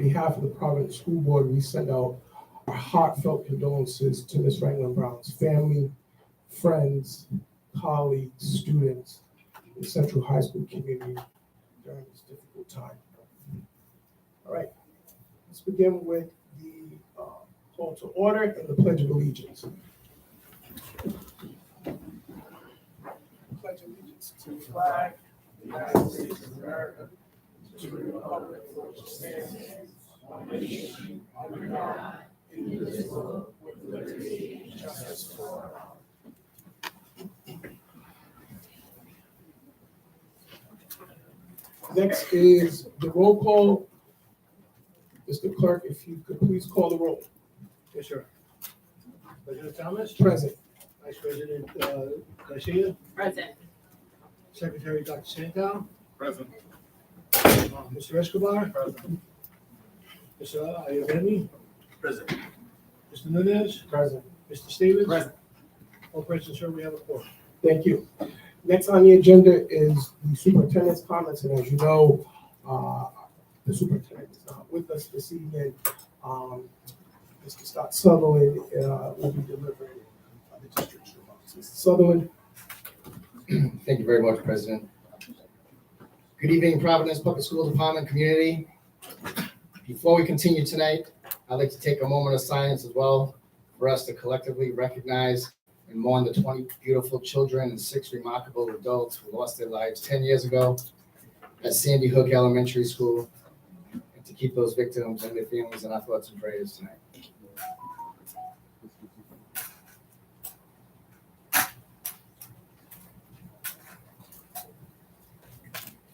behalf of the Providence School Board, we send out our heartfelt condolences to Ms. Franklin Brown's family, friends, colleagues, students, and Central High School community during this difficult time. All right, let's begin with the call to order and the Pledge of Allegiance. Pledge allegiance to the flag of the United States of America, to the republic for which it stands, one nation, under God, indivisible, with liberty and justice for all. Next is the roll call. Mr. Clerk, if you could please call the roll. Yes, sir. President Thomas? Present. Vice President Garcia? Present. Secretary Dr. Santel? Present. Mr. Escobar? Present. Mr. Ayaveni? Present. Mr. Nunez? Present. Mr. Stevens? Present. All present, sir, we have a quorum. Thank you. Next on the agenda is the superintendent's comments, and as you know, the superintendent is not with us this evening. Mr. Scott Sutherland will be delivering the district's remarks. Mr. Sutherland. Thank you very much, President. Good evening, Providence Public School Department community. Before we continue tonight, I'd like to take a moment of silence as well for us to collectively recognize and mourn the 20 beautiful children and 6 remarkable adults who lost their lives 10 years ago at Sandy Hook Elementary School, and to keep those victims and their families in our thoughts and prayers tonight.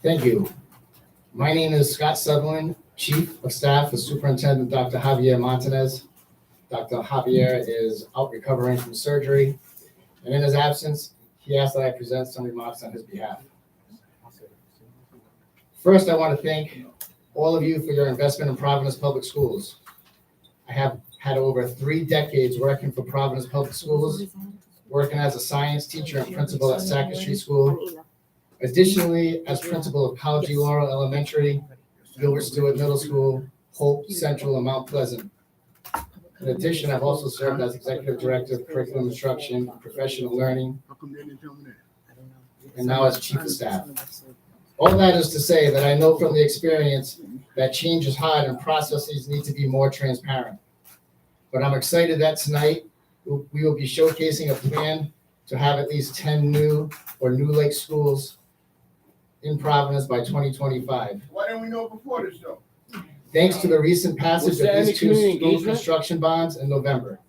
Thank you. My name is Scott Sutherland, Chief of Staff for Superintendent Dr. Javier Montanez. Dr. Javier is out recovering from surgery, and in his absence, he asked that I present some remarks on his behalf. First, I want to thank all of you for your investment in Providence Public Schools. I have had over 3 decades working for Providence Public Schools, working as a science teacher and principal at Sackett Street School. Additionally, as principal of College Laurel Elementary, Gilbert Stewart Middle School, Hope Central, and Mount Pleasant. In addition, I've also served as Executive Director of Curriculum Instruction and Professional Learning, and now as Chief of Staff. All that is to say that I know from the experience that change is hard and processes need to be more transparent. But I'm excited that tonight we will be showcasing a plan to have at least 10 new or new lake schools in Providence by 2025. Why didn't we know before this show? Thanks to the recent passage Was of there any these 2 community school engagement? construction bonds in November.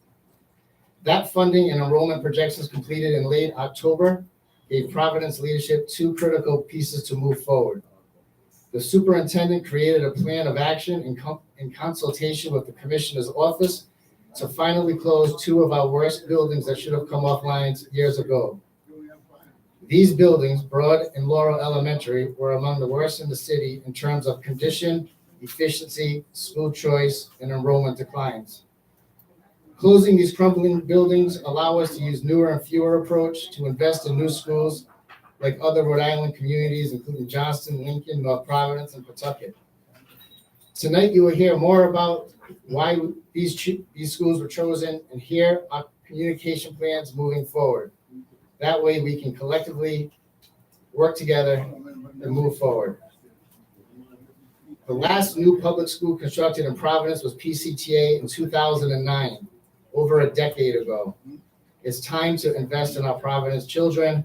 That funding and enrollment projections completed in late October gave Providence leadership 2 critical pieces to move forward. The superintendent created a plan of action in consultation with the commissioner's office to finally close 2 of our worst buildings that should have come offline years ago. These buildings, Broad and Laurel Elementary, were among the worst in the city in terms of condition, efficiency, school choice, and enrollment declines. Closing these crumbling buildings allow us to use newer and fewer approach to invest in new schools like other Rhode Island communities, including Johnston, Lincoln, North Providence, and Pawtucket. Tonight, you will hear more about why these schools were chosen and hear our communication plans moving forward. That way, we can collectively work together and move forward. The last new public school constructed in Providence was PCTA in 2009, over a decade ago. It's time to invest in our Providence children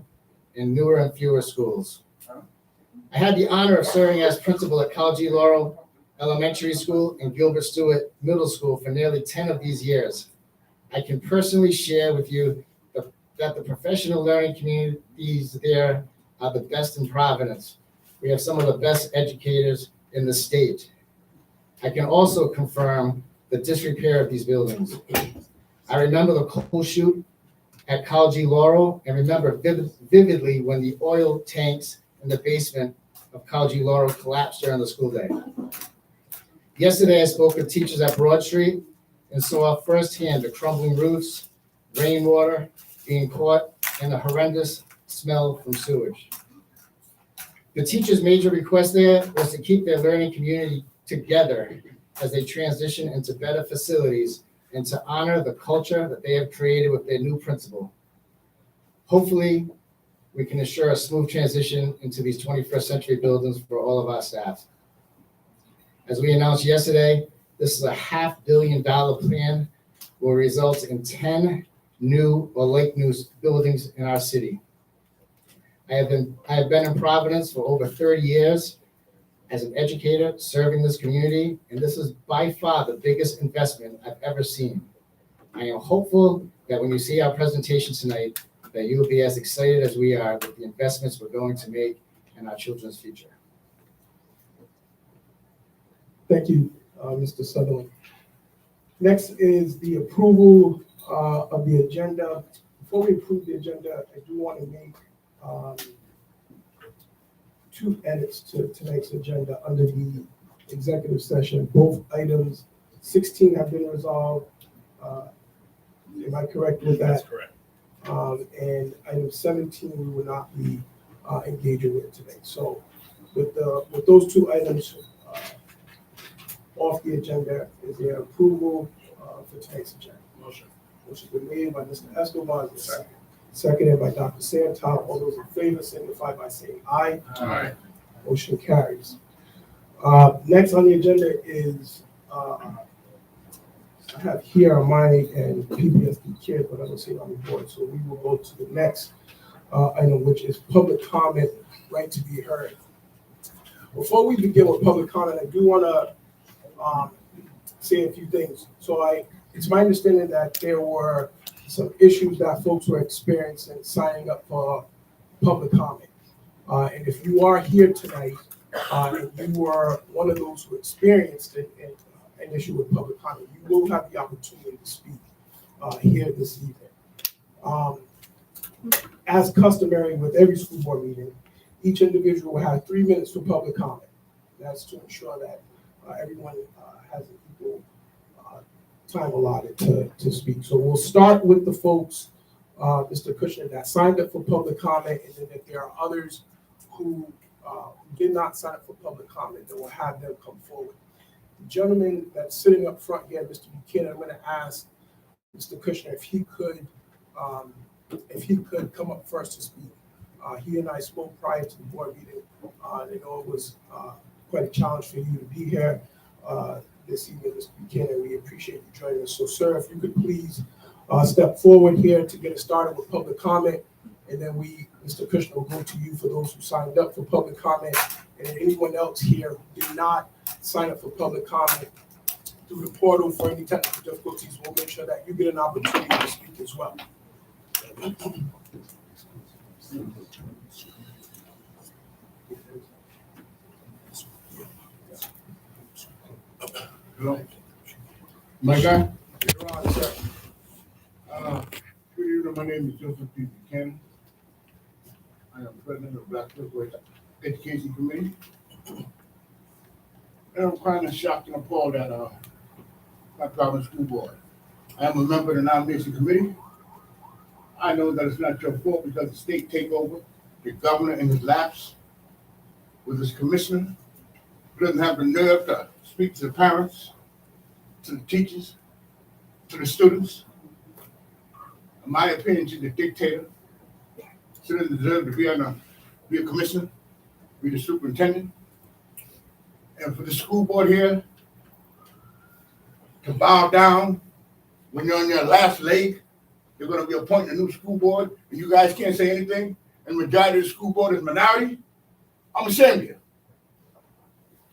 in newer and fewer schools. I had the honor of serving as principal at College Laurel Elementary School and Gilbert Stewart Middle School for nearly 10 of these years. I can personally share with you that the professional learning communities there are the best in Providence. We have some of the best educators in the state. I can also confirm the disrepair of these buildings. I remember the coal chute at College Laurel and remember vividly when the oil tanks in the basement of College Laurel collapsed during the school day. Yesterday, I spoke with teachers at Broad Street and saw firsthand the crumbling roofs, rainwater being caught, and the horrendous smell from sewage. The teachers' major request there was to keep their learning community together as they transition into better facilities and to honor the culture that they have created with their new principal. Hopefully, we can ensure a smooth transition into these 21st century buildings for all of our staff. As we announced yesterday, this is a $500 million plan will result in 10 new or like new buildings in our city. I have been in Providence for over 30 years as an educator serving this community, and this is by far the biggest investment I've ever seen. I am hopeful that when you see our presentation tonight, that you will be as excited as we are with the investments we're going to make in our children's future. Thank you, Mr. Sutherland. Next is the approval of the agenda. Before we approve the agenda, I do want to make two edits to tonight's agenda under the executive session. Both items 16 have been resolved. Am I correct with that? That's correct. And item 17 we will not be engaging with today. So with those two items off the agenda, is there approval for tonight's agenda? Motion. Motion's been made by Mr. Escobar, seconded by Dr. Santop. All those in favor signify by saying aye. Aye. Motion carries. Next on the agenda is I have here Armani and PBSD kids, but I don't see it on the board. So we will go to the next item, which is public comment, right to be heard. Before we begin with public comment, I do want to say a few things. So it's my understanding that there were some issues that folks were experiencing signing up for public comment. And if you are here tonight, and you were one of those who experienced an issue with public comment, you will have the opportunity to speak here this evening. As customary with every school board meeting, each individual will have 3 minutes for public comment. That's to ensure that everyone has an equal time allotted to speak. So we'll start with the folks, Mr. Kushner, that signed up for public comment, and then if there are others who did not sign up for public comment, then we'll have them come forward. The gentleman that's sitting up front here, Mr. Buchanan, I'm going to ask Mr. Kushner if he could come up first to speak. He and I spoke prior to the board meeting. I know it was quite a challenge for you to be here this evening, Mr. Buchanan. We appreciate you joining us. So, sir, if you could please step forward here to get us started with public comment, and then Mr. Kushner, will go to you for those who signed up for public comment, and then anyone else here who did not sign up for public comment through the portal for any technical difficulties, we'll make sure that you get an opportunity to speak as well. Hello. My guy? You're on, sir. Good evening, my name is Joseph P. Buchanan. I am president of Black Footwear Education Committee. And I'm kind of shocked and appalled at my Providence School Board. I am a member of the nomination committee. I know that it's not your fault because the state takeover, the governor in his lapse with his commissioner, who doesn't have the nerve to speak to the parents, to the teachers, to the students. In my opinion, she's a dictator. She doesn't deserve to be a commissioner, be the superintendent. And for the school board here to bow down when you're on your last leg, they're going to be appointing a new school board, and you guys can't say anything, and the majority of the school board is minority. I'm ashamed of you.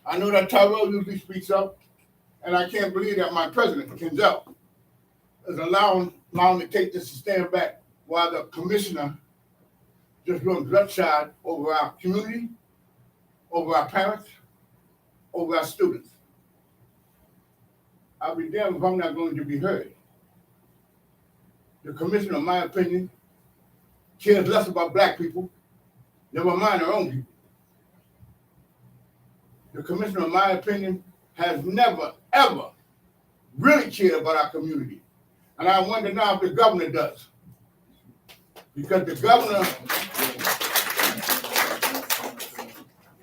I know that Tyrell usually speaks up, and I can't believe that my president, Kenzel, is allowing to take this to stand back while the commissioner just runs bloodshot over our community, over our parents, over our students. I'll be damned if I'm not going to be heard. The commissioner, in my opinion, cares less about black people, never mind her own people. The commissioner, in my opinion, has never, ever really cared about our community. And I wonder now if the governor does. Because the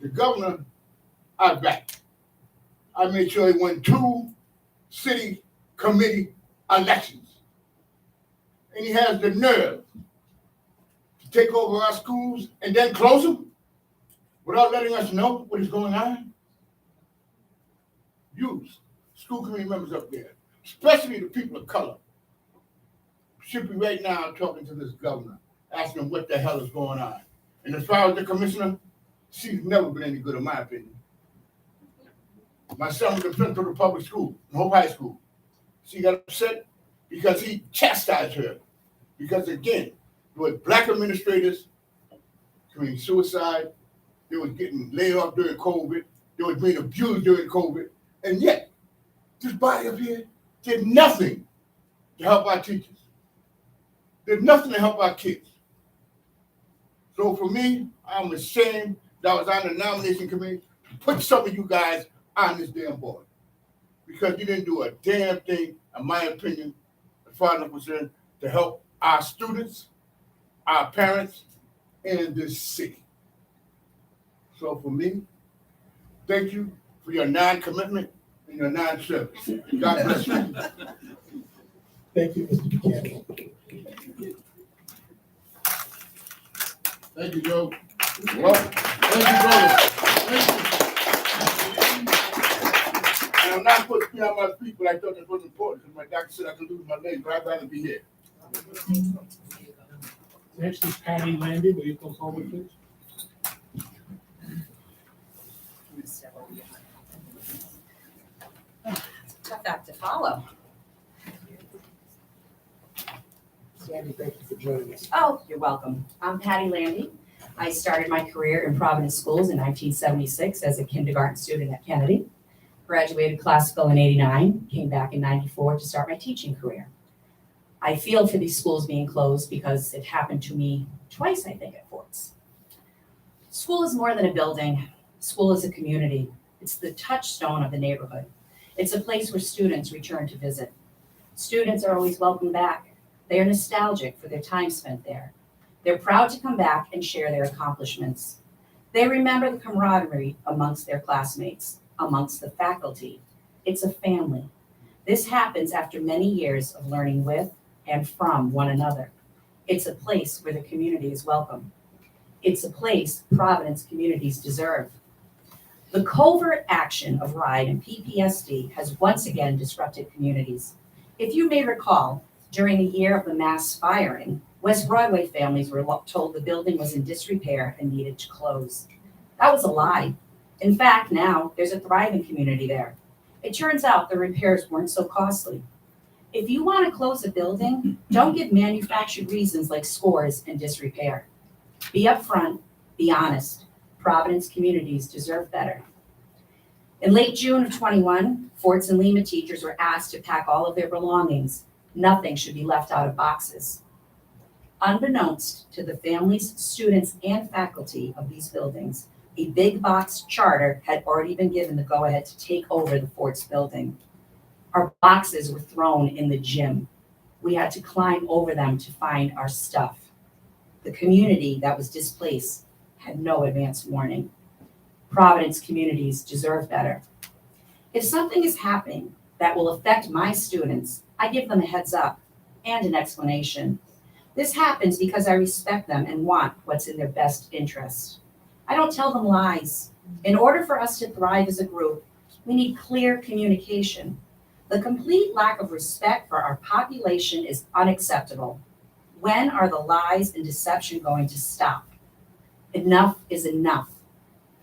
governor, I back. I made sure he won 2 city committee elections. And he has the nerve to take over our schools and then close them without letting us know what is going on. You, school committee members up there, especially the people of color, should be right now talking to this governor, asking him what the hell is going on. And as far as the commissioner, she's never been any good in my opinion. My son was the principal of the public school, Hope High School. She got upset because he chastised her. Because again, there were black administrators committing suicide, they were getting laid off during COVID, they were being abused during COVID, and yet this body up here did nothing to help our teachers. Did nothing to help our kids. So for me, I'm ashamed that I was on the nomination committee to put some of you guys on this damn board. Because you didn't do a damn thing, in my opinion, as far as I'm concerned, to help our students, our parents, and this city. So for me, thank you for your non-commitment and your non-service. God bless you. Thank you, Mr. Buchanan. Thank you, Joe. Well, thank you, brother. Thank you. And I'm not supposed to be on my feet, but I thought that was important because my doctor said I could lose my leg, but I'd rather be here. Next is Patty Landy. Will you come forward, please? Tough act to follow. Sandy, thank you for joining us. Oh, you're welcome. I'm Patty Landy. I started my career in Providence schools in 1976 as a kindergarten student at Kennedy. Graduated classical in '89, came back in '94 to start my teaching career. I feel for these schools being closed because it happened to me twice, I think, at Forts. School is more than a building. School is a community. It's the touchstone of the neighborhood. It's a place where students return to visit. Students are always welcome back. They are nostalgic for their time spent there. They're proud to come back and share their accomplishments. They remember the camaraderie amongst their classmates, amongst the faculty. It's a family. This happens after many years of learning with and from one another. It's a place where the community is welcome. It's a place Providence communities deserve. The covert action of RIDE and PPSD has once again disrupted communities. If you may recall, during the year of the mass firing, West Broadway families were told the building was in disrepair and needed to close. That was a lie. In fact, now there's a thriving community there. It turns out the repairs weren't so costly. If you want to close a building, don't give manufactured reasons like scores and disrepair. Be upfront, be honest. Providence communities deserve better. In late June of '21, Forts and Lima teachers were asked to pack all of their belongings. Nothing should be left out of boxes. Unbeknownst to the families, students, and faculty of these buildings, a big box charter had already been given the go-ahead to take over the Forts building. Our boxes were thrown in the gym. We had to climb over them to find our stuff. The community that was displaced had no advance warning. Providence communities deserve better. If something is happening that will affect my students, I give them a heads up and an explanation. This happens because I respect them and want what's in their best interest. I don't tell them lies. In order for us to thrive as a group, we need clear communication. The complete lack of respect for our population is unacceptable. When are the lies and deception going to stop? Enough is enough.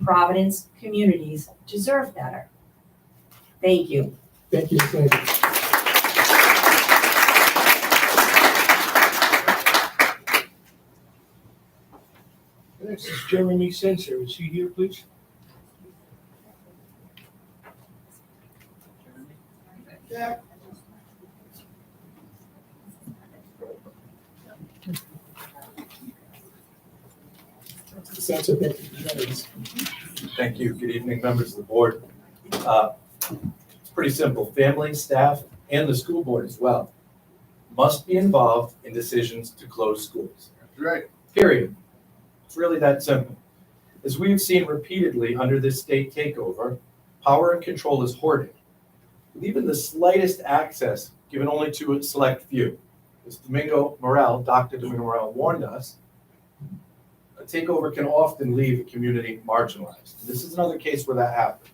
Providence communities deserve better. Thank you. Thank you, Sandy. Next is Jeremy Sensor. Is he here, please? Senator, thank you for joining us. Thank you. Good evening, members of the board. It's pretty simple. Family, staff, and the school board as well must be involved in decisions to close schools. That's right. Period. It's really that simple. As we've seen repeatedly under this state takeover, power and control is hoarded, with even the slightest access given only to a select few. As Dr. Domingo Morel warned us, a takeover can often leave a community marginalized. This is another case where that happened.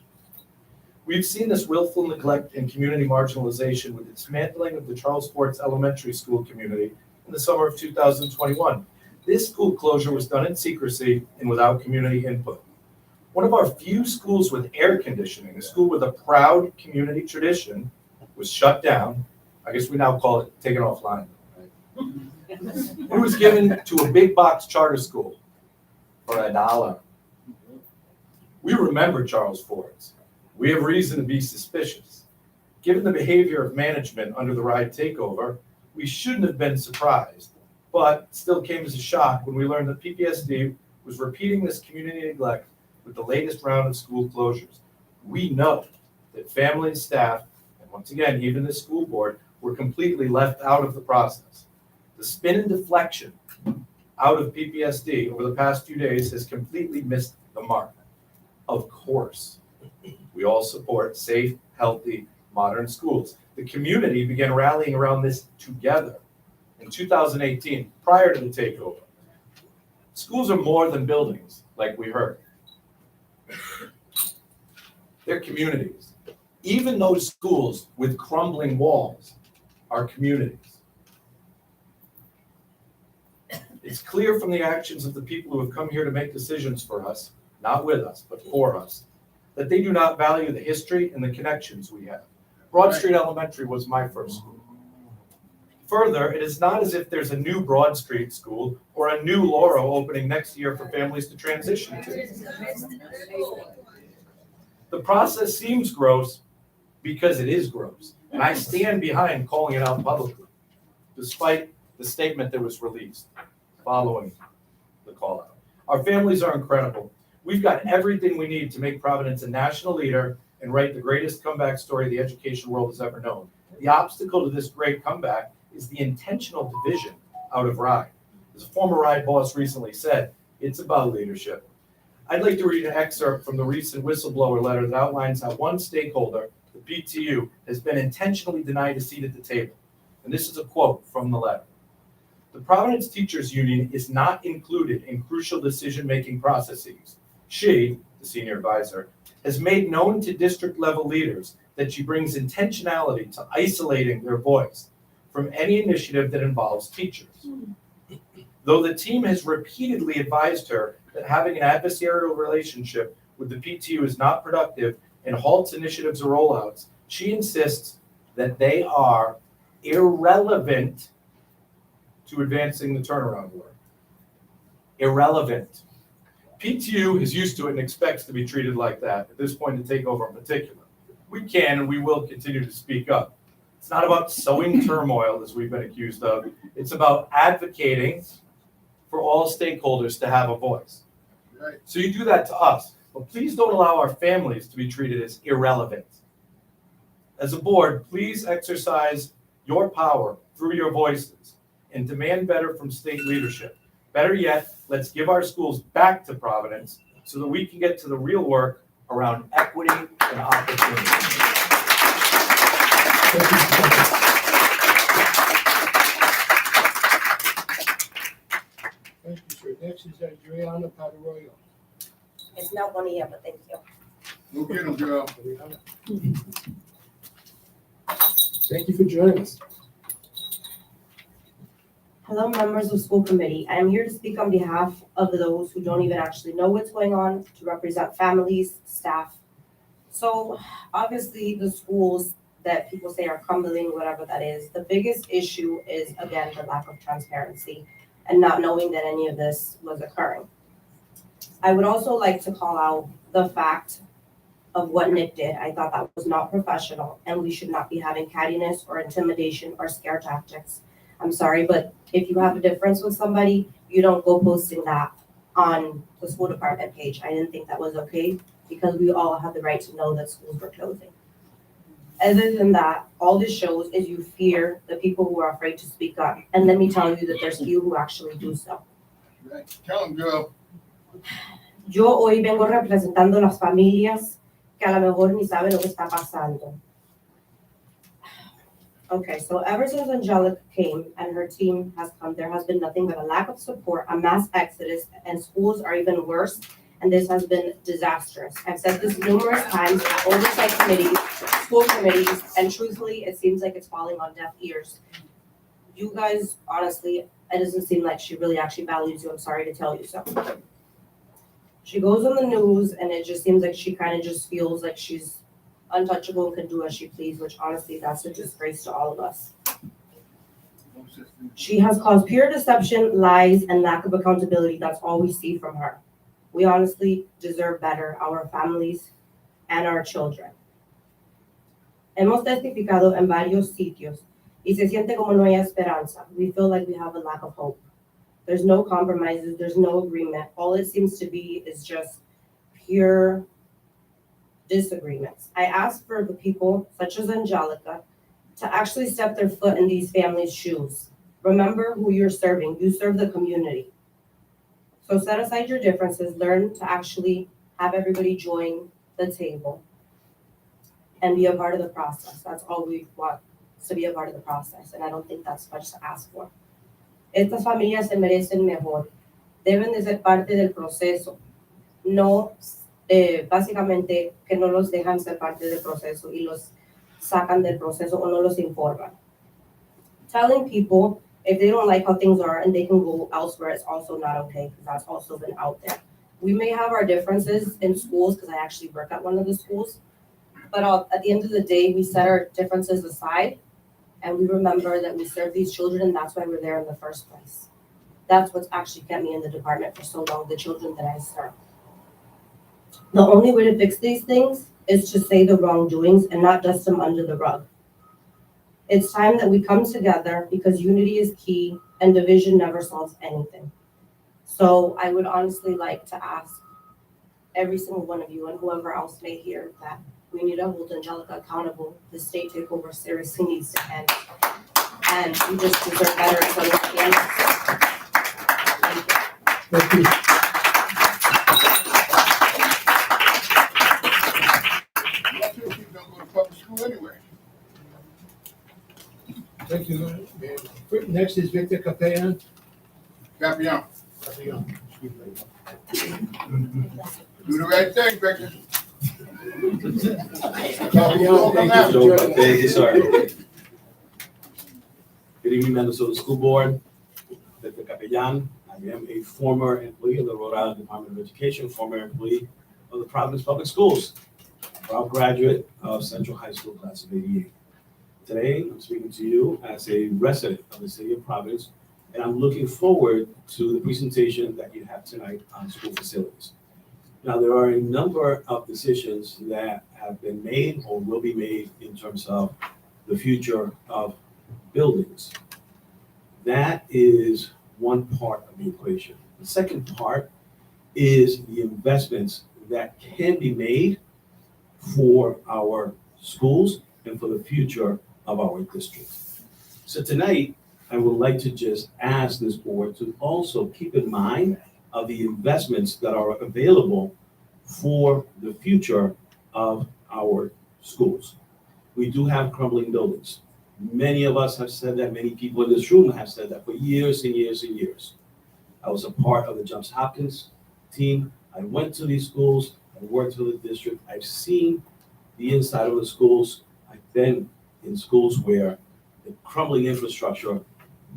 We've seen this willful neglect and community marginalization with the dismantling of the Charles Sports Elementary School community in the summer of 2021. This school closure was done in secrecy and without community input. One of our few schools with air conditioning, a school with a proud community tradition, was shut down. I guess we now call it taken offline. It was given to a big box charter school for $1. We remember Charles Ford's. We have reason to be suspicious. Given the behavior of management under the Ride takeover, we shouldn't have been surprised, but still came as a shock when we learned that PPSD was repeating this community neglect with the latest round of school closures. We know that families, staff, and once again, even the school board, were completely left out of the process. The spin and deflection out of PPSD over the past few days has completely missed the mark. Of course, we all support safe, healthy, modern schools. The community began rallying around this together in 2018, prior to the takeover. Schools are more than buildings, like we heard. They're communities. Even those schools with crumbling walls are communities. It's clear from the actions of the people who have come here to make decisions for us, not with us, but for us, that they do not value the history and the connections we have. Broad Street Elementary was my first school. Further, it is not as if there's a new Broad Street school or a new Laurel opening next year for families to transition to. The process seems gross because it is gross, and I stand behind calling it out publicly, despite the statement that was released following the call out. Our families are incredible. We've got everything we need to make Providence a national leader and write the greatest comeback story the education world has ever known. The obstacle to this great comeback is the intentional division out of RIDE. As a former RIDE boss recently said, it's about leadership. I'd like to read an excerpt from the recent whistleblower letter that outlines how one stakeholder, the PTU, has been intentionally denied a seat at the table. And this is a quote from the letter. The Providence Teachers Union is not included in crucial decision-making processes. She, the senior advisor, has made known to district-level leaders that she brings intentionality to isolating their voice from any initiative that involves teachers. Though the team has repeatedly advised her that having an adversarial relationship with the PTU is not productive and halts initiatives or rollouts, she insists that they are irrelevant to advancing the turnaround work. Irrelevant. PTU is used to it and expects to be treated like that, at this point in takeover in particular. We can and we will continue to speak up. It's not about sowing turmoil, as we've been accused of. It's about advocating for all stakeholders to have a voice. Right. So you do that to us, but please don't allow our families to be treated as irrelevant. As a board, please exercise your power through your voices and demand better from state leadership. Better yet, let's give our schools back to Providence so that we can get to the real work around equity and opportunity. Thank you, sir. Next is Adriana Padarroyo. It's not one here, but thank you. Go get them, girl. Adriana. Thank you for joining us. Hello, members of school committee. I am here to speak on behalf of those who don't even actually know what's going on, to represent families, staff. So obviously the schools that people say are crumbling, whatever that is, the biggest issue is, again, the lack of transparency and not knowing that any of this was occurring. I would also like to call out the fact of what Nick did. I thought that was not professional, and we should not be having cattiness or intimidation or scare tactics. I'm sorry, but if you have a difference with somebody, you don't go posting that on the school department page. I didn't think that was okay, because we all have the right to know that schools were closing. Other than that, all this shows is you fear the people who are afraid to speak up. And let me tell you that there's few who actually do so. Right. Tell them, girl. Yo hoy vengo representando las familias que a lo mejor ni sabe lo que está pasando. Okay, so ever since Angelica came and her team has come, there has been nothing but a lack of support, a mass exodus, and schools are even worse, and this has been disastrous. I've said this numerous times at oversight committees, school committees, and truthfully, it seems like it's falling on deaf ears. You guys, honestly, it doesn't seem like she really actually values you, I'm sorry to tell you so. She goes on the news and it just seems like she kind of just feels like she's untouchable and can do as she please, which honestly, that's a disgrace to all of us. She has caused pure deception, lies, and lack of accountability. That's all we see from her. We honestly deserve better, our families and our children. Hemos testificado en varios sitios y se siente como no hay esperanza. We feel like we have a lack of hope. There's no compromises, there's no agreement. All it seems to be is just pure disagreements. I ask for the people, such as Angelica, to actually step their foot in these families' shoes. Remember who you're serving. You serve the community. So set aside your differences, learn to actually have everybody join the table and be a part of the process. That's all we want, to be a part of the process. And I don't think that's much to ask for. Estas familias se merecen mejor. Deben de ser parte del proceso. No básicamente que no los dejan ser parte del proceso y los sacan del proceso o no los informan. Telling people if they don't like how things are and they can go elsewhere is also not okay, because that's also been out there. We may have our differences in schools, because I actually work at one of the schools, but at the end of the day, we set our differences aside and we remember that we serve these children and that's why we're there in the first place. That's what's actually kept me in the department for so long, the children that I serve. The only way to fix these things is to say the wrongdoings and not dust them under the rug. It's time that we come together because unity is key and division never solves anything. So I would honestly like to ask every single one of you and whoever else may hear that we need to hold Angelica accountable. The state takeover seriously needs to end. And we just deserve better so we can. Thank you. Don't go to public school anyway. Thank you. Next is Victor Capean. Capion. Do the right thing, Victor. Capian, thank you. Thank you, sir. Good evening, members of the school board. Victor Capellan. I am a former employee of the Rhode Island Department of Education, former employee of the Providence Public Schools, proud graduate of Central High School class of '88. Today, I'm speaking to you as a resident of the city of Providence, and I'm looking forward to the presentation that you have tonight on school facilities. Now, there are a number of decisions that have been made or will be made in terms of the future of buildings. That is one part of the equation. The second part is the investments that can be made for our schools and for the future of our district. So tonight, I would like to just ask this board to also keep in mind of the investments that are available for the future of our schools. We do have crumbling buildings. Many of us have said that, many people in this room have said that for years and years and years. I was a part of the Johns Hopkins team. I went to these schools, I worked for the district. I've seen the inside of the schools. I've been in schools where the crumbling infrastructure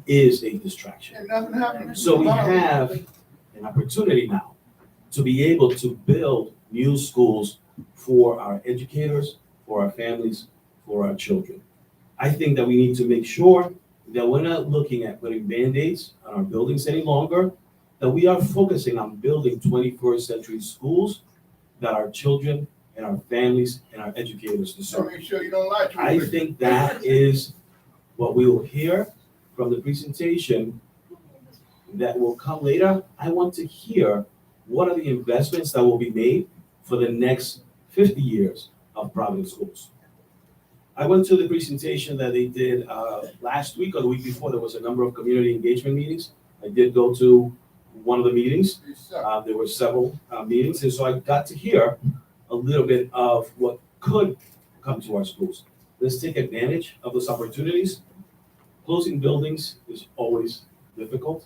is a distraction. And nothing happened. So we have an opportunity now to be able to build new schools for our educators, for our families, for our children. I think that we need to make sure that we're not looking at putting Band-Aids on our buildings any longer, that we are focusing on building 21st century schools that our children and our families and our educators So deserve. make sure you don't lie to I me. think that is what we will hear from the presentation that will come later. I want to hear what are the investments that will be made for the next 50 years of Providence schools. I went to the presentation that they did last week or the week before. There was a number of community engagement meetings. I did go to one of the meetings. There were several meetings, and so I got to hear a little bit of what could come to our schools. Let's take advantage of those opportunities. Closing buildings is always difficult,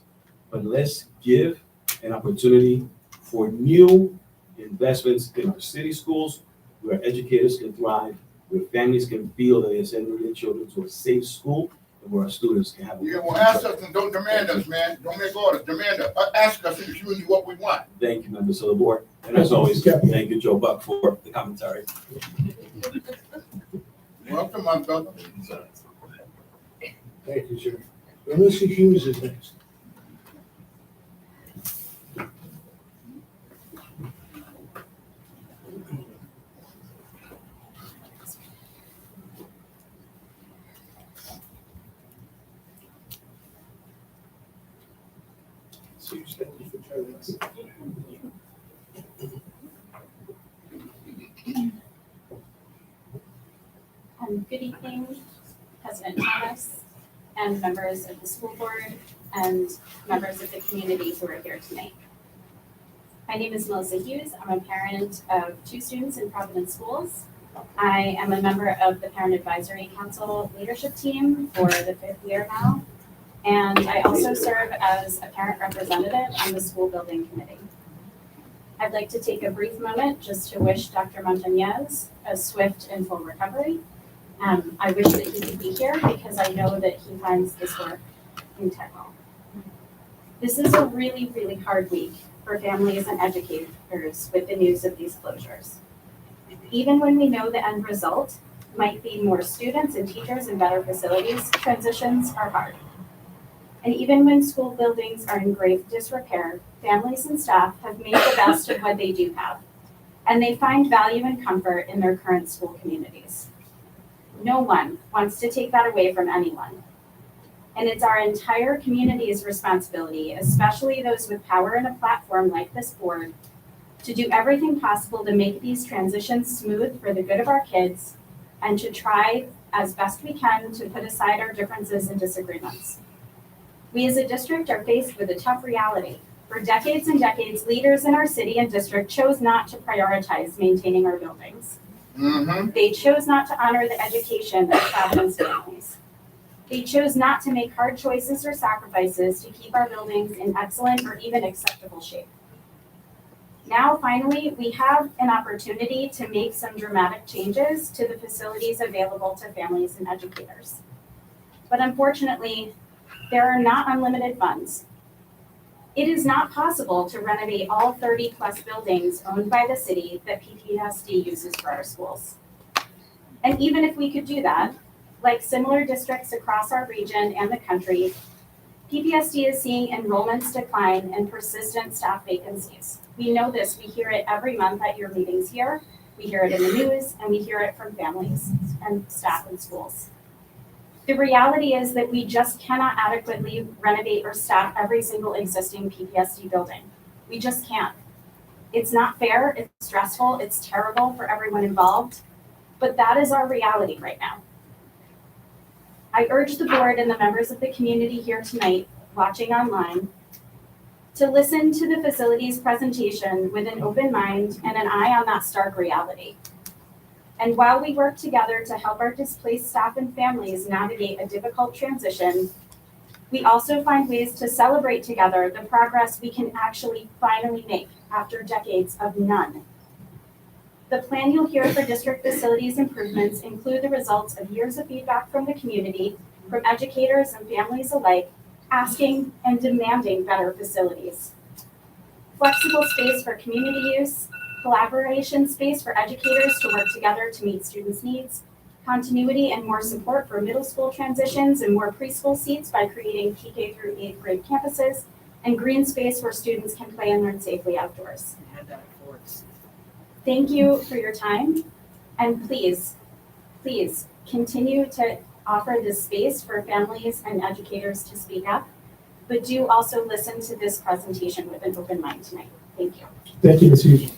but let's give an opportunity for new investments in our city schools where educators can thrive, where families can feel that they're sending their children to a safe school, and where our students can have a Yeah, well, ask us and don't demand us, man. Don't make orders, demand us. Ask us in the community what we want. Thank you, members of the board. And as always, thank you, Joe Buck, for the commentary. Welcome, my brother. Thank you, sir. Melissa Hughes is next. Thank you for joining us. Good evening, President Thomas, and members of the school board, and members of the community who are here tonight. My name is Melissa Hughes. I'm a parent of 2 students in Providence schools. I am a member of the Parent Advisory Council leadership team for the 5th year now, and I also serve as a parent representative on the school building committee. I'd like to take a brief moment just to wish Dr. Montañez a swift and full recovery. I wish that he could be here because I know that he finds this work integral. This is a really, really hard week for families and educators with the news of these closures. Even when we know the end result might be more students and teachers and better facilities, transitions are hard. And even when school buildings are in grave disrepair, families and staff have made the best of what they do have, and they find value and comfort in their current school communities. No one wants to take that away from anyone. And it's our entire community's responsibility, especially those with power and a platform like this board, to do everything possible to make these transitions smooth for the good of our kids and to try as best we can to put aside our differences and disagreements. We as a district are faced with a tough reality. For decades and decades, leaders in our city and district chose not to prioritize maintaining our buildings. They chose not to honor the education of Providence families. They chose not to make hard choices or sacrifices to keep our buildings in excellent or even acceptable shape. Now, finally, we have an opportunity to make some dramatic changes to the facilities available to families and educators. But unfortunately, there are not unlimited funds. It is not possible to renovate all 30+ buildings owned by the city that PPSD uses for our schools. And even if we could do that, like similar districts across our region and the country, PPSD is seeing enrollments decline and persistent staff vacancies. We know this, we hear it every month at your meetings here, we hear it in the news, and we hear it from families and staff in schools. The reality is that we just cannot adequately renovate or staff every single existing PPSD building. We just can't. It's not fair, it's stressful, it's terrible for everyone involved, but that is our reality right now. I urge the board and the members of the community here tonight, watching online, to listen to the facilities presentation with an open mind and an eye on that stark reality. And while we work together to help our displaced staff and families navigate a difficult transition, we also find ways to celebrate together the progress we can actually finally make after decades of none. The plan you'll hear for district facilities improvements include the results of years of feedback from the community, from educators and families alike, asking and demanding better facilities. Flexible space for community use, collaboration space for educators to work together to meet students' needs, continuity and more support for middle school transitions and more preschool seats by creating PK through 8th grade campuses, and green space where students can play and learn safely outdoors. Thank you for your time, and please, please continue to offer this space for families and educators to speak up, but do also listen to this presentation with an open mind tonight. Thank you. Thank you, Ms. Hughes.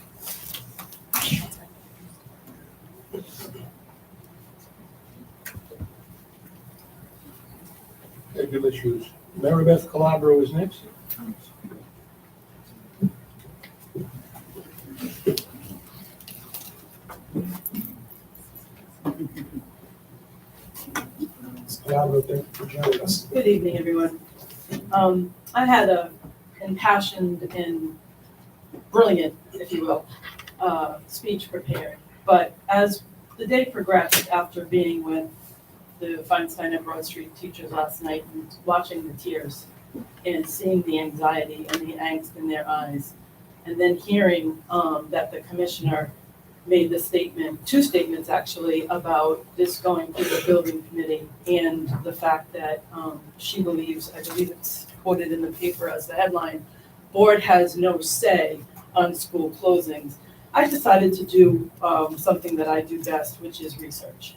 Thank you, Ms. Hughes. Maribeth Calabro is next. Diablo, thank you for joining us. Good evening, everyone. I had a impassioned and brilliant, if you will, speech prepared. But as the day progressed, after being with the Feinstein and Broad Street teachers last night and watching the tears and seeing the anxiety and the angst in their eyes, and then hearing that the commissioner made the statement, two statements actually, about this going through the building committee and the fact that she believes, I believe it's quoted in the paper as the headline, board has no say on school closings. I decided to do something that I do best, which is research.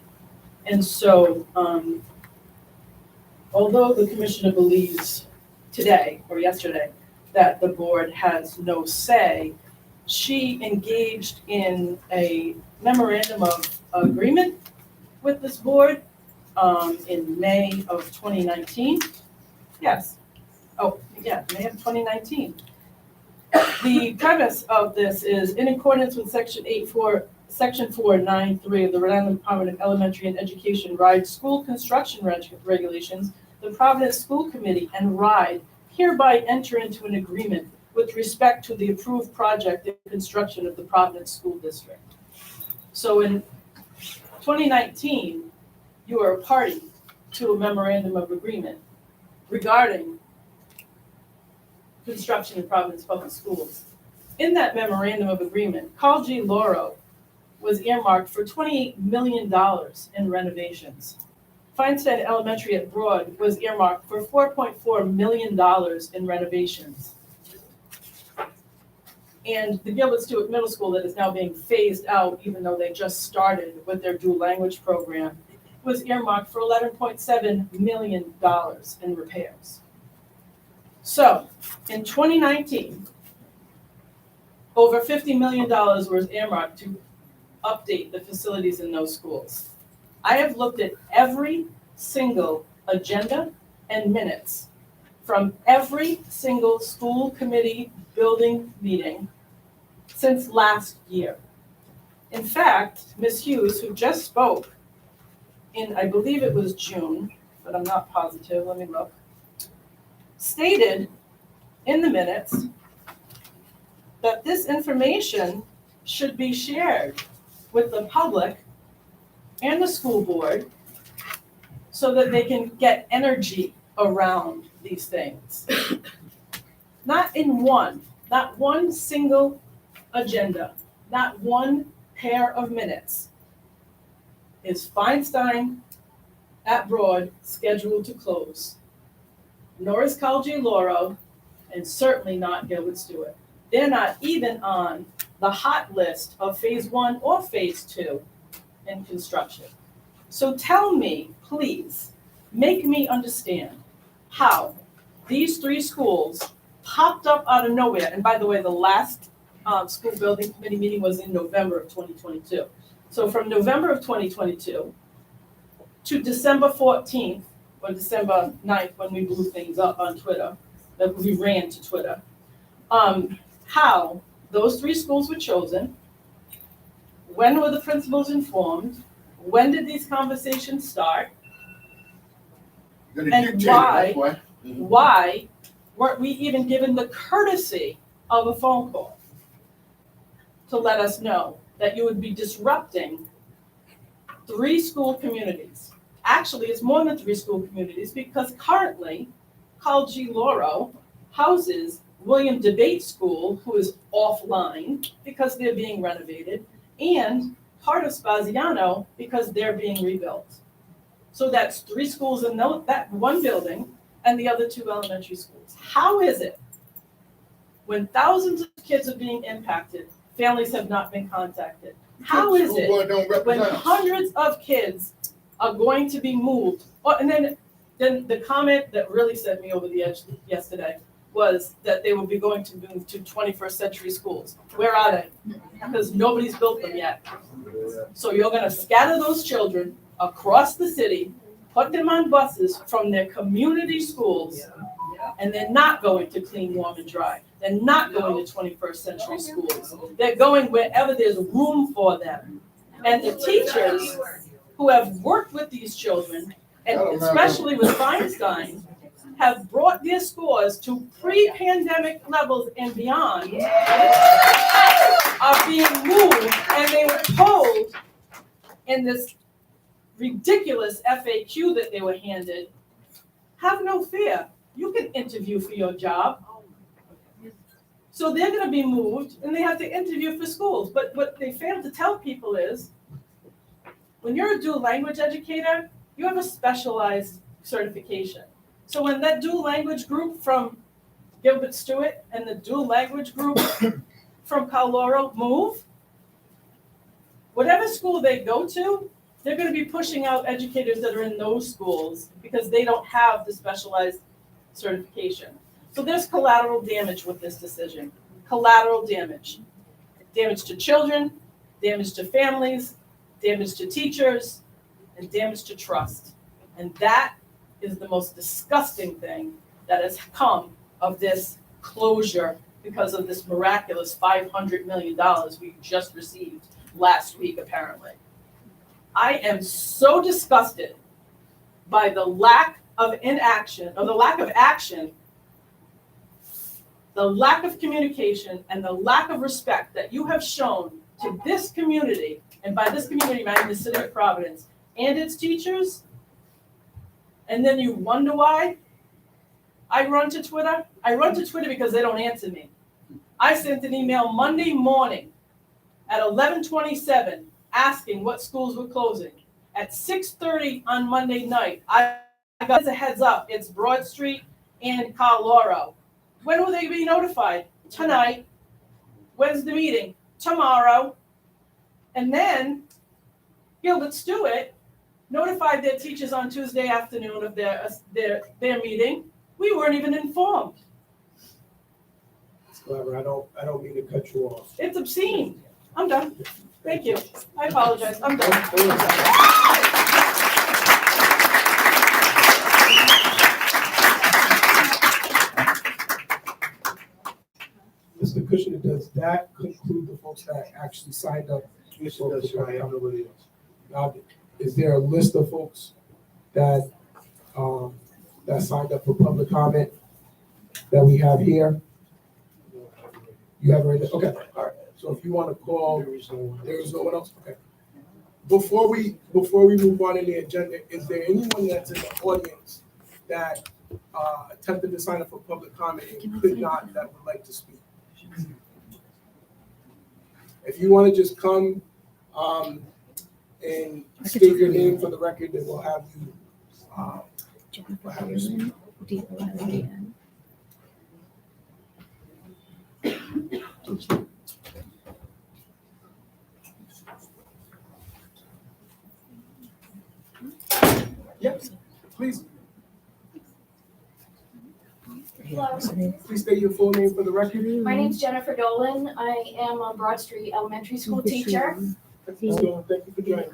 And so, although the commissioner believes today or yesterday that the board has no say, she engaged in a memorandum of agreement with this board in May of 2019. Yes. Oh, yeah, May of 2019. The premise of this is in accordance with Section 493 of the Rhode Island Department of Elementary and Education RIDE School Construction Regulations, the Providence School Committee and RIDE hereby enter into an agreement with respect to the approved project and construction of the Providence School District. So in 2019, you are a party to a memorandum of agreement regarding construction in Providence Public Schools. In that memorandum of agreement, Carl G. Loro was earmarked for $28 million in renovations. Feinstein Elementary at Broad was earmarked for $4.4 million in renovations. And the Gilbert Stewart Middle School that is now being phased out, even though they just started with their dual language program, was earmarked for $11.7 million in repairs. So in 2019, over $50 million was earmarked to update the facilities in those schools. I have looked at every single agenda and minutes from every single school committee building meeting since last year. In fact, Ms. Hughes, who just spoke in, I believe it was June, but I'm not positive, let me look, stated in the minutes that this information should be shared with the public and the school board so that they can get energy around these things. Not one single agenda, not one pair of minutes is Feinstein at Broad scheduled to close, nor is Carl G. Loro, and certainly not Gilbert Stewart. They're not even on the hot list of phase 1 or phase 2 in construction. So tell me, please, make me understand how these three schools popped up out of nowhere. And by the way, the last school building committee meeting was in November of 2022. So from November of 2022 to December 14th or December 9th, when we blew things up on Twitter, that we ran to Twitter, how those three schools were chosen, when were the principals informed, when did these conversations start, and why weren't we even given the courtesy of a phone call to let us know that you would be disrupting three school communities? Actually, it's more than three school communities because currently Carl G. Loro houses William Debate School, who is offline because they're being renovated, and part of Spaziano because they're being rebuilt. So that's three schools in that one building and the other two elementary schools. How is it when thousands of kids are being impacted, families have not been contacted? How is it when hundreds of kids are going to be moved? Oh, and then the comment that really set me over the edge yesterday was that they will be going to move to 21st century schools. Where are they? Because nobody's built them yet. So you're going to scatter those children across the city, put them on buses from their community schools, and they're not going to Clean, Warm, and Dry. They're not going to 21st century schools. They're going wherever there's room for them. And the teachers who have worked with these children and That'll matter. especially with Feinstein, have brought their scores to pre-pandemic levels and beyond, are being moved, and they were told in this ridiculous FAQ that they were handed, have no fear, you can interview for your job. So they're gonna be moved, and they have to interview for schools, but what they fail to tell people is, when you're a dual language educator, you have a specialized certification. So when that dual language group from Gilbert Stewart and the dual language group from Cal Laurel move, whatever school they go to, they're gonna be pushing out educators that are in those schools because they don't have the specialized certification. So there's collateral damage with this decision. Collateral damage. Damage to children, damage to families, damage to teachers, and damage to trust. And that is the most disgusting thing that has come of this closure because of this miraculous $500 million we just received last week, apparently. I am so disgusted by the lack of inaction, or the lack of action, the lack of communication, and the lack of respect that you have shown to this community, and by this community, I mean the city of Providence and its teachers, and then you wonder why I run to Twitter? I run to Twitter because they don't answer me. I sent an email Monday morning at 11:27 asking what schools were closing. At 6:30 on Monday night, I got as a heads up, it's Broad Street and Cal Laurel. When will they be notified? Tonight. When's the meeting? Tomorrow. And then Gilbert Stewart notified their teachers on Tuesday afternoon of their meeting. We weren't even informed. Ms. Glover, I don't mean to cut you off. It's obscene. I'm done. Thank you. I apologize. I'm done. Mr. Kushner, does that conclude the folks that actually signed up? Yes, it does, sir. I have nobody else. Now, is there a list of folks that, that signed up for public comment that we have here? You have it, okay, all right. So if you want to call, There is no one. there is no one else, okay. Before we move on in the agenda, is there anyone that's in the audience that attempted to sign up for public comment and could not, that would like to speak? If you want to just come and state your name for the record, then we'll have you speak. D-O-L-A-N. Yes, please. Hello, Please state your full name for the record. my name's Jennifer Dolan. I am a Broad Street Elementary School teacher. Ms. Dolan, thank you for joining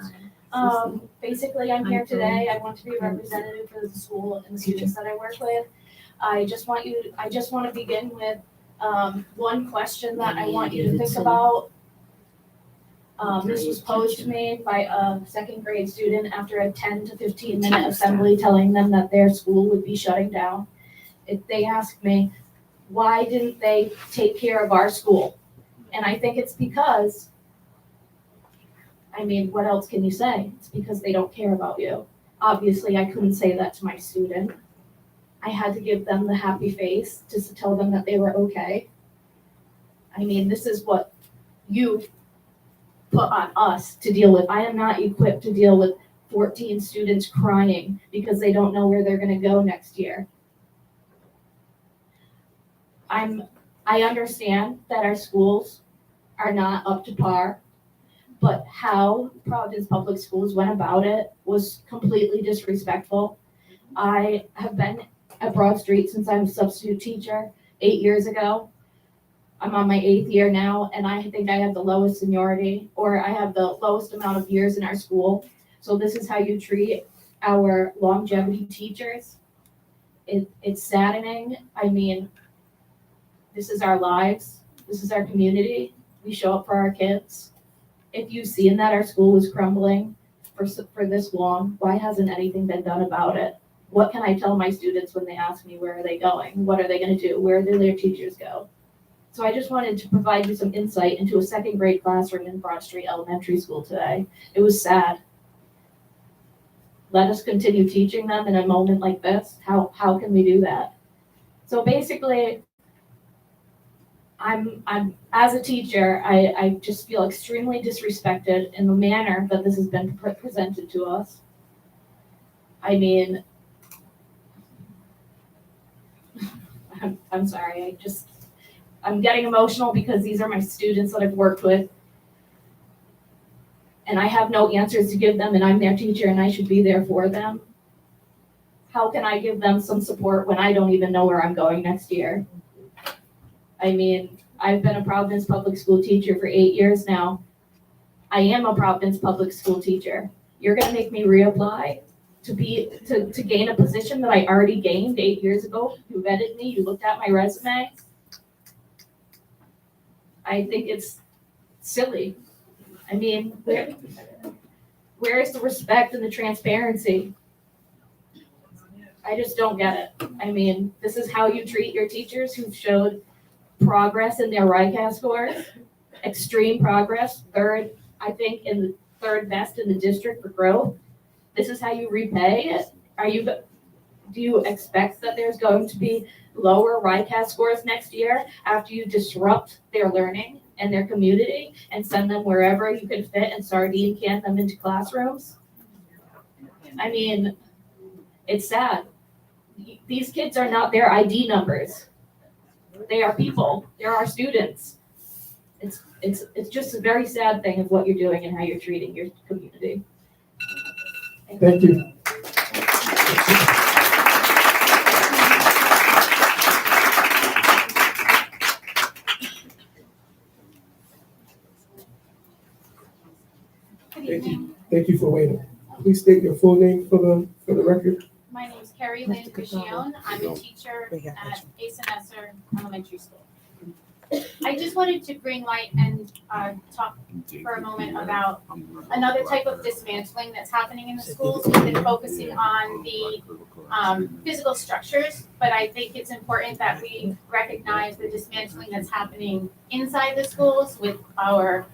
us. Basically, I'm here today. I want to be a representative for the school and the students that I work with. I just want to begin with one question that I want you to think about. This was posed to me by a second grade student after a 10 to 15 minute assembly telling them that their school would be shutting down. They asked me, why didn't they take care of our school? And I think it's because, I mean, what else can you say? It's because they don't care about you. Obviously, I couldn't say that to my student. I had to give them the happy face just to tell them that they were okay. I mean, this is what you put on us to deal with. I am not equipped to deal with 14 students crying because they don't know where they're going to go next year. I understand that our schools are not up to par, but how Providence Public Schools went about it was completely disrespectful. I have been at Broad Street since I'm a substitute teacher 8 years ago. I'm on my 8th year now, and I think I have the lowest seniority, or I have the lowest amount of years in our school. So this is how you treat our longevity teachers. It's saddening. I mean, this is our lives. This is our community. We show up for our kids. If you've seen that our school is crumbling, for this long? Why hasn't anything been done about it? What can I tell my students when they ask me where are they going? What are they going to do? Where do their teachers go? So I just wanted to provide you some insight into a second grade classroom in Broad Street Elementary School today. It was sad. Let us continue teaching them in a moment like this. How can we do that? So basically, I'm as a teacher, I just feel extremely disrespected in the manner that this has been presented to us. I mean, I'm sorry, I'm getting emotional because these are my students that I've worked with. And I have no answers to give them, and I'm their teacher and I should be there for them. How can I give them some support when I don't even know where I'm going next year? I mean, I've been a Providence public school teacher for 8 years now. I am a Providence public school teacher. You're gonna make me reapply to gain a position that I already gained 8 years ago? You vetted me, you looked at my resume. I think it's silly. I mean, where is the respect and the transparency? I just don't get it. I mean, this is how you treat your teachers who've showed progress in their RICAS scores, extreme progress, third, I think, in the third best in the district for growth. This is how you repay it? Do you expect that there's going to be lower RICAS scores next year after you disrupt their learning and their community and send them wherever you can fit and sardine can them into classrooms? I mean, it's sad. These kids are not their ID numbers. They are people. They're our students. It's just a very sad thing of what you're doing and how you're treating your community. Thank you. Good evening. Thank you for waiting. Please state your full name for the record. My name is Carrie Lynn Cuccione. I'm a teacher at Asa Nesser Elementary School. I just wanted to bring light and talk for a moment about another type of dismantling that's happening in the schools. We've been focusing on the physical structures, but I think it's important that we recognize the dismantling that's happening inside the schools with our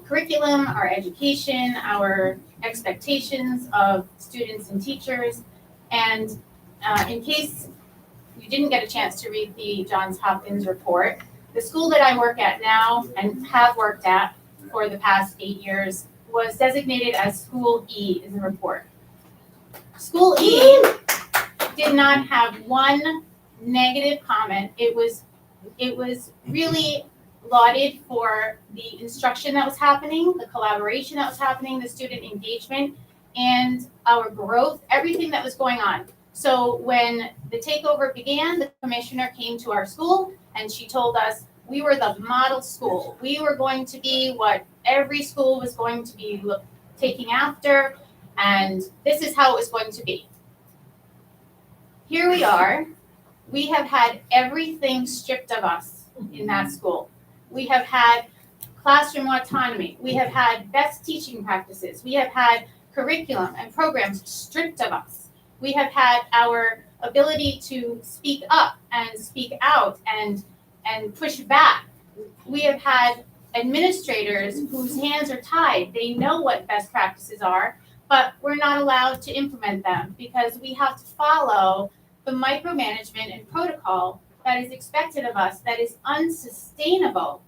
curriculum, our education, our expectations of students and teachers. And in case you didn't get a chance to read the Johns Hopkins report, the school that I work at now and have worked at for the past 8 years was designated as School E in the report. School E did not have one negative comment. It was really lauded for the instruction that was happening, the collaboration that was happening, the student engagement, and our growth, everything that was going on. So when the takeover began, the commissioner came to our school and she told us we were the model school. We were going to be what every school was going to be taking after, and this is how it was going to be. Here we are. We have had everything stripped of us in that school. We have had classroom autonomy. We have had best teaching practices. We have had curriculum and programs stripped of us. We have had our ability to speak up and speak out and push back. We have had administrators whose hands are tied. They know what best practices are, but we're not allowed to implement them because we have to follow the micromanagement and protocol that is expected of us that is unsustainable.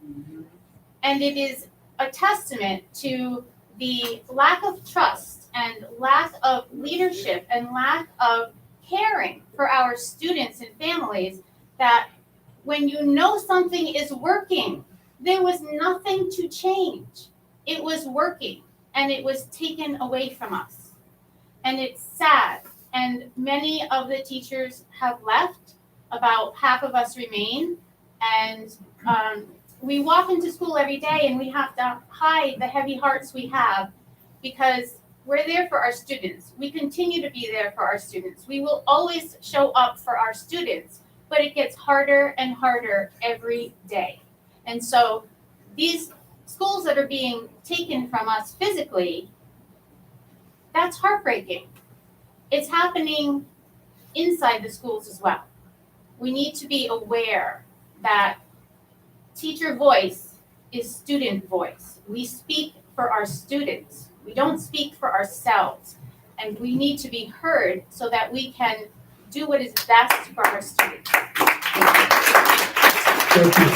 And it is a testament to the lack of trust and lack of leadership and lack of caring for our students and families that when you know something is working, there was nothing to change. It was working and it was taken away from us. And it's sad. And many of the teachers have left. About half of us remain. And we walk into school every day and we have to hide the heavy hearts we have because we're there for our students. We continue to be there for our students. We will always show up for our students, but it gets harder and harder every day. And so these schools that are being taken from us physically, That's heartbreaking. It's happening inside the schools as well. We need to be aware that teacher voice is student voice. We speak for our students. We don't speak for ourselves. And we need to be heard so that we can do what is best for our students. Thank you.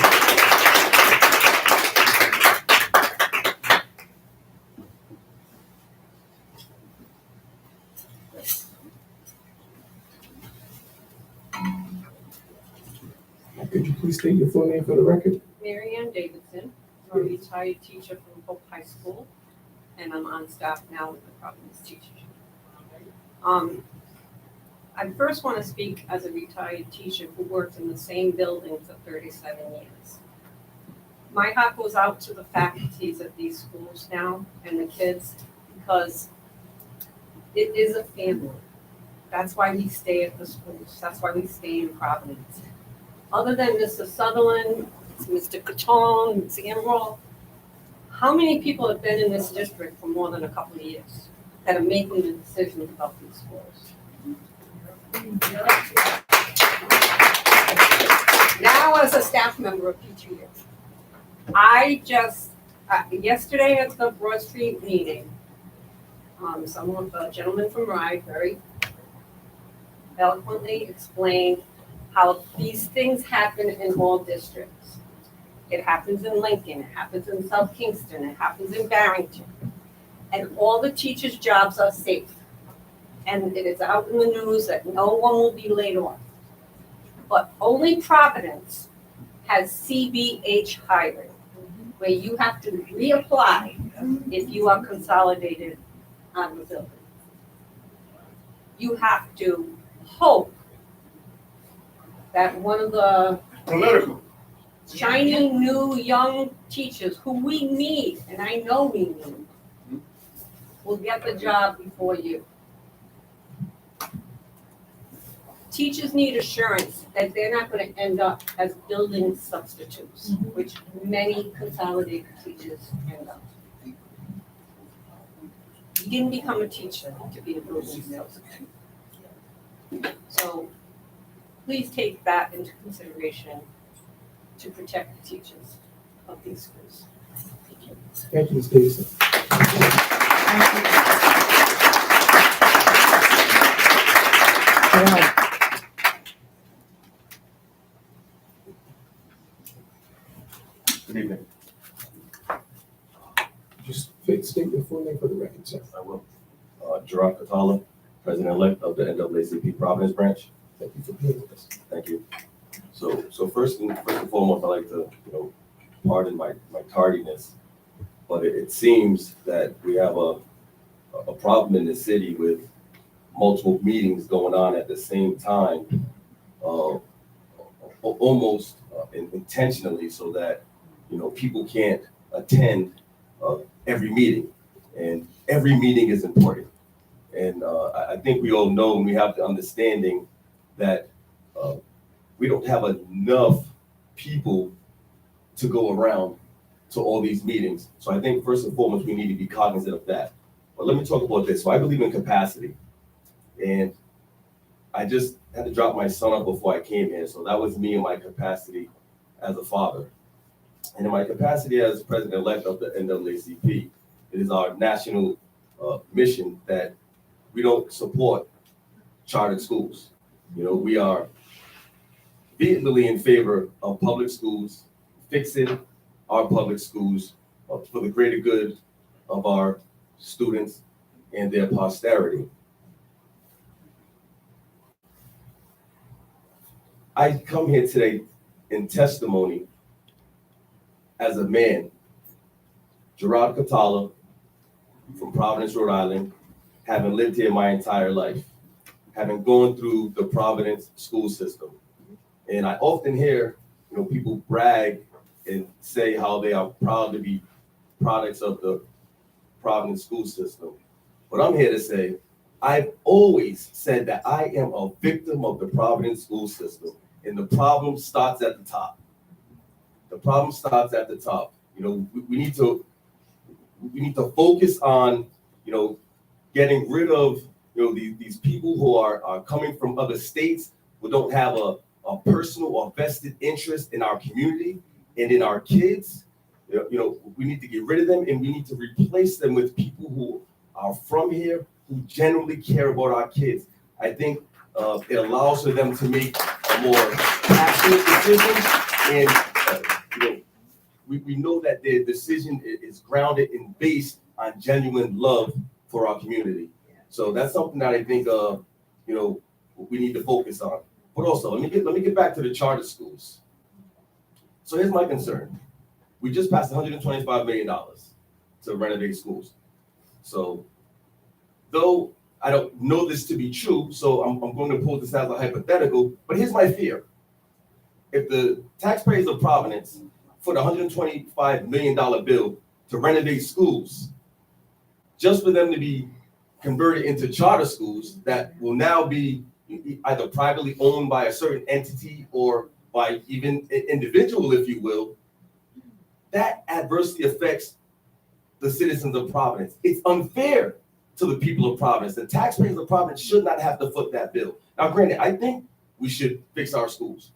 Could you please state your full name for the record? Mary Ann Davidson, I'm a retired teacher from Hope High School, and I'm on staff now with the Providence Teachers. I first want to speak as a retired teacher who worked in the same building for 37 years. My heart goes out to the faculties at these schools now and the kids, because it is a family. That's why we stay at the schools. That's why we stay in Providence. Other than Mr. Sutherland, Mr. Catone, Ms. Emerald, how many people have been in this district for more than a couple of years that are making the decisions about these schools? Now, as a staff member of PTU, I just, yesterday at the Broad Street meeting, a gentleman from Rye very eloquently explained how these things happen in all districts. It happens in Lincoln, it happens in South Kingston, it happens in Barrington. And all the teachers' jobs are safe. And it is out in the news that no one will be laid off. But only Providence has CBH hiring, where you have to reapply if you are consolidated on the building. You have to hope that one of the Political. shining new young teachers who we need, and I know we need, will get the job before you. Teachers need assurance that they're not going to end up as building substitutes, which many consolidated teachers end up. You didn't become a teacher to be a building substitute. So please take that into consideration to protect the teachers of these schools. Thank you. Thank you, Ms. Davidson. Good evening. Just state your full name for the record, sir. I will. Gerard Catala, President-elect of the NAACP Providence branch. Thank you for being with us. Thank you. So first and foremost, I'd like to, pardon my tardiness, but it seems that we have a problem in the city with multiple meetings going on at the same time, almost intentionally, so that people can't attend every meeting, and every meeting is important. And I think we all know, and we have the understanding that we don't have enough people to go around to all these meetings. So I think first and foremost, we need to be cognizant of that. But let me talk about this. So I believe in capacity. And I just had to drop my son off before I came here. So that was me in my capacity as a father. And in my capacity as president-elect of the NAACP, it is our national mission that we don't support chartered schools. We are vehemently in favor of public schools, fixing our public schools for the greater good of our students and their posterity. I come here today in testimony as a man, Gerard Catala, from Providence, Rhode Island, having lived here my entire life, having gone through the Providence school system. And I often hear, people brag and say how they are proud to be products of the Providence school system. But I'm here to say, I've always said that I am a victim of the Providence school system, and the problem starts at the top. The problem starts at the top. We need to focus on, getting rid of, these people who are coming from other states, who don't have a personal or vested interest in our community and in our kids. We need to get rid of them, and we need to replace them with people who are from here, who genuinely care about our kids. I think it allows for them to make a more passionate decision, and we know that their decision is grounded and based on genuine love for our community. So that's something that I think we need to focus on. But also, let me get back to the charter schools. So here's my concern. We just passed $125 million to renovate schools. So, though I don't know this to be true, so I'm going to pull this as a hypothetical, but here's my fear. If the taxpayers of Providence foot $125 million bill to renovate schools, just for them to be converted into charter schools that will now be either privately owned by a certain entity or by even an individual, if you will, that adversely affects the citizens of Providence. It's unfair to the people of Providence. The taxpayers of Providence should not have to foot that bill. Now, granted, I think we should fix our schools.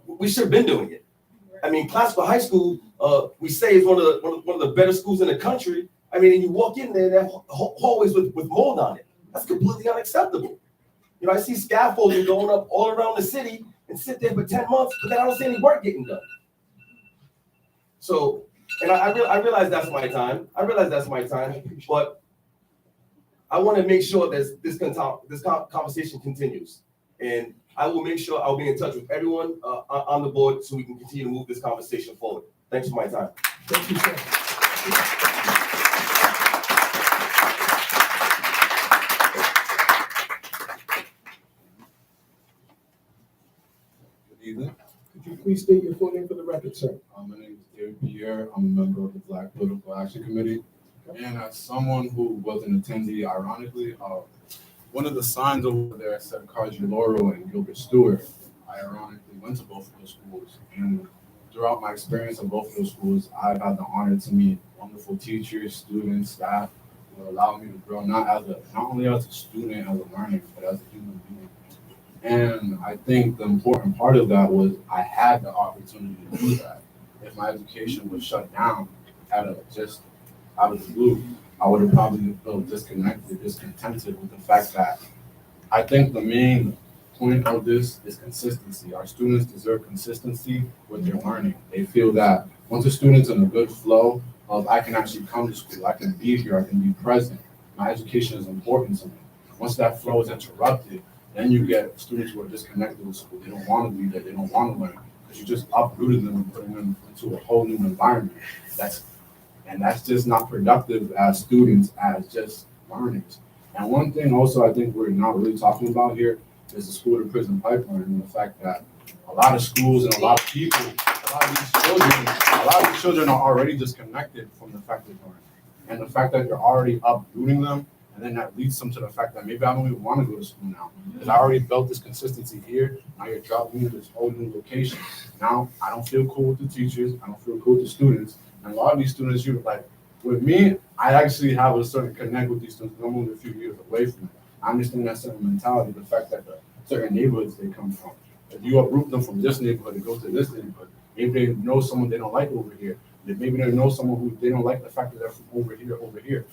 We should have been doing it. I mean, Classical High School, we say is one of the better schools in the country. I mean, and you walk in there, they have hallways with mold on it. That's completely unacceptable. I see scaffolding going up all around the city and sit there for 10 months, but then I don't see any work getting done. So, and I realize that's my time. But I want to make sure that this conversation continues. And I will make sure I'll be in touch with everyone on the board so we can continue to move this conversation forward. Thanks for my time. Thank you, sir. Good evening. Could you please state your full name for the record, sir? My name is David Pierre. I'm a member of the Black Political Action Committee. And as someone who was an attendee, ironically, one of the signs over there said Carnegie Laurel and Gilbert Stewart. I ironically went to both of those schools. And throughout my experience in both of those schools, I've had the honor to meet wonderful teachers, students, staff, who allow me to grow not only as a student, as a learner, but as a human being. And I think the important part of that was I had the opportunity to do that. If my education was shut down just out of the blue, I would have probably felt disconnected, discontented with the fact that I think the main point of this is consistency. Our students deserve consistency with their learning. They feel that once a student's in a good flow of I can actually come to school, I can be here, I can be present, my education is important to me. Once that flow is interrupted, then you get students who are disconnected with school. They don't want to be there. They don't want to learn because you just uprooted them and putting them into a whole new environment. That's just not productive as students, as just learners. And one thing also I think we're not really talking about here is the school to prison pipeline and the fact that a lot of schools and a lot of people, a lot of these children are already disconnected from the fact they're learning. And the fact that you're already uprooting them, and then that leads them to the fact that maybe I don't even want to go to school now because I already built this consistency here. Now you're dropping me to this whole new location. Now I don't feel cool with the teachers. I don't feel cool with the students. And a lot of these students, with me, I actually have a certain connect with these students. I'm only a few years away from it. I understand that certain mentality, the fact that the certain neighborhoods they come from. If you uproot them from this neighborhood and go to this neighborhood, maybe they know someone they don't like over here. Maybe they know someone who they don't like the fact that they're from over here.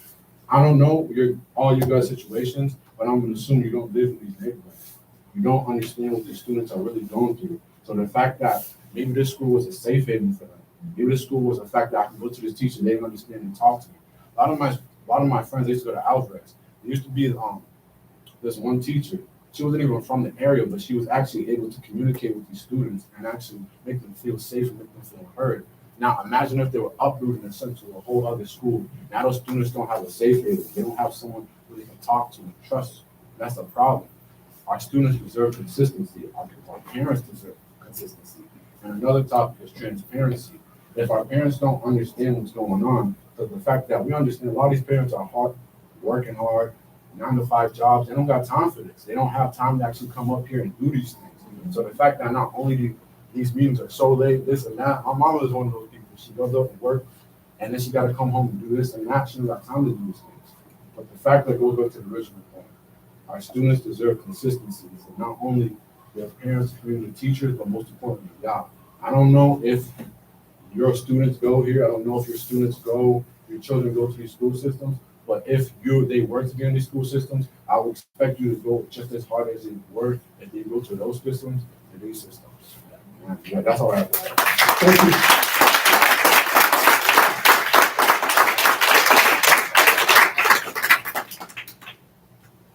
I don't know all you guys' situations, but I'm going to assume you don't live in these neighborhoods. You don't understand what these students are really going through. So the fact that maybe this school was a safe haven for them, maybe this school was a fact that I can go to this teacher, they understand and talk to me. A lot of my friends, they used to go to Alvarez. There used to be this one teacher. She wasn't even from the area, but she was actually able to communicate with these students and actually make them feel safe and make them feel heard. Now, imagine if they were uprooted and sent to a whole other school. Now those students don't have a safe haven. They don't have someone who they can talk to and trust. That's a problem. Our students deserve consistency. Our parents deserve consistency. And another topic is transparency. If our parents don't understand what's going on, because the fact that we understand a lot of these parents are working hard, 9-to-5 jobs, they don't got time for this. They don't have time to actually come up here and do these things. So the fact that not only these meetings are so late, this and that, my mama is one of those people. She goes up and work, and then she got to come home and do this and that. She don't got time to do these things. But the fact that goes back to the original point, our students deserve consistency. So not only their parents, community teachers, but most importantly, y'all. I don't know if your students go here. I don't know if your children go to these school systems. But if they were to be in these school systems, I would expect you to go just as hard as they work if they go to those systems to these systems. Yeah, that's all I have. Thank you.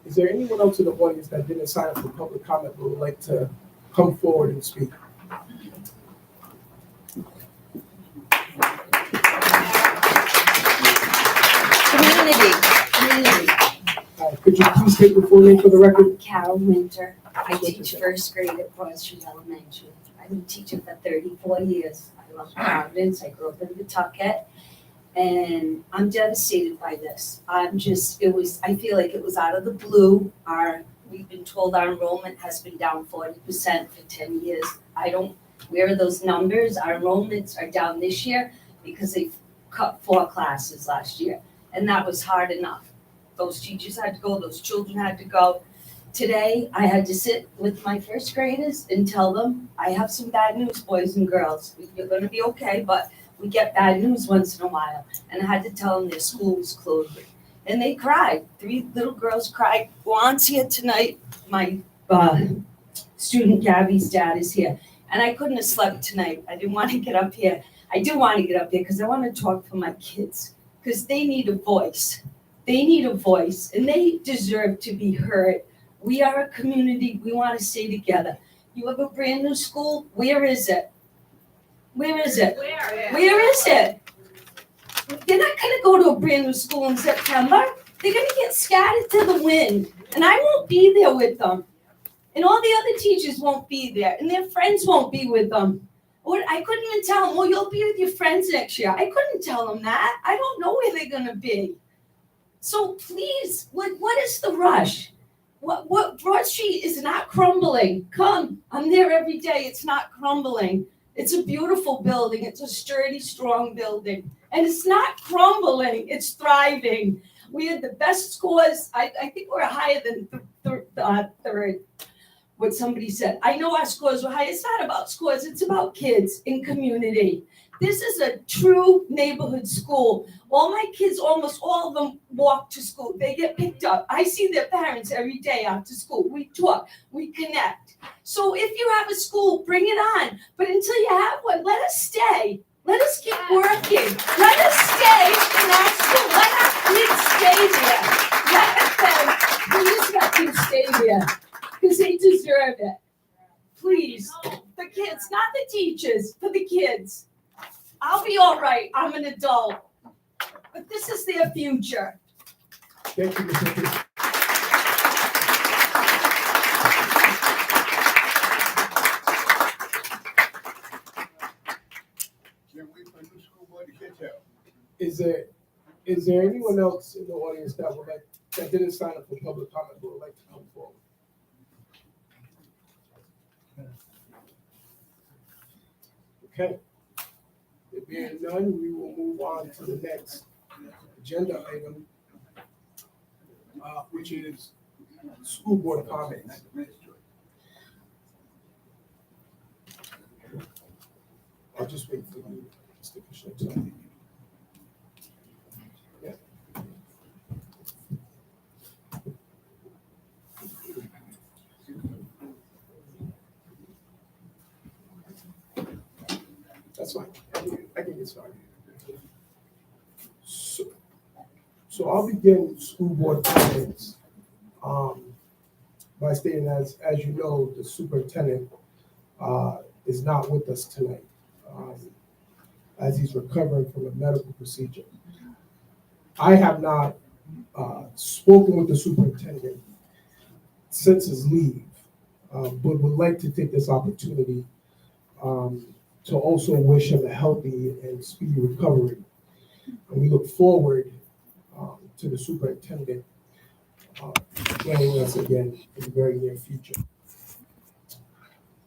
Is there anyone else in the audience that didn't sign up for public comment but would like to come forward and speak? Community. Could you please state your full name for the record? Carol Winter. I teach first grade at Broad Street Elementary. I've been teaching for 34 years. I love Providence. I grew up in Pawtucket. And I'm devastated by this. I feel like it was out of the blue. We've been told our enrollment has been down 40% for 10 years. Where are those numbers? Our enrollments are down this year because they've cut 4 classes last year. And that was hard enough. Those teachers had to go, those children had to go. Today, I had to sit with my first graders and tell them, I have some bad news, boys and girls. You're gonna be okay, but we get bad news once in a while. And I had to tell them their school was closing. And they cried. 3 little girls cried. Juan's here tonight. My student Gabby's dad is here. And I couldn't have slept tonight. I didn't want to get up here. I do want to get up here because I want to talk for my kids. Because they need a voice. They need a voice. And they deserve to be heard. We are a community. We want to stay together. You have a brand new school? Where is it? Where is it? Where is it? They're not going to go to a brand new school in September. They're going to get scattered to the wind. And I won't be there with them. And all the other teachers won't be there. And their friends won't be with them. I couldn't even tell them, well, you'll be with your friends next year. I couldn't tell them that. I don't know where they're going to be. So please, what is the rush? What Broad Street is not crumbling. Come, I'm there every day. It's not crumbling. It's a beautiful building. It's a sturdy, strong building. And it's not crumbling. It's thriving. We had the best scores. I think we're higher than third. What somebody said. I know our scores were high. It's not about scores. It's about kids in community. This is a true neighborhood school. All my kids, almost all of them, walk to school. They get picked up. I see their parents every day after school. We talk. We connect. So if you have a school, bring it on. But until you have one, let us stay. Let us keep working. Let us stay in our school. Let our kids stay there. Let them, please let them stay there. Because they deserve it. Please. The kids, not the teachers, for the kids. I'll be all right. I'm an adult. But this is their future. Thank you, Ms. Winter. Can't wait for the new school board to get here. Is there anyone else in the audience that didn't sign up for public comment but would like to come forward? Okay. There being none, we will move on to the next agenda item, which is school board comments. I'll just wait for you, Mr. Fisher. Yeah. That's fine. I can get started. So I'll begin school board comments by stating, as you know, the superintendent is not with us tonight as he's recovering from a medical procedure. I have not spoken with the superintendent since his leave, but would like to take this opportunity to also wish him a healthy and speedy recovery. And we look forward to the superintendent joining us again in the very near future.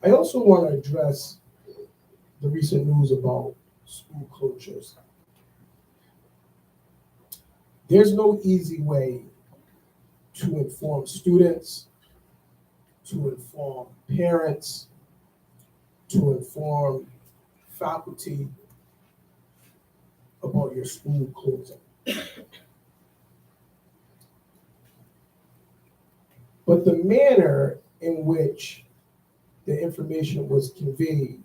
I also want to address the recent news about school closures. There's no easy way to inform students, to inform parents, to inform faculty about your school closing. But the manner in which the information was conveyed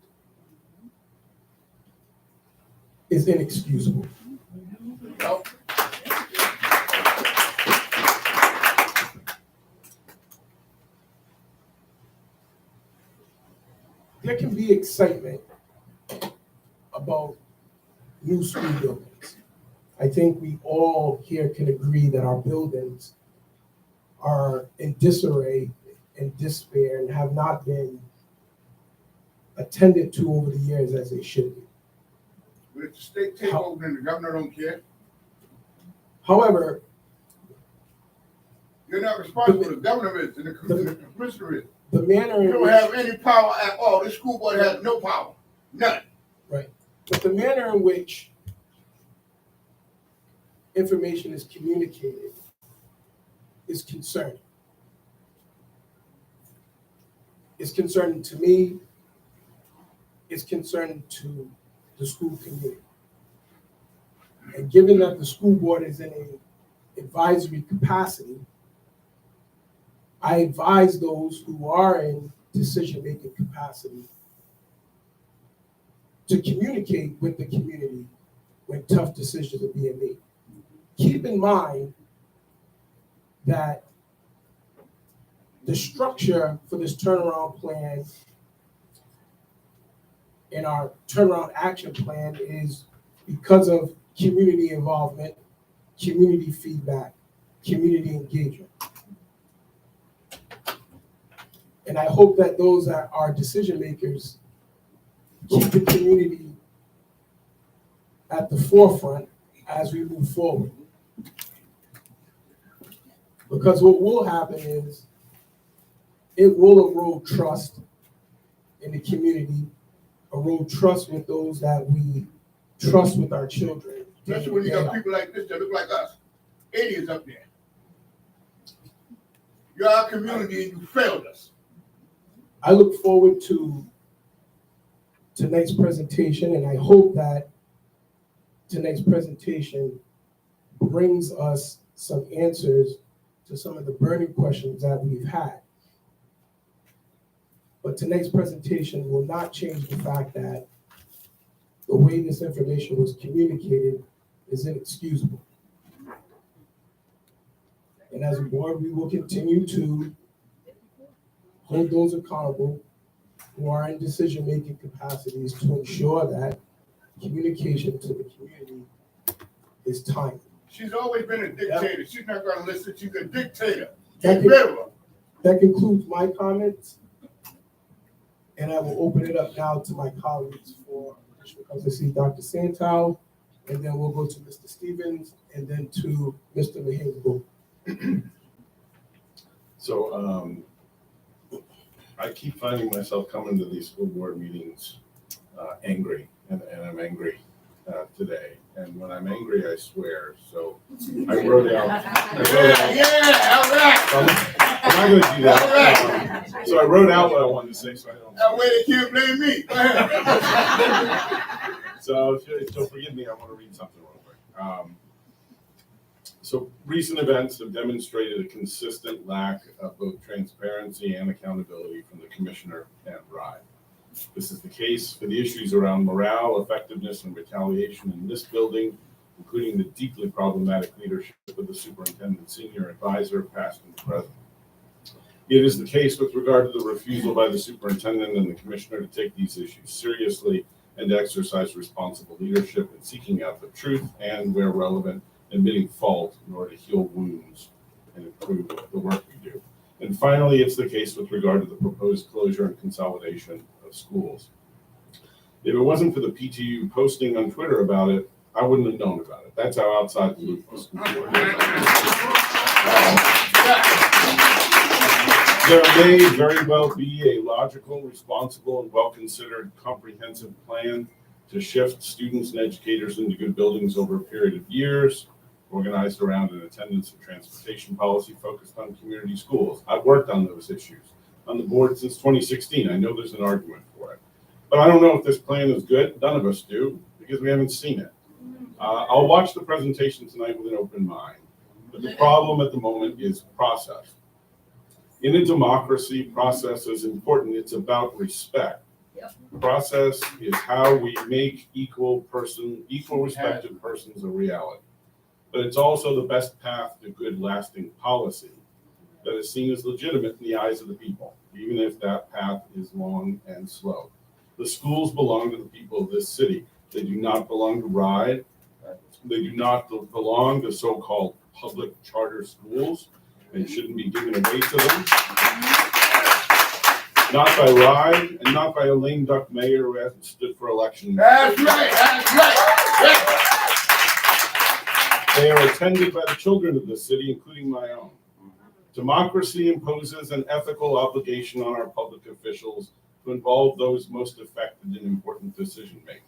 is inexcusable. There can be excitement about new school buildings. I think we all here can agree that our buildings are in disarray and despair and have not been attended to over the years as they should be. But if the state take over and the governor don't care, However, you're not responsible. The governor is, and the commissioner is. the manner You in don't which, have any power at all. This school board has no power, none. but the manner in which information is communicated is concerning. It's concerning to me. It's concerning to the school community. And given that the school board is in an advisory capacity, I advise those who are in decision-making capacity to communicate with the community when tough decisions are being made. Keep in mind that the structure for this turnaround plan and our turnaround action plan is because of community involvement, community feedback, community engagement. And I hope that those that are decision makers keep the community at the forefront as we move forward. Because what will happen is it will erode trust in the community, erode trust with those that we trust with our children. Especially when you got people like this that look like us, aliens up there. You're our community and you failed us. I look forward to tonight's presentation, and I hope that tonight's presentation brings us some answers to some of the burning questions that we've had. But tonight's presentation will not change the fact that the way this information was communicated is inexcusable. And as a board, we will continue to hold those accountable who are in decision-making capacities to ensure that communication to the community is timely. She's always been a dictator. She's not gonna listen. She's a dictator. That Get rid of her. That concludes my comments. And I will open it up now to my colleagues for additional comments. I see Dr. Santow, and then we'll go to Mr. Stevens, and then to Mr. Mahingo. So I keep finding myself coming to these school board meetings angry, and I'm angry today. And when I'm angry, I swear. So I wrote out. Yeah, all right. I'm not going to do that. So I wrote out what I wanted to say, so I don't. That way they can't blame me. Go ahead. So forgive me, I want to read something real quick. So recent events have demonstrated a consistent lack of both transparency and accountability from the commissioner and RIDE. This is the case for the issues around morale, effectiveness, and retaliation in this building, including the deeply problematic leadership of the superintendent, senior advisor, past and present. It is the case with regard to the refusal by the superintendent and the commissioner to take these issues seriously and to exercise responsible leadership in seeking out the truth and, where relevant, admitting fault in order to heal wounds and improve the work we do. And finally, it's the case with regard to the proposed closure and consolidation of schools. If it wasn't for the PTU posting on Twitter about it, I wouldn't have known about it. That's how outside the loop the school board is. There may very well be a logical, responsible, and well-considered comprehensive plan to shift students and educators into good buildings over a period of years. organized around an attendance and transportation policy focused on community schools. I've worked on those issues on the board since 2016. I know there's an argument for it. But I don't know if this plan is good. None of us do, because we haven't seen it. I'll watch the presentation tonight with an open mind. But the problem at the moment is process. In a democracy, process is important. It's about respect. Process is how we make equal respected persons a reality. But it's also the best path to good lasting policy that is seen as legitimate in the eyes of the people, even if that path is long and slow. The schools belong to the people of this city. They do not belong to RIDE. They do not belong to so-called public charter schools and shouldn't be given away to them. Not by RIDE and not by a lame duck mayor who hasn't stood for election. That's right, that's right. They are attended by the children of the city, including my own. Democracy imposes an ethical obligation on our public officials to involve those most affected in important decision making.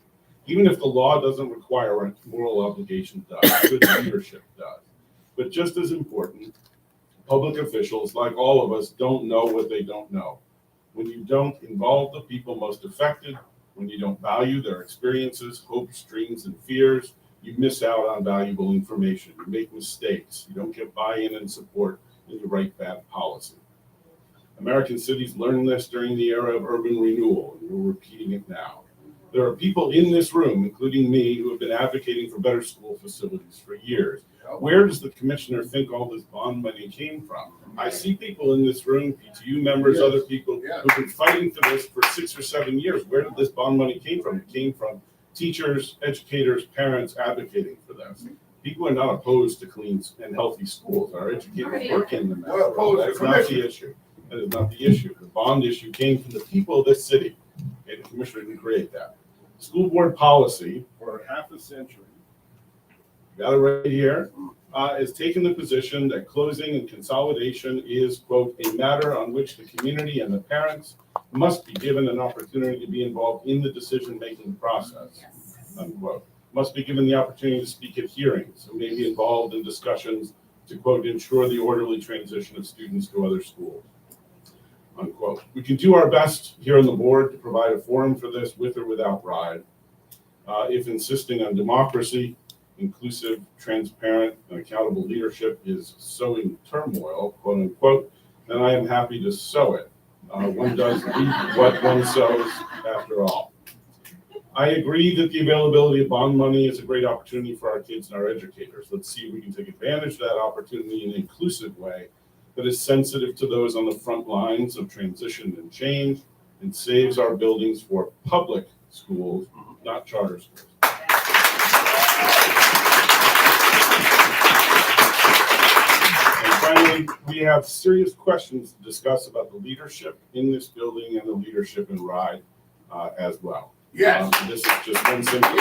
Even if the law doesn't require a moral obligation does, good leadership does. But just as important, public officials, like all of us, don't know what they don't know. When you don't involve the people most affected, when you don't value their experiences, hopes, dreams, and fears, you miss out on valuable information. You make mistakes. You don't get buy-in and support, and you write bad policy. American cities learned this during the era of urban renewal, and we're repeating it now. There are people in this room, including me, who have been advocating for better school facilities for years. Where does the commissioner think all this bond money came from? I see people in this room, PTU members, other people who've been fighting for this for 6 or 7 years. Where did this bond money came from? It came from teachers, educators, parents advocating for this. People are not opposed to clean and healthy schools. Our educators work in them. That's not the issue. That is not the issue. The bond issue came from the people of this city. Okay, the commissioner didn't create that. School board policy for half a century, got it right here, has taken the position that closing and consolidation is, quote, a matter on which the community and the parents must be given an opportunity to be involved in the decision-making process, unquote. Must be given the opportunity to speak at hearings and may be involved in discussions to, quote, ensure the orderly transition of students to other schools, unquote. We can do our best here on the board to provide a forum for this with or without RIDE. If insisting on democracy, inclusive, transparent, and accountable leadership is sowing turmoil, quote unquote, then I am happy to sow it. One does reap what one sows after all. I agree that the availability of bond money is a great opportunity for our kids and our educators. Let's see if we can take advantage of that opportunity in an inclusive way that is sensitive to those on the front lines of transition and change and saves our buildings for public schools, not charter schools. And finally, we have serious questions to discuss about the leadership in this building and the leadership in RIDE as well. Yes. This is just one simple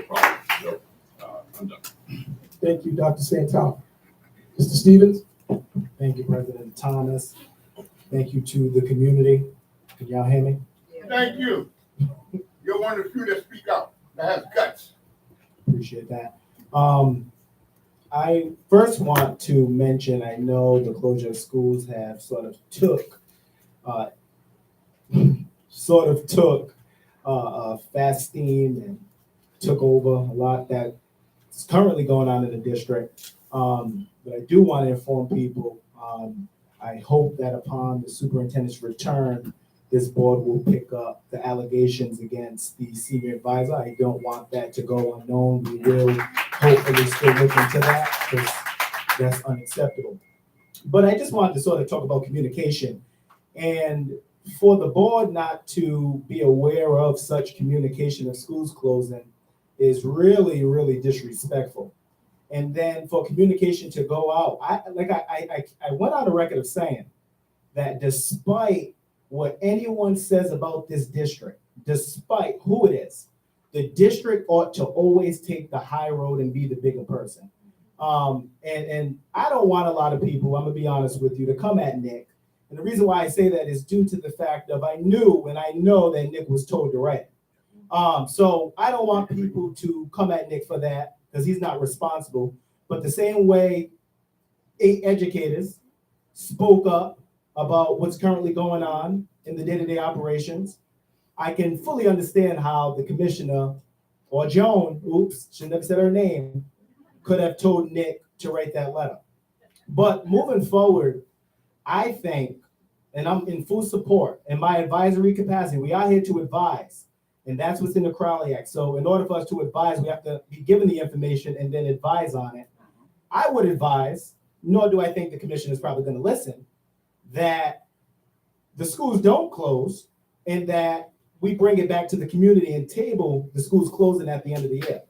problem. So I'm done. Thank you, Dr. Santel. Mr. Stevens? Thank you, President Thomas. Thank you to the community. Can y'all hear me? Thank you. You're one of the few that speak out, that has guts. Appreciate that. I first want to mention, I know the closure of schools have sort of took fast steam and took over a lot that's currently going on in the district. But I do want to inform people, I hope that upon the superintendent's return, this board will pick up the allegations against the senior advisor. I don't want that to go unknown. We will hopefully still look into that because that's unacceptable. But I just wanted to sort of talk about communication. And for the board not to be aware of such communication of schools closing is really, really disrespectful. And then for communication to go out, I went on a record of saying that despite what anyone says about this district, despite who it is, the district ought to always take the high road and be the bigger person. And I don't want a lot of people, I'm gonna be honest with you, to come at Nick. And the reason why I say that is due to the fact of I know that Nick was told to write. So I don't want people to come at Nick for that because he's not responsible. But the same way 8 educators spoke up about what's currently going on in the day-to-day operations, I can fully understand how the commissioner or Joan, oops, should never said her name, could have told Nick to write that letter. But moving forward, I think, and I'm in full support in my advisory capacity, we are here to advise, and that's what's in the Crowley Act. So in order for us to advise, we have to be given the information and then advise on it. I would advise, nor do I think the commission is probably gonna listen, that the schools don't close and that we bring it back to the community and table the schools closing at the end of the year.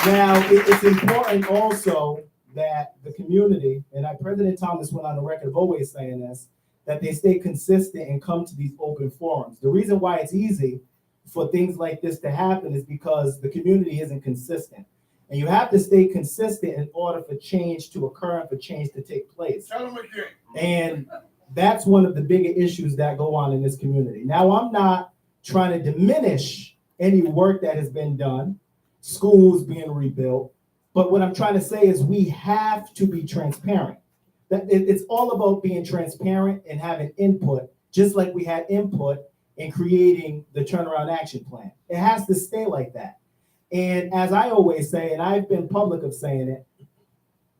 Now, it's important also that the community, and President Thomas went on the record of always saying this, that they stay consistent and come to these open forums. The reason why it's easy for things like this to happen is because the community isn't consistent. And you have to stay consistent in order for change to occur and for change to take place. And that's one of the bigger issues that go on in this community. Now, I'm not trying to diminish any work that has been done, schools being rebuilt, but what I'm trying to say is we have to be transparent. That it's all about being transparent and having input, just like we had input in creating the turnaround action plan. It has to stay like that. And as I always say, and I've been public of saying it,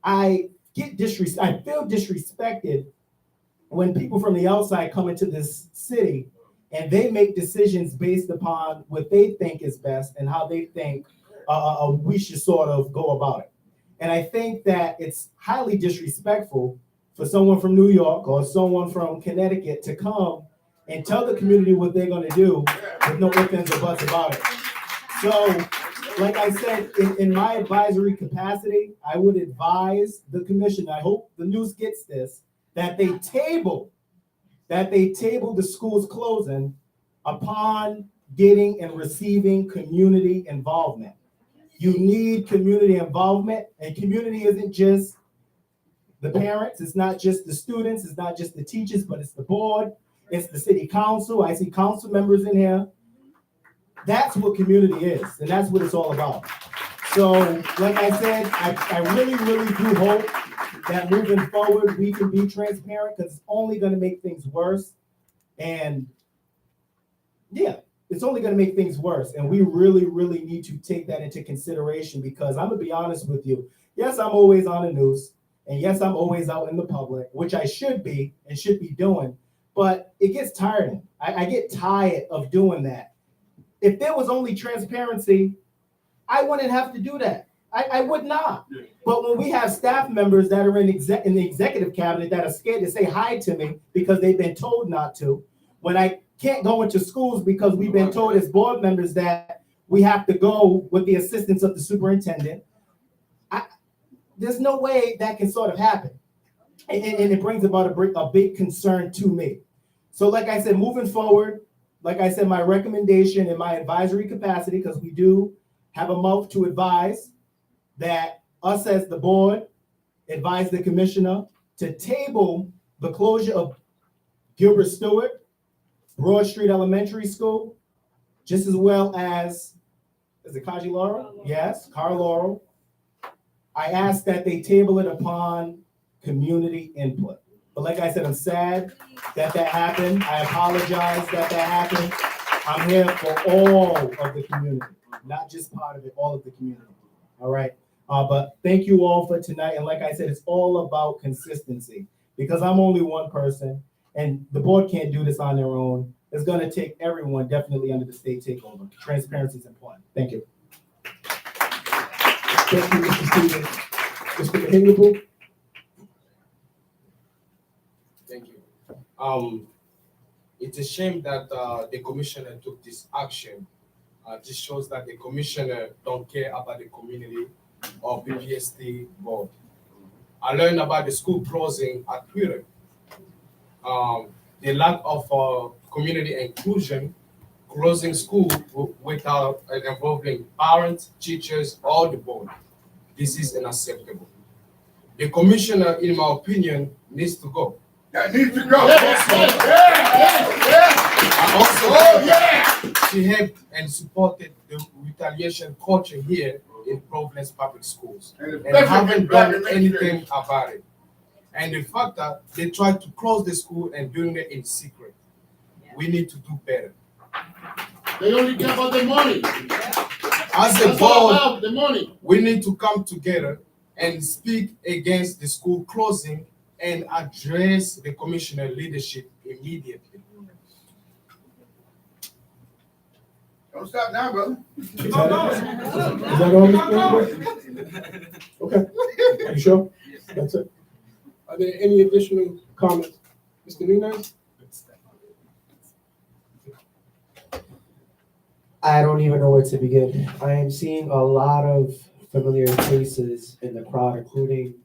I feel disrespected when people from the outside come into this city and they make decisions based upon what they think is best and how they think we should sort of go about it. And I think that it's highly disrespectful for someone from New York or someone from Connecticut to come and tell the community what they're going to do with no ifs, ands, or buts about it. So, like I said, in my advisory capacity, I would advise the commission, I hope the news gets this, that they table the schools closing upon getting and receiving community involvement. You need community involvement, and community isn't just the parents, it's not just the students, it's not just the teachers, but it's the board, it's the city council. I see council members in here. That's what community is, and that's what it's all about. So, like I said, I really, really do hope that moving forward, we can be transparent, because it's only gonna make things worse. And yeah, it's only gonna make things worse. And we really, really need to take that into consideration, because I'm gonna be honest with you. Yes, I'm always on the news, and yes, I'm always out in the public, which I should be and should be doing, but it gets tiring. I get tired of doing that. If there was only transparency, I wouldn't have to do that. I would not. Yeah. But when we have staff members that are in the executive cabinet that are scared to say hi to me because they've been told not to, when I can't go into schools because we've been told as board members that we have to go with the assistance of the superintendent, there's no way that can sort of happen. And it brings about a big concern to me. So like I said, moving forward, like I said, my recommendation in my advisory capacity, because we do have a mouth to advise, that us as the board advise the commissioner to table the closure of Gilbert Stewart, Broad Street Elementary School, just as well as, is it Kaji Laurel? Yes, Carl Laurel. I ask that they table it upon community input. But like I said, I'm sad that happened. I apologize that happened. I'm here for all of the community, not just part of it, all of the community. All right. But thank you all for tonight. And like I said, it's all about consistency, because I'm only one person and the board can't do this on their own. It's going to take everyone definitely under the state takeover. Transparency is important. Thank you. Thank you, Mr. Stevens. Mr. Hingable? Thank you. It's a shame that the commissioner took this action. This shows that the commissioner don't care about the community or BPST board. I learned about the school closing at Twitter. The lack of community inclusion, closing school without involving parents, teachers, or the board. This is unacceptable. The commissioner, in my opinion, needs to go. That needs to go. She helped and supported the retaliation culture here in Providence Public Schools And and especially haven't in black done anything administrators. about it. And the fact that they tried to close the school and doing it in secret, we need to do better. They only care about the money. As a That's all board, about the money. we need to come together and speak against the school closing and address the commissioner leadership immediately. Don't stop now, brother. Is that all, Mr. President? Okay, you sure? That's it. Are there any additional comments? Mr. Nunez? I don't even know where to begin. I am seeing a lot of familiar faces in the crowd, including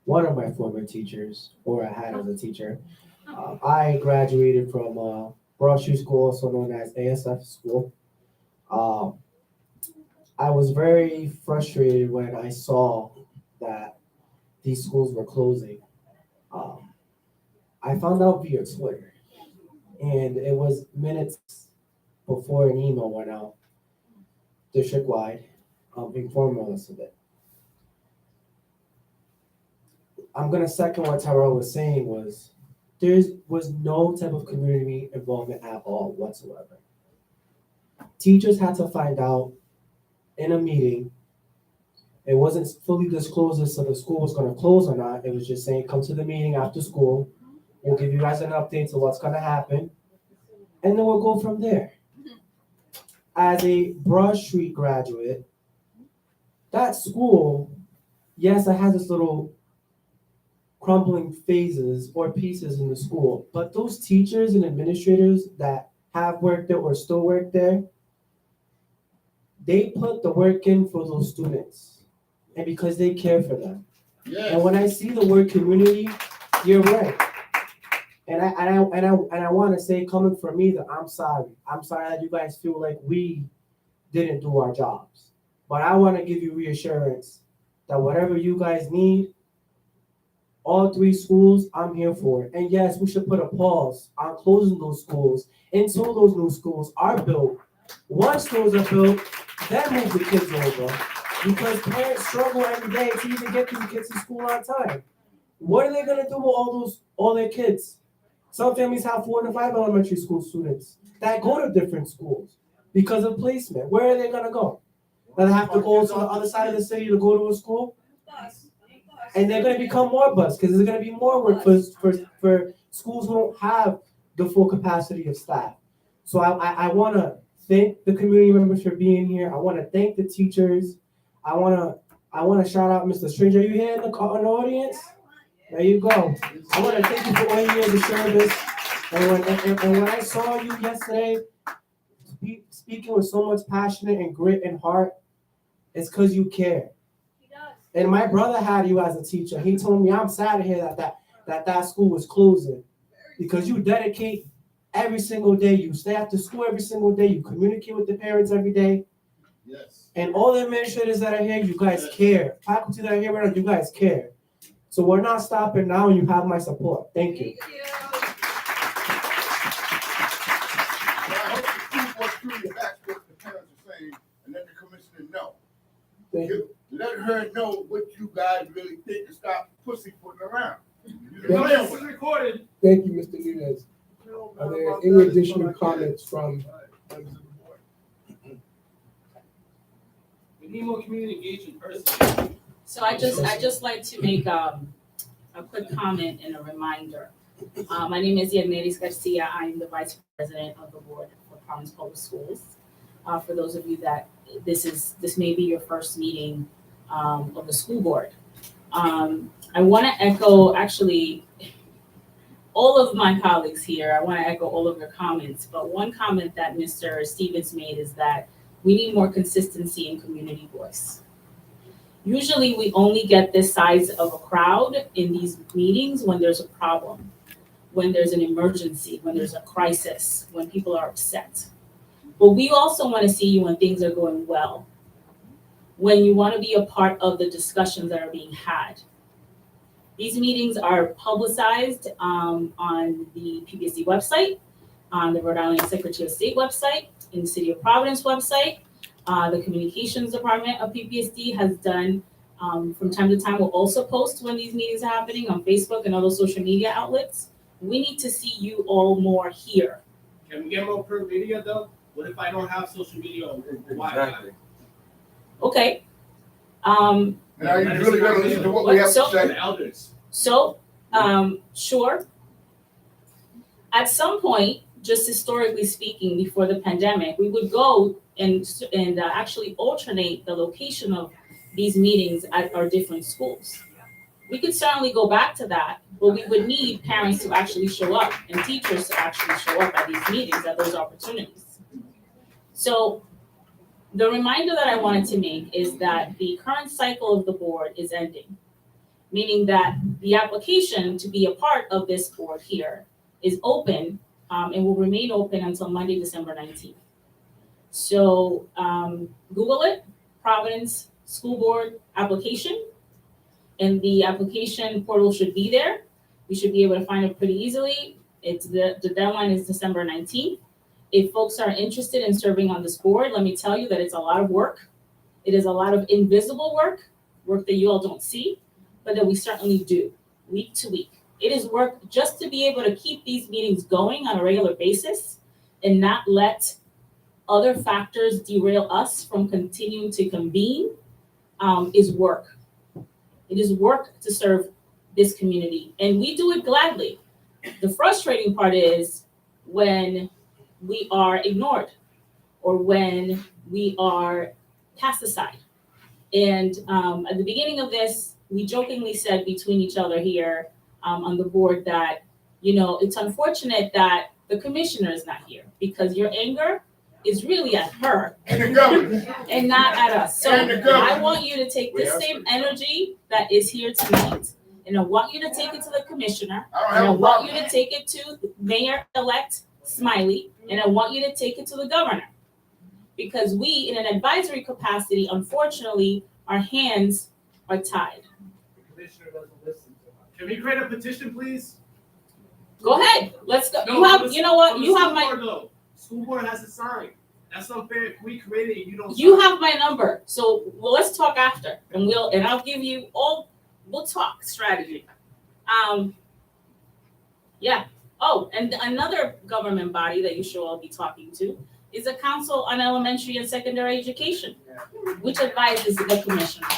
one of my former teachers, or I had as a teacher. I graduated from Broad Street School, also known as ASF School. I was very frustrated when I saw that these schools were closing. I found out via Twitter, and it was minutes before an email went out, district-wide, informing us of it. I'm gonna second what Tyrell was saying there was no type of community involvement at all whatsoever. Teachers had to find out in a meeting. It wasn't fully disclosed as to the school was gonna close or not. It was just saying, come to the meeting after school. We'll give you guys an update to what's gonna happen, and then we'll go from there. As a Broad Street graduate, that school, yes, it has its little crumbling phases or pieces in the school, but those teachers and administrators that have worked there or still work there, they put the work in for those students and because they care for them. Yes. And when I see the word community, you're right. And I want to say, coming from me, that I'm sorry. I'm sorry that you guys feel like we didn't do our jobs. But I want to give you reassurance that whatever you guys need, all 3 schools, I'm here for it. And yes, we should put a pause on closing those schools until those new schools are built. Once those are built, then move the kids over. Because parents struggle every day to even get these kids to school on time. What are they gonna do with all their kids? Some families have 4 to 5 elementary school students that go to different schools because of placement. Where are they gonna go? They have to go to the other side of the city to go to a school? And they're gonna become more bus because there's gonna be more work for schools who don't have the full capacity of staff. So I wanna thank the community members for being here. I wanna thank the teachers. I wanna shout out Mr. Stranger. Are you here in the audience? There you go. I want to thank you for all your years of service. And when I saw you yesterday speaking with so much passion and grit and heart, it's because you care. And my brother had you as a teacher. He told me, I'm sad to hear that school was closing because you dedicate every single day. You stay after school every single day. You communicate with the parents every day. Yes. And all the administrators that are here, you guys care. Faculty that are here right now, you guys care. So we're not stopping now, and you have my support. Thank you. And let the commissioner know. Thank you. Let her know what you guys really think and stop pussyfooting around. Recorded. Thank you, Mr. Nunez. Are there any additional comments from members of the board? We need more community engagement person. So I just like to make a quick comment and a reminder. My name is Yagneris Garcia. I am the Vice President of the Board for Providence Public Schools. For those of you that this may be your first meeting of the school board. I want to echo actually all of my colleagues here. I want to echo all of your comments, but one comment that Mr. Stevens made is that we need more consistency in community voice. Usually we only get this size of a crowd in these meetings when there's a problem, when there's an emergency, when there's a crisis, when people are upset. But we also want to see you when things are going well, when you want to be a part of the discussions that are being had. These meetings are publicized on the PPSC website, on the Rhode Island Secretary of State website, in the City of Providence website. The communications department of PPSD has done, from time to time, will also post when these meetings are happening on Facebook and other social media outlets. We need to see you all more here. Can we get more per media though? What if I don't have social media or why? Exactly. Okay. And are you really gonna listen to what we have to say? Elders. So, sure. At some point, just historically speaking, before the pandemic, we would go and actually alternate the location of these meetings at our different schools. We could certainly go back to that, but we would need parents to actually show up and teachers to actually show up at these meetings, at those opportunities. So the reminder that I wanted to make is that the current cycle of the board is ending, meaning that the application to be a part of this board here is open and will remain open until Monday, December 19th. So Google it, Providence School Board application, and the application portal should be there. You should be able to find it pretty easily. It's the deadline is December 19th. If folks are interested in serving on this board, let me tell you that it's a lot of work. It is a lot of invisible work that you all don't see, but that we certainly do week to week. It is work just to be able to keep these meetings going on a regular basis and not let other factors derail us from continuing to convene is work. It is work to serve this community, and we do it gladly. The frustrating part is when we are ignored or when we are cast aside. And at the beginning of this, we jokingly said between each other here on the board that, you know, it's unfortunate that the commissioner is not here because your anger is really at her and not at us. So I want you to take this same energy that is here tonight, and I want you to take it to the commissioner, and I want you to take it to Mayor-elect Smiley, and I want you to take it to the governor. Because we, in an advisory capacity, unfortunately, our hands are tied. The commissioner doesn't listen to us. Can we create a petition, please? Go ahead, let's go. No, You know what, you have my. School board has to sign. That's unfair. If we create it and you don't. You have my number, so well, let's talk after, and I'll give you all. We'll talk strategy. Yeah. Oh, and another government body that you should all be talking to is the Council on Elementary and Secondary Education, which advises the commissioner.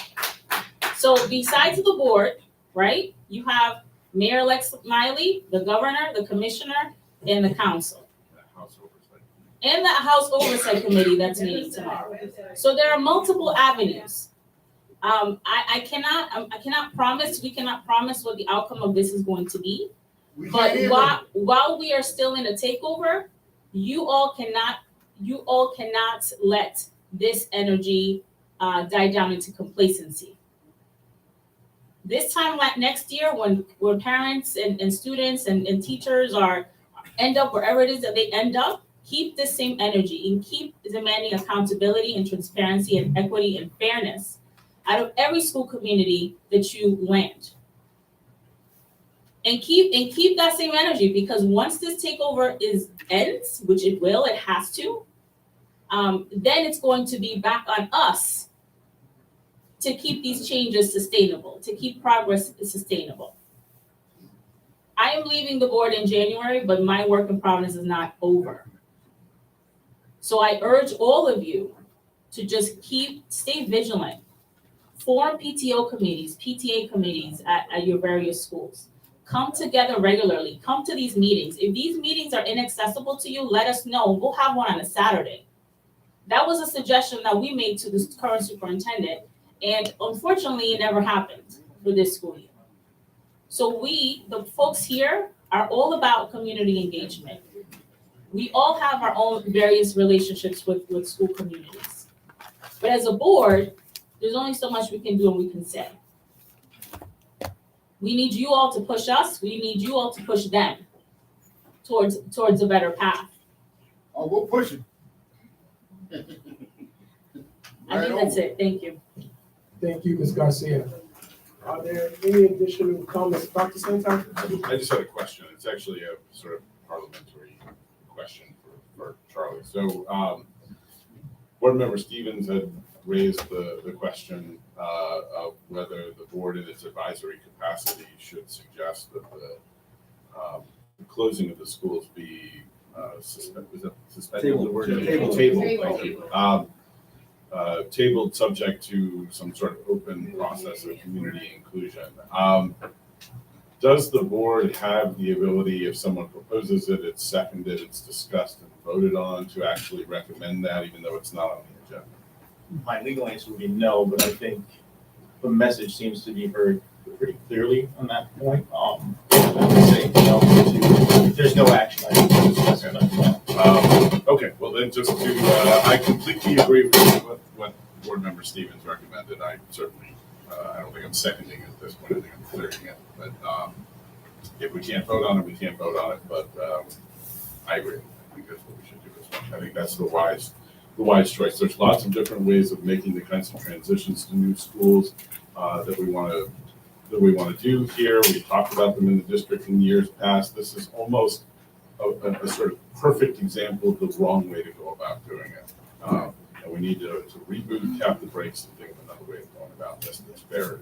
So besides the board, right? You have Mayor-elect Smiley, the governor, the commissioner, and the council. And the House Oversight Committee that's meeting tomorrow. So there are multiple avenues. I cannot promise, we cannot promise what the outcome of this is going to be. But while we are still in a takeover, you all cannot let this energy die down into complacency. This time next year, when parents and students and teachers end up wherever it is that they end up, keep the same energy and keep demanding accountability and transparency and equity and fairness out of every school community that you land. And keep that same energy, because once this takeover ends, which it will, it has to, then it's going to be back on us to keep these changes sustainable, to keep progress sustainable. I am leaving the board in January, but my work in Providence is not over. So I urge all of you to just stay vigilant. Form PTO committees, PTA committees at your various schools. Come together regularly. Come to these meetings. If these meetings are inaccessible to you, let us know. We'll have one on a Saturday. That was a suggestion that we made to the current superintendent, and unfortunately, it never happened for this school year. So we, the folks here, are all about community engagement. We all have our own various relationships with school communities. But as a board, there's only so much we can do and we can say. We need you all to push us. We need you all to push them towards a better path. Oh, we'll push it. I think that's it. Thank you. Thank you, Ms. Garcia. Are there any additional comments, Dr. Santos? I just had a question. It's actually a sort of parliamentary question for Charlie. So Board Member Stevens had raised the question of whether the board in its advisory capacity should suggest that the closing of the schools be suspended. Tabled subject to some sort of open process of community inclusion. Does the board have the ability, if someone proposes it, it's seconded, it's discussed and voted on, to actually recommend that, even though it's not on the agenda? My legal answer would be no, but I think the message seems to be heard pretty clearly on that point. I would say no, if there's no action, I think discuss it. Okay, well then just to, I completely agree with what Board Member Stevens recommended. I certainly, I don't think I'm seconding it at this point, I think I'm clearing it. But if we can't vote on it, we can't vote on it, but I agree. I think that's what we should do as well. I think that's the wise choice. There's lots of different ways of making the kinds of transitions to new schools that we want to do here. We've talked about them in the district in years past. This is almost a sort of perfect example of the wrong way to go about doing it. And we need to reboot, tap the brakes, and think of another way of going about this that's fair.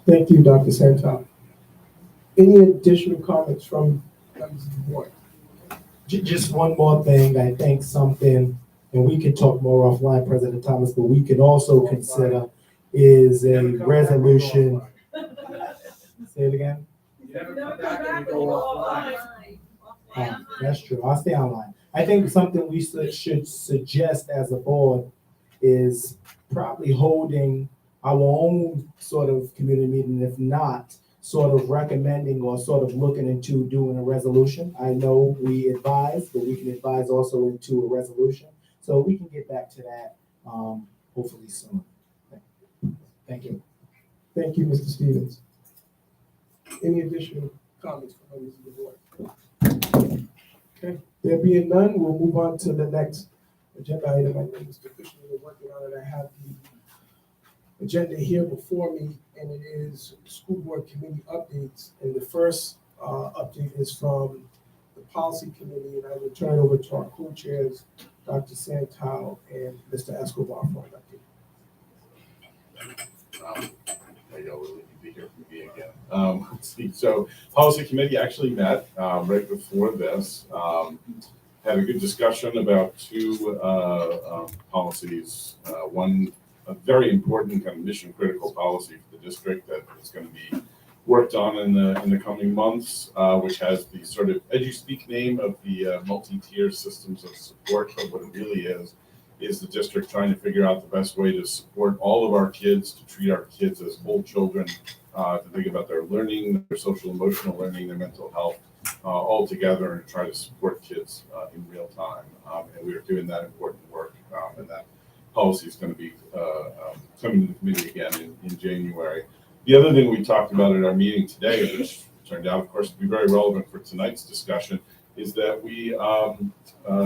Thank you, Dr. Santel. Any additional comments from members of the board? Just one more thing, I think something, and we can talk more offline, President Thomas, but we can also consider is a resolution. Say it again? That's true, I'll stay online. I think something we should suggest as a board is probably holding our own sort of community meeting, if not, sort of recommending or sort of looking into doing a resolution. I know we advise, but we can advise also into a resolution. So we can get back to that hopefully soon. Thank you. Thank you, Mr. Stevens. Any additional comments from members of the board? Okay, there being none, we'll move on to the next agenda item. I know Mr. Cushman is working on it. I have the agenda here before me, and it is school board committee updates. And the first update is from the policy committee, and I will turn it over to our co-chairs, Dr. Santel and Mr. Escobar, for an update. There you go, we'll be here from me again. Let's see. So policy committee actually met right before this. Had a good discussion about two policies. One, a very important kind of mission critical policy for the district that is going to be worked on in the coming months, which has the sort of edu-speak name of the multi-tier systems of support, but what it really is the district trying to figure out the best way to support all of our kids, to treat our kids as whole children, to think about their learning, their social emotional learning, their mental health, all together, and try to support kids in real time. And we are doing that important work, and that policy is going to be coming to the committee again in January. The other thing we talked about at our meeting today, which turned out, of course, to be very relevant for tonight's discussion, is that we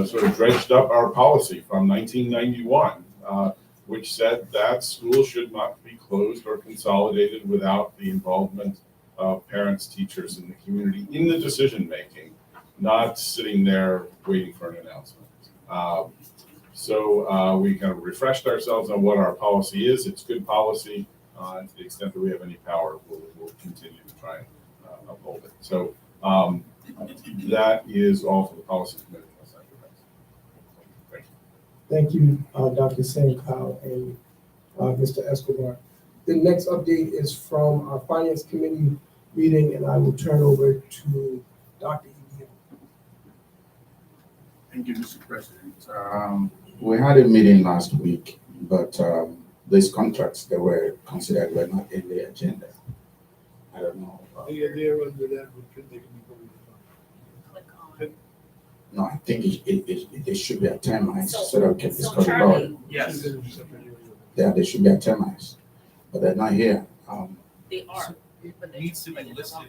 sort of dredged up our policy from 1991, which said that schools should not be closed or consolidated without the involvement of parents, teachers, and the community in the decision-making, not sitting there waiting for an announcement. So we kind of refreshed ourselves on what our policy is. It's good policy. And to the extent that we have any power, we'll continue to try and uphold it. So that is all for the policy committee. Thank you, Dr. Santel and Mr. Escobar. The next update is from our finance committee meeting, and I will turn over to Dr. Edie. Thank you, Mr. President. We had a meeting last week, but these contracts that were considered were not in the agenda. I don't know. No, I think it should be itemized so that we can discuss about it. Yes. Yeah, they should be itemized, but they're not here. They are, but they Needs to be listed.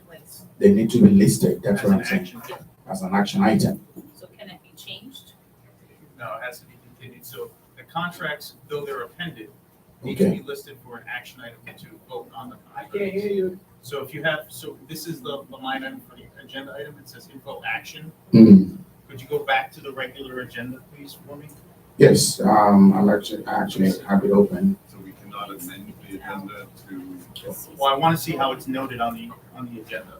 They need to be listed, that's what I'm saying, as an action item. So can it be changed? No, it has to be continued. So the contracts, though they're appended, need to be listed for an action item to vote on the contract. I can't hear you. So if you have, so this is the line item for the agenda item. It says info action. Mm-hmm. Could you go back to the regular agenda, please, for me? Yes, I'm actually have it open. So we cannot amend the agenda to. Well, I want to see how it's noted on the agenda.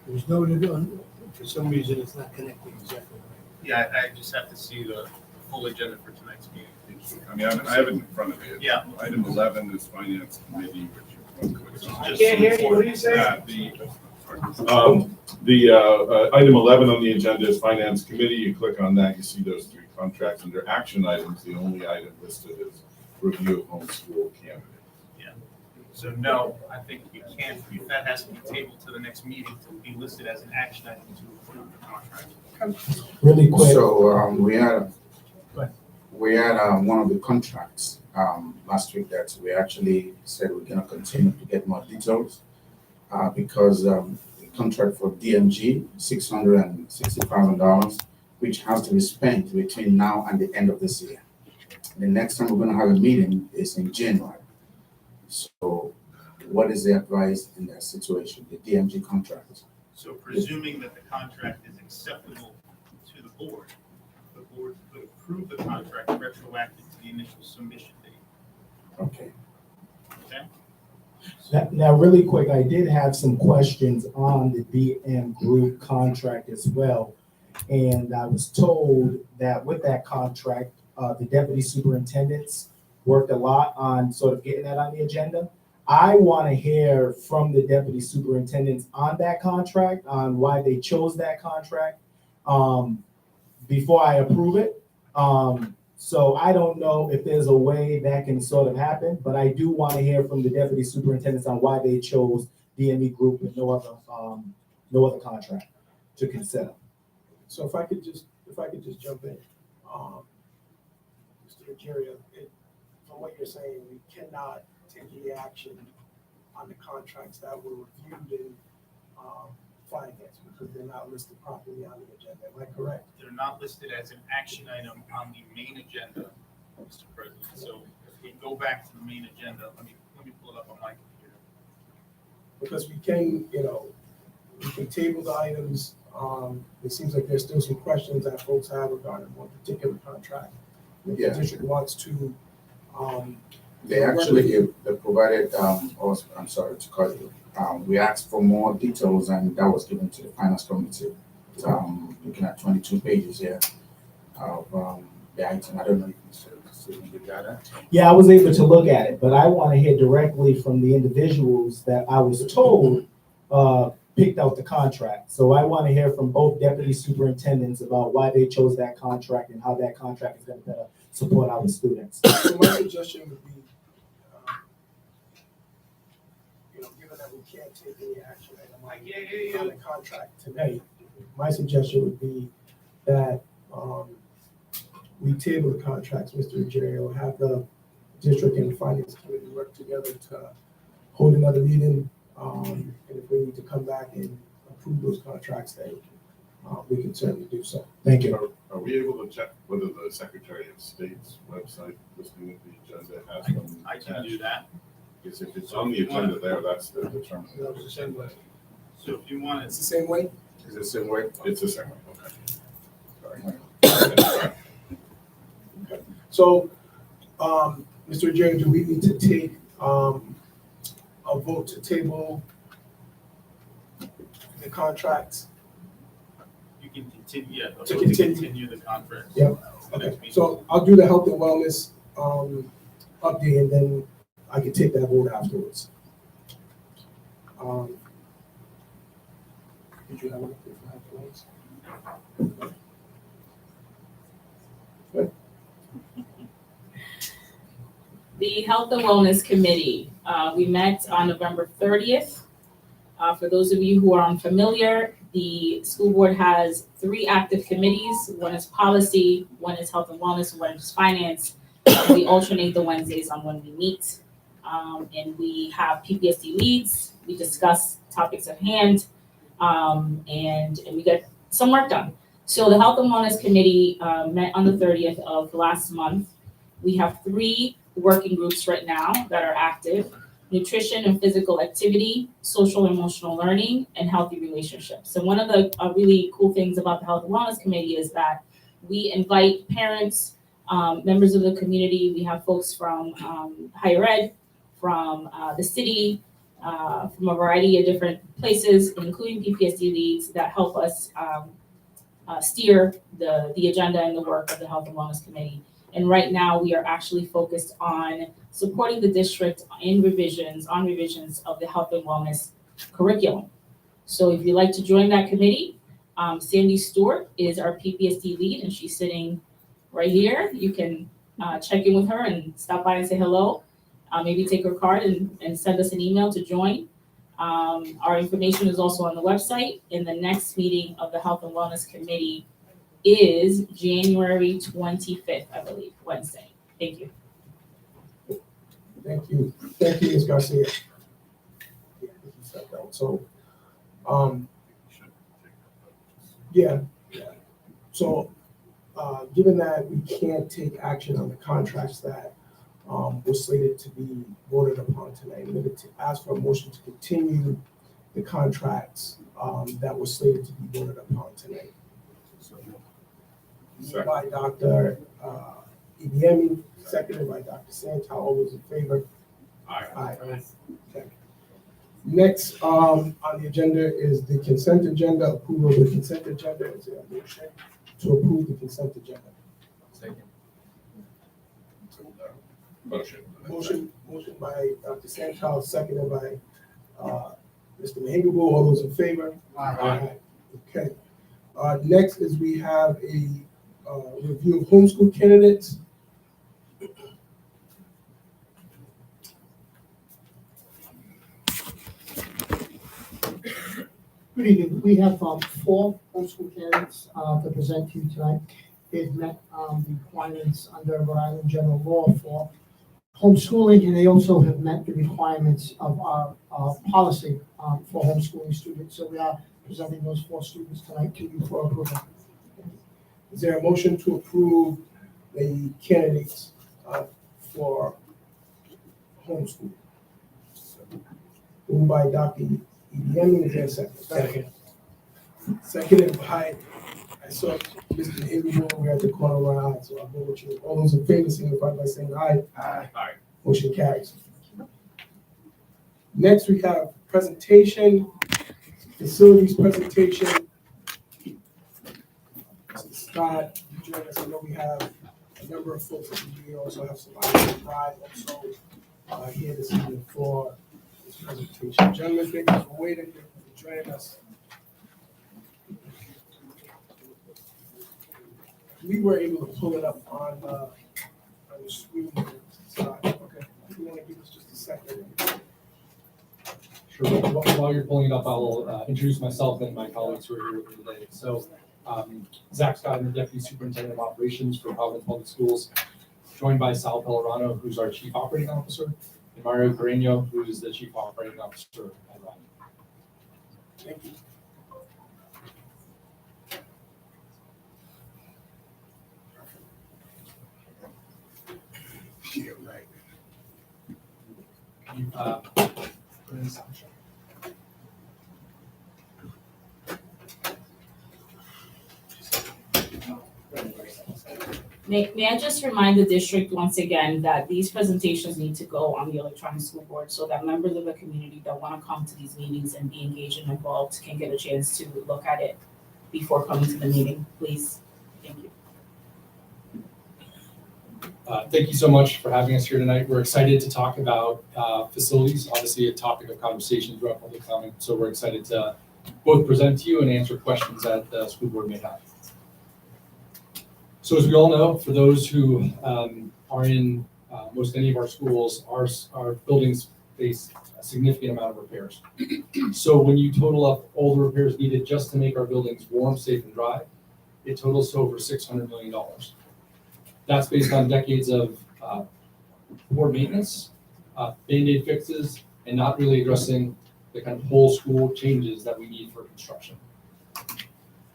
There's no, for some reason, it's not connecting exactly. Yeah, I just have to see the full agenda for tonight's meeting. I mean, I have it in front of me. Yeah. Item 11 is finance committee, which you can click on. I can't hear you, what do you say? Item 11 on the agenda is finance committee. You click on that, you see those three contracts. Under action items, the only item listed is review of homeschool candidate. So no, I think you can't, that has to be tabled to the next meeting to be listed as an action item to approve the contract. Really quick. So, we had one of the contracts, last week that we actually said we're gonna continue to get more details. Because, the contract for DMG, $660,000, which has to be spent between now and the end of this year. The next time we're gonna have a meeting is in January. So what is the advice in that situation, the DMG contract? So presuming that the contract is acceptable to the board could approve the contract retroactive to the initial submission date. Okay. Okay? Now, really quick, I did have some questions on the DM group contract as well. And I was told that with that contract, the deputy superintendents worked a lot on sort of getting that on the agenda. I want to hear from the deputy superintendents on that contract, on why they chose that contract, before I approve it. So I don't know if there's a way that can sort of happen, but I do want to hear from the deputy superintendents on why they chose DME Group and no other contract to consider. So if I could just jump in, Mr. Ageria, from what you're saying, we cannot take any action on the contracts that were reviewed in finance because they're not listed properly on the agenda. Am I correct? They're not listed as an action item on the main agenda, Mr. President. So if we go back to the main agenda, let me pull it up on my computer. Because we can, we can table the items. It seems like there's still some questions that folks have regarding one particular contract. If the district wants to, They actually they provided, also, I'm sorry to cut you. We asked for more details and that was given to the finance committee. Looking at 22 pages here of the item. I don't know if you got that. Yeah, I was able to look at it, but I want to hear directly from the individuals that I was told picked out the contract. So I want to hear from both deputy superintendents about why they chose that contract and how that contract is going to better support our students. So my suggestion would be, given that we can't take any action on the contract tonight, my suggestion would be that we table the contracts, Mr. Agerio, have the district and finance committee work together to hold another meeting. And if we need to come back and approve those contracts, then we can certainly do so. Thank you. Are we able to check whether the Secretary of State's website listing of the agenda has them? I can do that. Because if it's on the agenda there, that's the determinant. No, it's the same way. So if you want It's the same way? Is it the same way? It's the same way, okay. Sorry. So, Mr. Agerio, do we need to take a vote to table the contracts? You can continue, yeah. To continue the contract. Yep. Okay, so I'll do the health and wellness update and then I can take that vote afterwards. Did you have anything for health and wellness? Good. The Health and Wellness Committee, we met on November 30th. For those of you who are unfamiliar, the school board has 3 active committees. One is policy, one is health and wellness, one is finance. We alternate the Wednesdays on when we meet. And we have PPSD leads, we discuss topics at hand, and we get some work done. So the Health and Wellness Committee met on the 30th of last month. We have 3 working groups right now that are active: nutrition and physical activity, social and emotional learning, and healthy relationships. So one of the really cool things about the Health and Wellness Committee is that we invite parents, members of the community. We have folks from higher ed, from the city, from a variety of different places, including PPSD leads that help us steer the agenda and the work of the Health and Wellness Committee. And right now, we are actually focused on supporting the district on revisions of the health and wellness curriculum. So if you'd like to join that committee, Sandy Stewart is our PPSD lead, and she's sitting right here. You can check in with her and stop by and say hello. Maybe take her card and send us an email to join. Our information is also on the website. And the next meeting of the Health and Wellness Committee is January 25th, I believe, Wednesday. Thank you. Thank you. Thank you, Ms. Garcia. Yeah, I think you said that. So, yeah. So, given that we can't take action on the contracts that were slated to be voted upon tonight, I'm going to ask for a motion to continue the contracts that were slated to be voted upon tonight. Moved by Dr. Ibiemi, seconded by Dr. Santel. All those in favor? Aye. Okay. Next on the agenda is the consent agenda, approval of the consent agenda. Is there a motion to approve the consent agenda? Second. Motion by Dr. Santel, seconded by Mr. Mahingabu. All those in favor? Aye. Okay. Next is we have a review of homeschool candidates. Good evening. We have 4 homeschool candidates to present to you tonight. They've met the requirements under Rhode Island general law for homeschooling, and they also have met the requirements of our policy for homeschooling students. So we are presenting those 4 students tonight to you for approval. Is there a motion to approve the candidates for homeschool? Moved by Dr. Ibiemi. Is there a second? Second. Seconded by, I saw Mr. Ibiemi over at the corner of my eye, so I'll go with you. All those in favor signify by saying aye. Aye. Motion carries. Next, we have presentation, facilities presentation. Scott, you join us. I know we have a number of folks that we also have somebody from Pride also here this evening for this presentation. Gentlemen, thank you for waiting, for joining us. We were able to pull it up on the screen. Scott, okay. You want to give us just a second? Sure. While you're pulling it up, I will introduce myself and my colleagues who are here with me today. So, Zach Scott, I'm the Deputy Superintendent of Operations for Providence Public Schools, joined by Sal Pellerano, who's our Chief Operating Officer, and Mario Carreño, who is the Chief Operating Officer at Ryan. Thank you. Yeah, right. May I just remind the district once again that these presentations need to go on the electronic school board so that members of the community that want to come to these meetings and be engaged and involved can get a chance to look at it before coming to the meeting, please. Thank you. Thank you so much for having us here tonight. We're excited to talk about facilities, obviously a topic of conversation throughout public comment. So we're excited to both present to you and answer questions that the school board may have. So as we all know, for those who are in most any of our schools, our buildings face a significant amount of repairs. So when you total up all the repairs needed just to make our buildings warm, safe, and dry, it totals to over $600 million. That's based on decades of poor maintenance, Band-Aid fixes, and not really addressing the kind of whole school changes that we need for construction.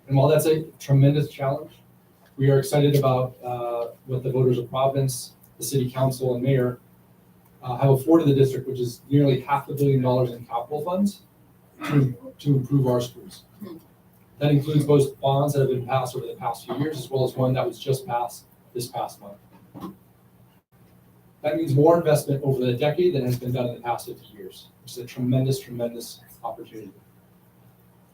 And while that's a tremendous challenge, we are excited about what the voters of Providence, the city council, and mayor have afforded the district, which is nearly $500 million in capital funds to improve our schools. That includes both bonds that have been passed over the past few years, as well as one that was just passed this past month. That means more investment over the decade than has been done in the past 50 years, which is a tremendous, tremendous opportunity.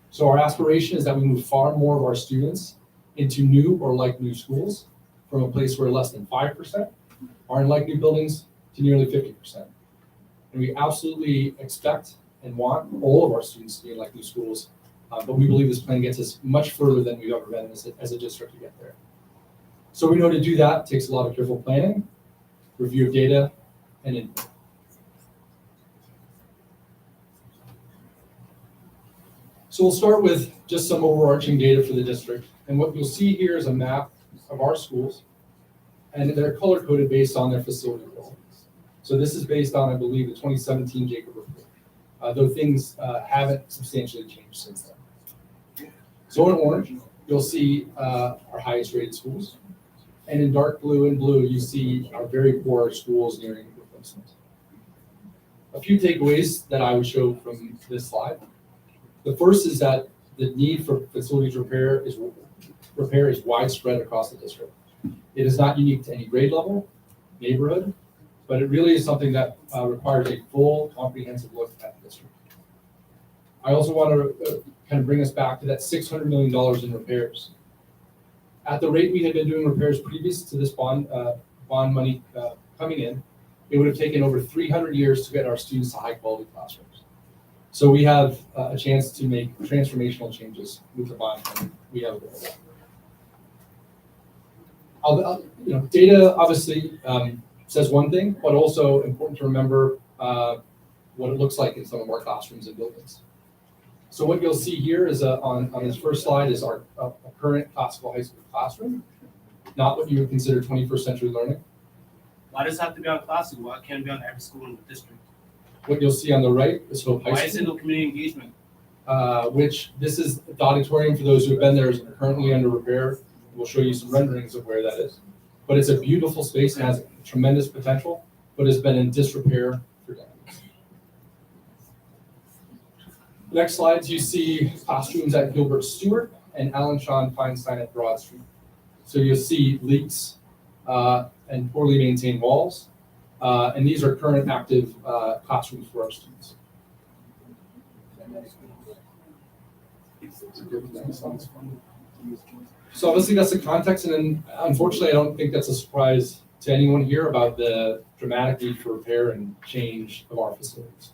So our aspiration is that we move far more of our students into new or like new schools, from a place where less than 5% are in like new buildings to nearly 50%. And we absolutely expect and want all of our students to be in like new schools, but we believe this plan gets us much further than we've ever been as a district to get there. So we know to do that takes a lot of careful planning, review of data, and input. So we'll start with just some overarching data for the district. And what you'll see here is a map of our schools, and they're color-coded based on their facility quality. So this is based on, I believe, the 2017 Jacob report, though things haven't substantially changed since then. So in orange, you'll see our highest rated schools. And in dark blue and blue, you see our very poor schools nearing replacement. A few takeaways that I would show from this slide. The first is that the need for facilities repair is widespread across the district. It is not unique to any grade level, neighborhood, but it really is something that requires a full, comprehensive look at the district. I also want to kind of bring us back to that $600 million in repairs. At the rate we had been doing repairs previous to this bond money coming in, it would have taken over 300 years to get our students to high-quality classrooms. So we have a chance to make transformational changes with the bond money we have available. Data obviously says one thing, but also important to remember what it looks like in some of our classrooms and buildings. So what you'll see here is on this first slide is our current classical high school classroom, not what you would consider 21st century learning. Why does it have to be on classical? Why can't it be on every school in the district? What you'll see on the right is Hope High School. Why is it no community engagement? Which this is the auditorium for those who have been there is currently under repair. We'll show you some renderings of where that is. But it's a beautiful space and has tremendous potential, but has been in disrepair for decades. Next slides, you see classrooms at Gilbert Stewart and Alan Sean Feinstein at Broad Street. So you'll see leaks and poorly maintained walls. And these are current active classrooms for our students. So obviously that's the context, and then unfortunately I don't think that's a surprise to anyone here about the dramatic need for repair and change of our facilities.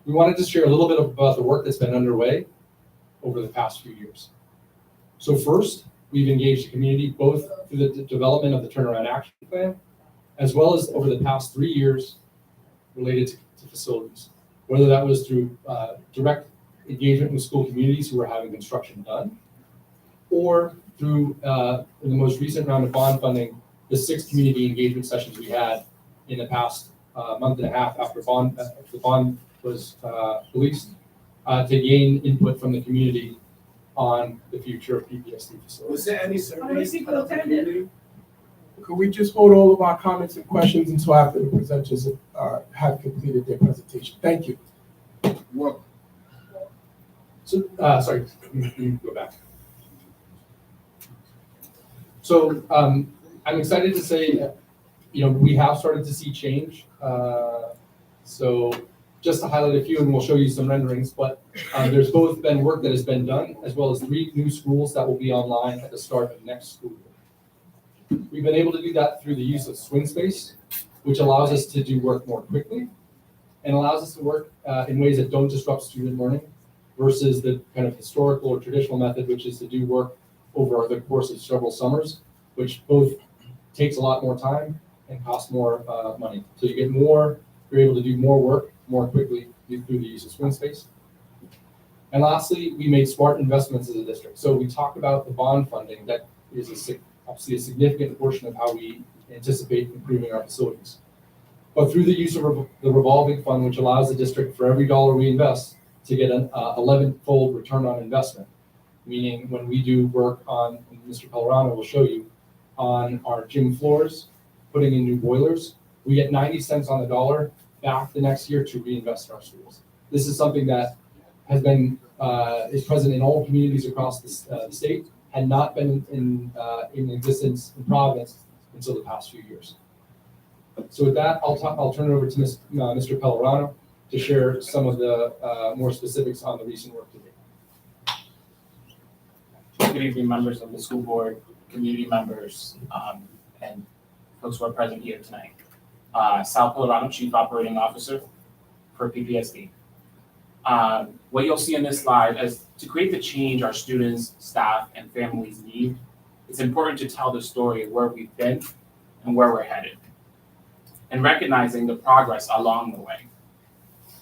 We wanted to share a little bit about the work that's been underway over the past few years. So first, we've engaged the community both through the development of the turnaround action plan, as well as over the past 3 years related to facilities, whether that was through direct engagement with school communities who were having construction done, or through in the most recent round of bond funding, the 6 community engagement sessions we had in the past month and a half after the bond was released to gain input from the community on the future of PPSD facilities. Was there any surveys put out to the community? Could we just hold all of our comments and questions until after the presenters have completed their presentation? Thank you. Well, so, sorry, go back. So I'm excited to say, we have started to see change. So just to highlight a few, and we'll show you some renderings, but there's both been work that has been done, as well as 3 new schools that will be online at the start of next school year. We've been able to do that through the use of swing space, which allows us to do work more quickly and allows us to work in ways that don't disrupt student learning versus the kind of historical or traditional method, which is to do work over the course of several summers, which both takes a lot more time and costs more money. So you get more, you're able to do more work more quickly through the use of swing space. And lastly, we made smart investments as a district. So we talk about the bond funding that is obviously a significant portion of how we anticipate improving our facilities. But through the use of the revolving fund, which allows the district for every dollar we invest to get an 11-fold return on investment, meaning when we do work on, and Mr. Pellerano will show you, on our gym floors, putting in new boilers, we get 90 cents on the dollar back the next year to reinvest in our schools. This is something that is present in all communities across the state, had not been in existence in Providence until the past few years. So with that, I'll turn it over to Mr. Pellerano to share some of the more specifics on the recent work to date. Good evening, members of the school board, community members, and folks who are present here tonight. Sal Pellerano, Chief Operating Officer for PPSD. What you'll see in this slide is to create the change our students, staff, and families need, it's important to tell the story of where we've been and where we're headed, and recognizing the progress along the way.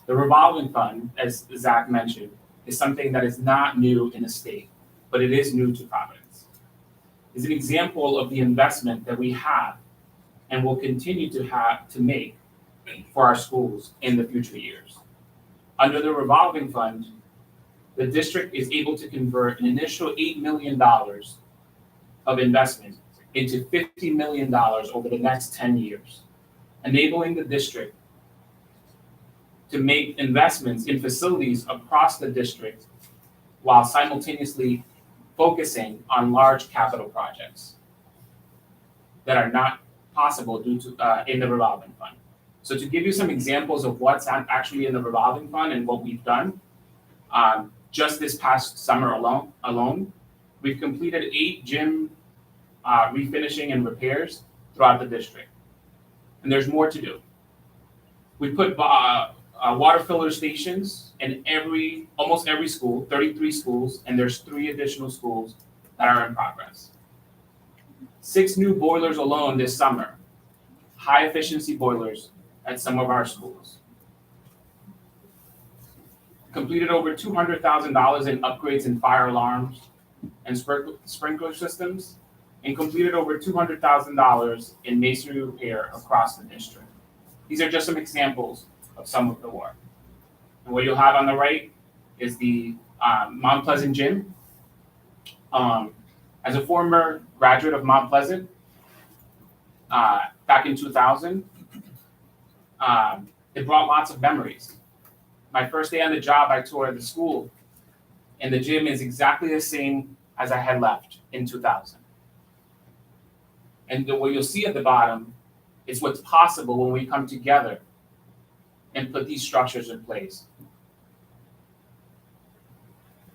The revolving fund, as Zach mentioned, is something that is not new in the state, but it is new to Providence. It's an example of the investment that we have and will continue to make for our schools in the future years. Under the revolving fund, the district is able to convert an initial $8 million of investment into $50 million over the next 10 years, enabling the district to make investments in facilities across the district while simultaneously focusing on large capital projects that are not possible due to in the revolving fund. So to give you some examples of what's actually in the revolving fund and what we've done, just this past summer alone, we've completed 8 gym refinishing and repairs throughout the district, and there's more to do. We put water filler stations in almost every school, 33 schools, and there's 3 additional schools that are in progress. 6 new boilers alone this summer, high efficiency boilers at some of our schools. Completed over $200,000 in upgrades in fire alarms and sprinkler systems, and completed over $200,000 in masonry repair across the district. These are just some examples of some of the work. And what you'll have on the right is the Mount Pleasant Gym. As a former graduate of Mount Pleasant, back in 2000, it brought lots of memories. My first day on the job, I toured the school, and the gym is exactly the same as I had left in 2000. And what you'll see at the bottom is what's possible when we come together and put these structures in place.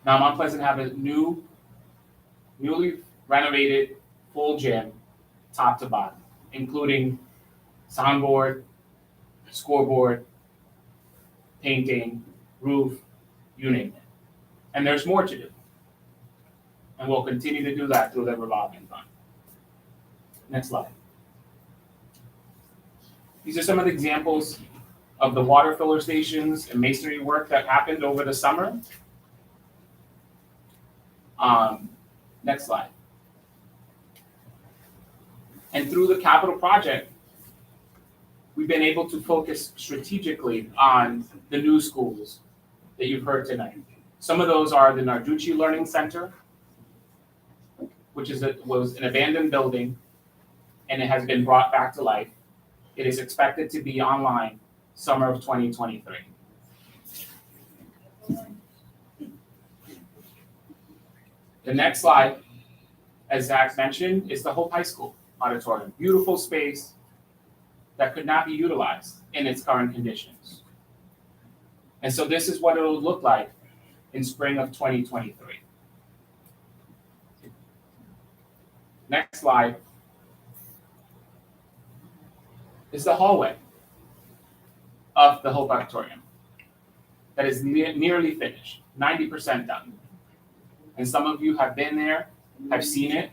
Now, Mount Pleasant have a newly renovated full gym, top to bottom, including soundboard, scoreboard, painting, roof, you name it. And there's more to do. And we'll continue to do that through the revolving fund. Next slide. These are some of the examples of the water filler stations and masonry work that happened over the summer. Next slide. And through the capital project, we've been able to focus strategically on the new schools that you've heard tonight. Some of those are the Narducci Learning Center, which was an abandoned building, and it has been brought back to life. It is expected to be online summer of 2023. The next slide, as Zach mentioned, is the Hope High School auditorium. Beautiful space that could not be utilized in its current conditions. And so this is what it'll look like in spring of 2023. Next slide is the hallway of the Hope Auditorium that is nearly finished, 90% done. And some of you have been there, have seen it.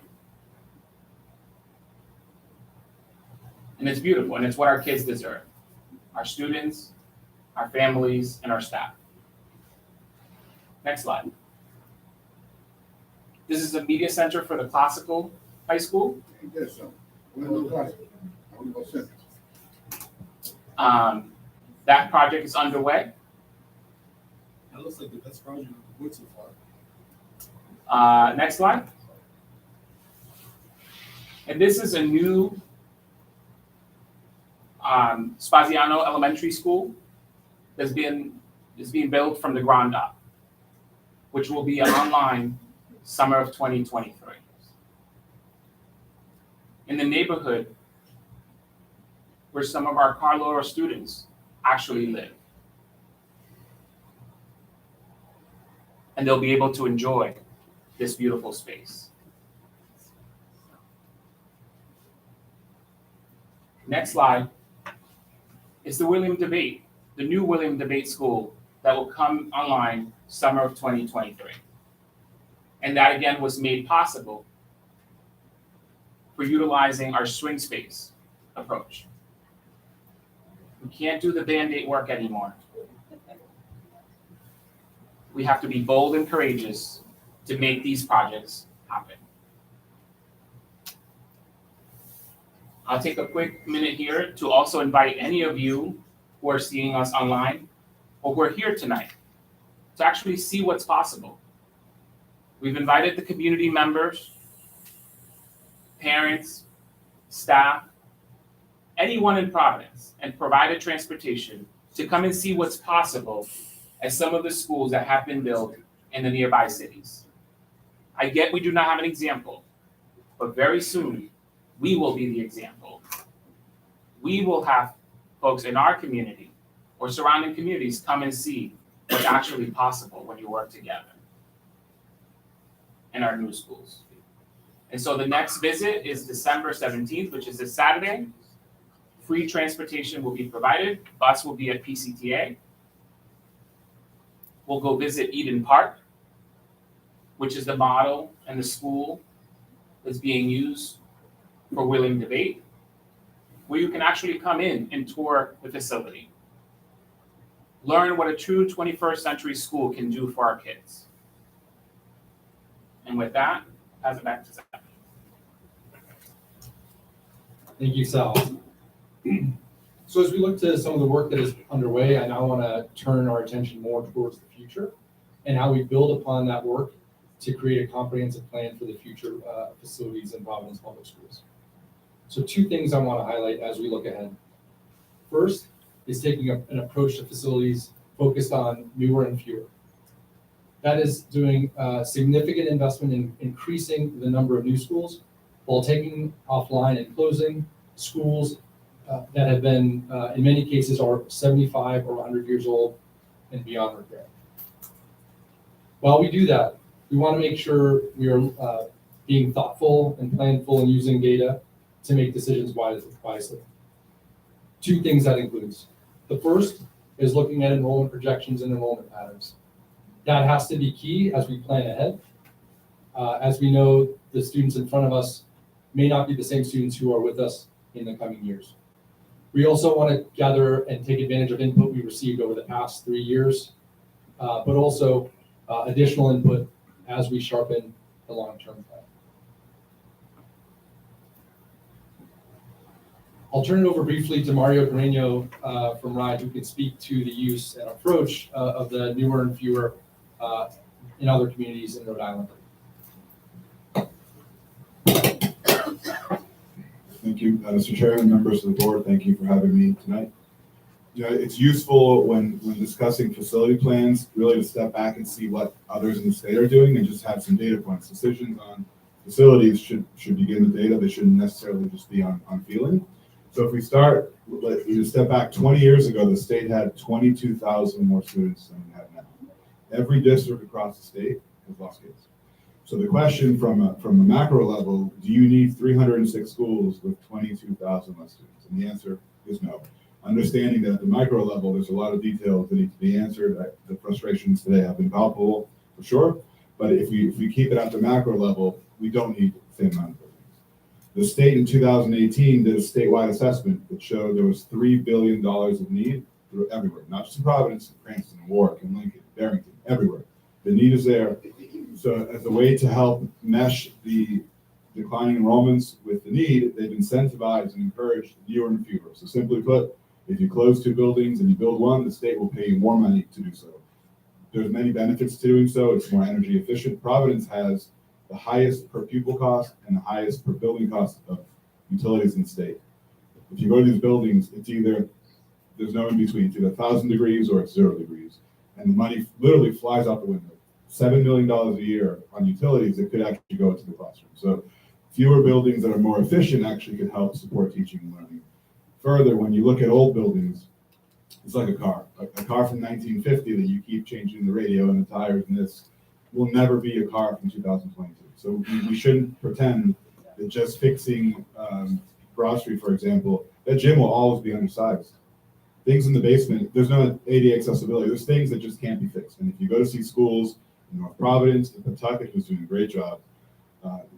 And it's beautiful, and it's what our kids deserve. Our students, our families, and our staff. Next slide. This is the media center for the Classical High School. That project is underway. That looks like the best project of the board so far. Next slide. And this is a new Spaziano Elementary School that's being built from the ground up. which will be online summer of 2023. In the neighborhood where some of our Carloro students actually live. And they'll be able to enjoy this beautiful space. Next slide is the William Debate, the new William Debate School that will come online summer of 2023. And that again was made possible for utilizing our swing space approach. We can't do the Band-Aid work anymore. We have to be bold and courageous to make these projects happen. I'll take a quick minute here to also invite any of you who are seeing us online or who are here tonight to actually see what's possible. We've invited the community members, parents, staff, anyone in Providence, and provided transportation to come and see what's possible at some of the schools that have been built in the nearby cities. I get we do not have an example, but very soon we will be the example. We will have folks in our community or surrounding communities come and see what's actually possible when you work together in our new schools. And so the next visit is December 17th, which is this Saturday. Free transportation will be provided. Bus will be at PCTA. We'll go visit Eden Park, which is the model and the school that's being used for William Debate, where you can actually come in and tour the facility. Learn what a true 21st century school can do for our kids. And with that, pass it back to Zach. Thank you, Sal. So as we look to some of the work that is underway, I now want to turn our attention more towards the future and how we build upon that work to create a comprehensive plan for the future facilities in Providence Public Schools. So two things I want to highlight as we look ahead. First is taking an approach to facilities focused on newer and fewer. That is doing significant investment in increasing the number of new schools while taking offline and closing schools that have been, in many cases, are 75 or 100 years old and beyond repair. While we do that, we want to make sure we are being thoughtful and planful and using data to make decisions wisely. Two things that includes. The first is looking at enrollment projections and enrollment patterns. That has to be key as we plan ahead. As we know, the students in front of us may not be the same students who are with us in the coming years. We also want to gather and take advantage of input we received over the past 3 years, but also additional input as we sharpen the long-term plan. I'll turn it over briefly to Mario Carreño from RIDE, who can speak to the use and approach of the newer and fewer in other communities in Rhode Island. Thank you, Mr. Chairman, members of the board. Thank you for having me tonight. You know, it's useful when discussing facility plans, really to step back and see what others in the state are doing and just have some data points. Decisions on facilities should begin with data. They shouldn't necessarily just be on feeling. So if we start, you step back 20 years ago, the state had 22,000 more students than we have now. Every district across the state has lost kids. So the question from a macro level, do you need 306 schools with 22,000 less students? And the answer is no. Understanding that at the micro level, there's a lot of details that need to be answered. The frustrations today have been palpable, for sure. But if we keep it at the macro level, we don't need the same amount of buildings. The state in 2018 did a statewide assessment that showed there was $3 billion of need everywhere, not just in Providence, Cranston, Warwick, and Lincoln, Barrington, everywhere. The need is there. So as a way to help mesh the declining enrollments with the need, they've incentivized and encouraged newer and fewer. So simply put, if you close 2 buildings and you build 1, the state will pay you more money to do so. There's many benefits to doing so. It's more energy efficient. Providence has the highest per pupil cost and the highest per building cost of utilities in the state. If you go to these buildings, it's either, there's no in between. It's either 1,000 degrees or it's 0 degrees. And the money literally flies out the window. $7 million a year on utilities that could actually go into the classroom. So fewer buildings that are more efficient actually can help support teaching and learning. Further, when you look at old buildings, it's like a car. A car from 1950 that you keep changing the radio and the tires and this will never be a car from 2022. So we shouldn't pretend that just fixing Broad Street, for example, that gym will always be undersized. Things in the basement, there's no ADA accessibility. There's things that just can't be fixed. And if you go to see schools in North Providence, in Pawtucket, who's doing a great job,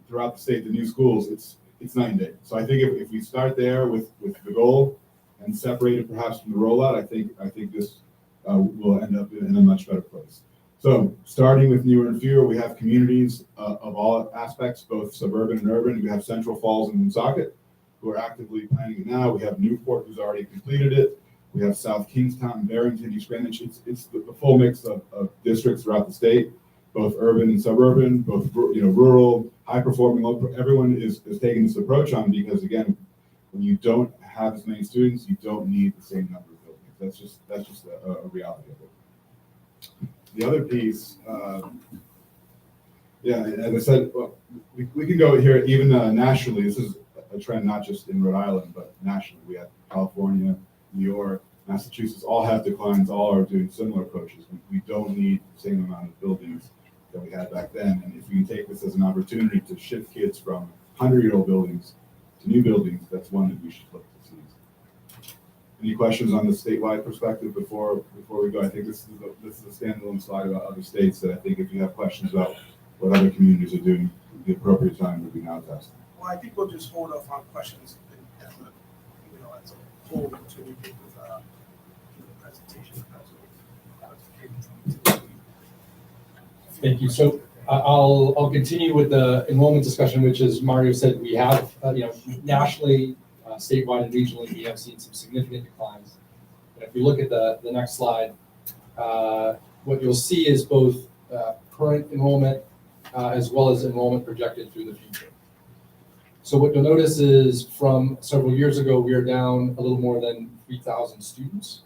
throughout the state, the new schools, it's night and day. So I think if we start there with the goal and separate it perhaps from the rollout, I think this will end up in a much better place. So starting with newer and fewer, we have communities of all aspects, both suburban and urban. We have Central Falls and Woonsocket, who are actively planning it now. We have Newport, who's already completed it. We have South Kingstown, Barrington, East Greenwich. It's the full mix of districts throughout the state, both urban and suburban, both rural, high performing, local. Everyone is taking this approach on because again, when you don't have as many students, you don't need the same number of buildings. That's just a reality of it. The other piece, as I said, well, we can go here even nationally. This is a trend not just in Rhode Island, but nationally. We have California, New York, Massachusetts, all have declines, all are doing similar approaches. We don't need the same amount of buildings that we had back then. And if we can take this as an opportunity to shift kids from 100-year-old buildings to new buildings, that's one that we should look to seize. Any questions on the statewide perspective before we go? I think this is a standalone slide about other states that I think if you have questions about what other communities are doing, the appropriate time would be now to ask them. Well, I think we'll just hold off on questions as a whole until we get with the presentation. Thank you. So I'll continue with the enrollment discussion, which is Mario said we have, nationally, statewide and regionally, we have seen some significant declines. And if you look at the next slide, what you'll see is both current enrollment as well as enrollment projected through the future. So what you'll notice is from several years ago, we are down a little more than 3,000 students,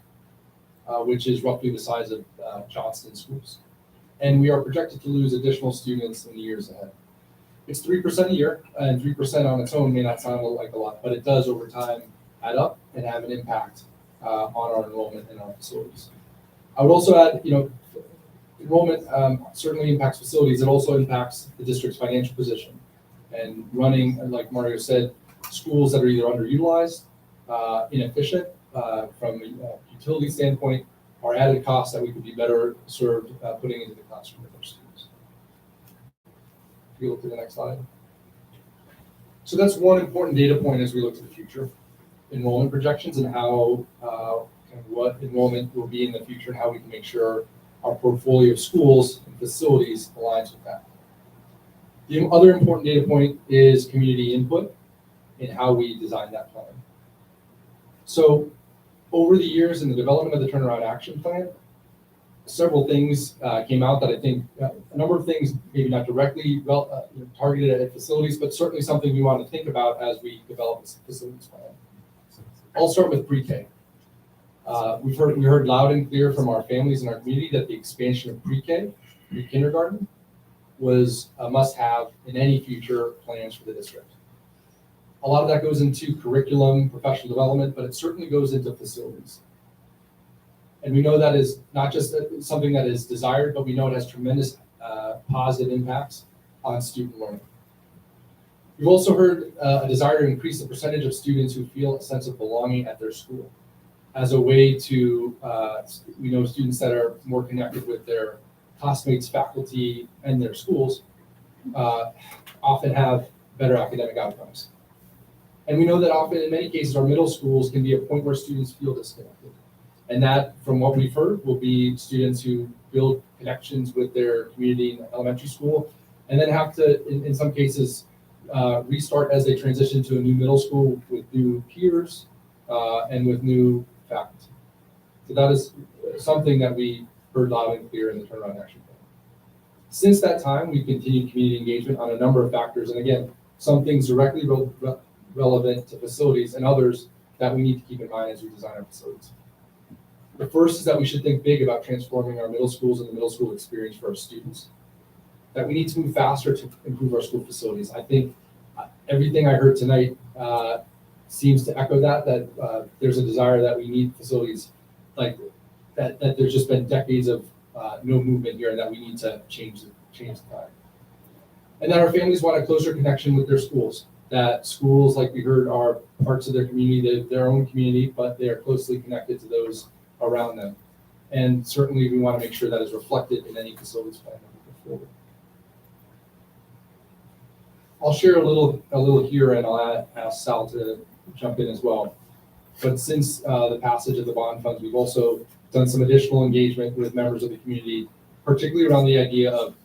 which is roughly the size of Johnston schools. And we are projected to lose additional students in the years ahead. It's 3% a year, and 3% on its own may not sound like a lot, but it does over time add up and have an impact on our enrollment in our facilities. I would also add, enrollment certainly impacts facilities. It also impacts the district's financial position. And running, like Mario said, schools that are either underutilized, inefficient from a utility standpoint, are added costs that we could be better served putting into the classroom with our students. If you look to the next slide. So that's one important data point as we look to the future, enrollment projections and how and what enrollment will be in the future and how we can make sure our portfolio of schools and facilities aligns with that. The other important data point is community input in how we design that plan. So over the years in the development of the Turnaround Action Plan, several things came out that I think, a number of things maybe not directly targeted at facilities, but certainly something we want to think about as we develop this facilities plan. I'll start with pre-K. We heard loud and clear from our families and our community that the expansion of pre-K, pre-kindergarten, was a must-have in any future plans for the district. A lot of that goes into curriculum, professional development, but it certainly goes into facilities. And we know that is not just something that is desired, but we know it has tremendous positive impacts on student learning. We've also heard a desire to increase the percentage of students who feel a sense of belonging at their school as a way to, we know students that are more connected with their classmates, faculty, and their schools often have better academic outcomes. And we know that often, in many cases, our middle schools can be a point where students feel disconnected. And that, from what we've heard, will be students who build connections with their community in elementary school, and then have to, in some cases, restart as they transition to a new middle school with new peers and with new faculty. So that is something that we heard loud and clear in the Turnaround Action Plan. Since that time, we've continued community engagement on a number of factors, and again, some things directly relevant to facilities and others that we need to keep in mind as we design our facilities. The first is that we should think big about transforming our middle schools and the middle school experience for our students. That we need to move faster to improve our school facilities. I think everything I heard tonight seems to echo that there's a desire that we need facilities like that there's just been decades of no movement here, and that we need to change the tide. And that our families want a closer connection with their schools. That schools, like we heard, are parts of their community, their own community, but they are closely connected to those around them. And certainly we want to make sure that is reflected in any facilities plan that we put forward. I'll share a little here, and I'll ask Sal to jump in as well. But since the passage of the bond funds, we've also done some additional engagement with members of the community, particularly around the idea of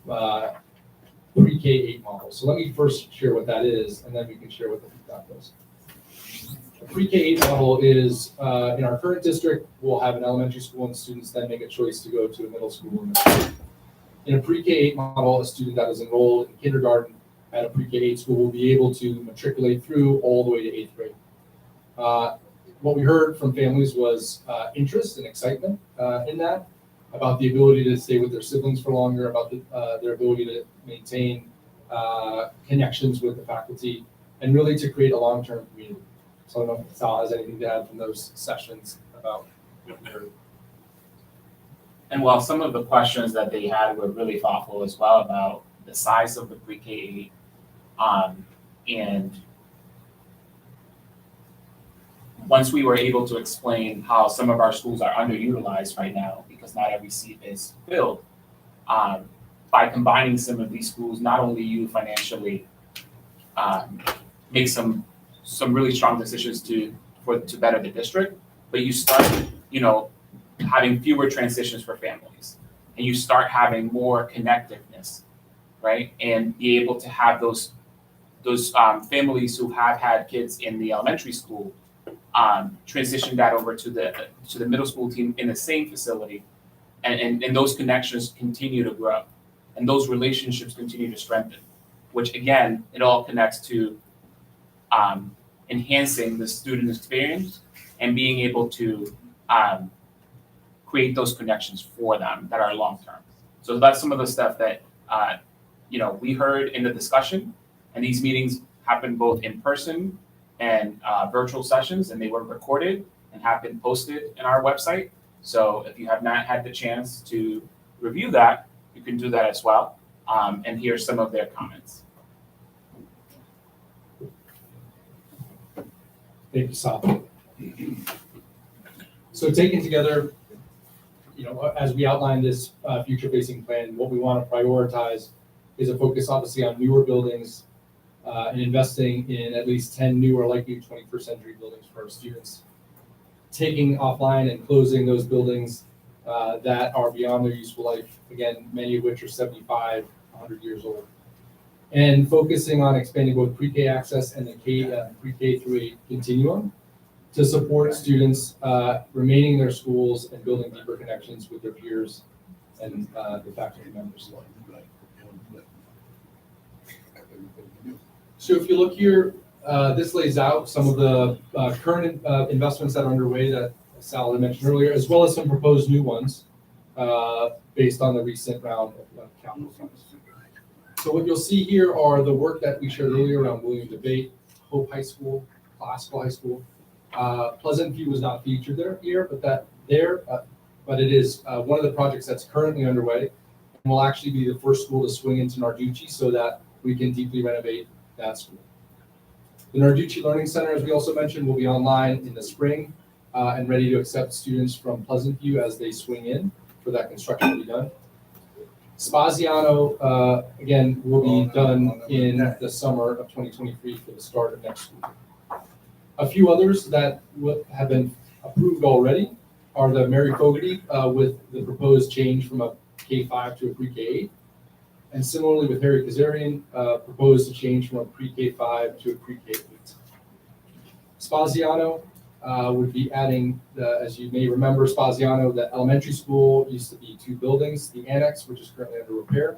pre-K-8 model. So let me first share what that is, and then we can share what the feedback was. A pre-K-8 model is, in our current district, we'll have an elementary school and students then make a choice to go to a middle school. In a pre-K-8 model, a student that is enrolled in kindergarten at a pre-K-8 school will be able to matriculate through all the way to 8th grade. What we heard from families was interest and excitement in that, about the ability to stay with their siblings for longer, about their ability to maintain connections with the faculty, and really to create a long-term community. So I don't know if Sal has anything to add from those sessions about their. And while some of the questions that they had were really thoughtful as well about the size of the pre-K, and once we were able to explain how some of our schools are underutilized right now because not every seat is filled, by combining some of these schools, not only you financially make some really strong decisions to better the district, but you start, having fewer transitions for families, and you start having more connectiveness, right? And be able to have those families who have had kids in the elementary school transition that over to the middle school team in the same facility, and those connections continue to grow, and those relationships continue to strengthen, which again, it all connects to enhancing the student experience and being able to create those connections for them that are long-term. So that's some of the stuff that we heard in the discussion, and these meetings happen both in person and virtual sessions, and they were recorded and have been posted in our website. So if you have not had the chance to review that, you can do that as well, and hear some of their comments. Thank you, Sal. So taken together, as we outline this future-facing plan, what we want to prioritize is a focus, obviously, on newer buildings and investing in at least 10 new or likely 21st century buildings for our students. Taking offline and closing those buildings that are beyond their useful life, again, many of which are 75, 100 years old. And focusing on expanding both pre-K access and the pre-K through 8 continuum to support students remaining in their schools and building deeper connections with their peers and the faculty members. So if you look here, this lays out some of the current investments that are underway that Sal had mentioned earlier, as well as some proposed new ones based on the recent round of capital funds. So what you'll see here are the work that we shared earlier around William Debate, Hope High School, Classical High School. Pleasant View was not featured here, but it is one of the projects that's currently underway, and will actually be the first school to swing into Narducci so that we can deeply renovate that school. The Narducci Learning Center, as we also mentioned, will be online in the spring and ready to accept students from Pleasant View as they swing in for that construction to be done. Spaziano, again, will be done in the summer of 2023 for the start of next school. A few others that have been approved already are the Mary Fogarty with the proposed change from a K-5 to a pre-K-8. And similarly with Harry Kazarian, proposed to change from a pre-K-5 to a pre-K-8. Spaziano would be adding, as you may remember, Spaziano, the elementary school used to be 2 buildings. The annex, which is currently under repair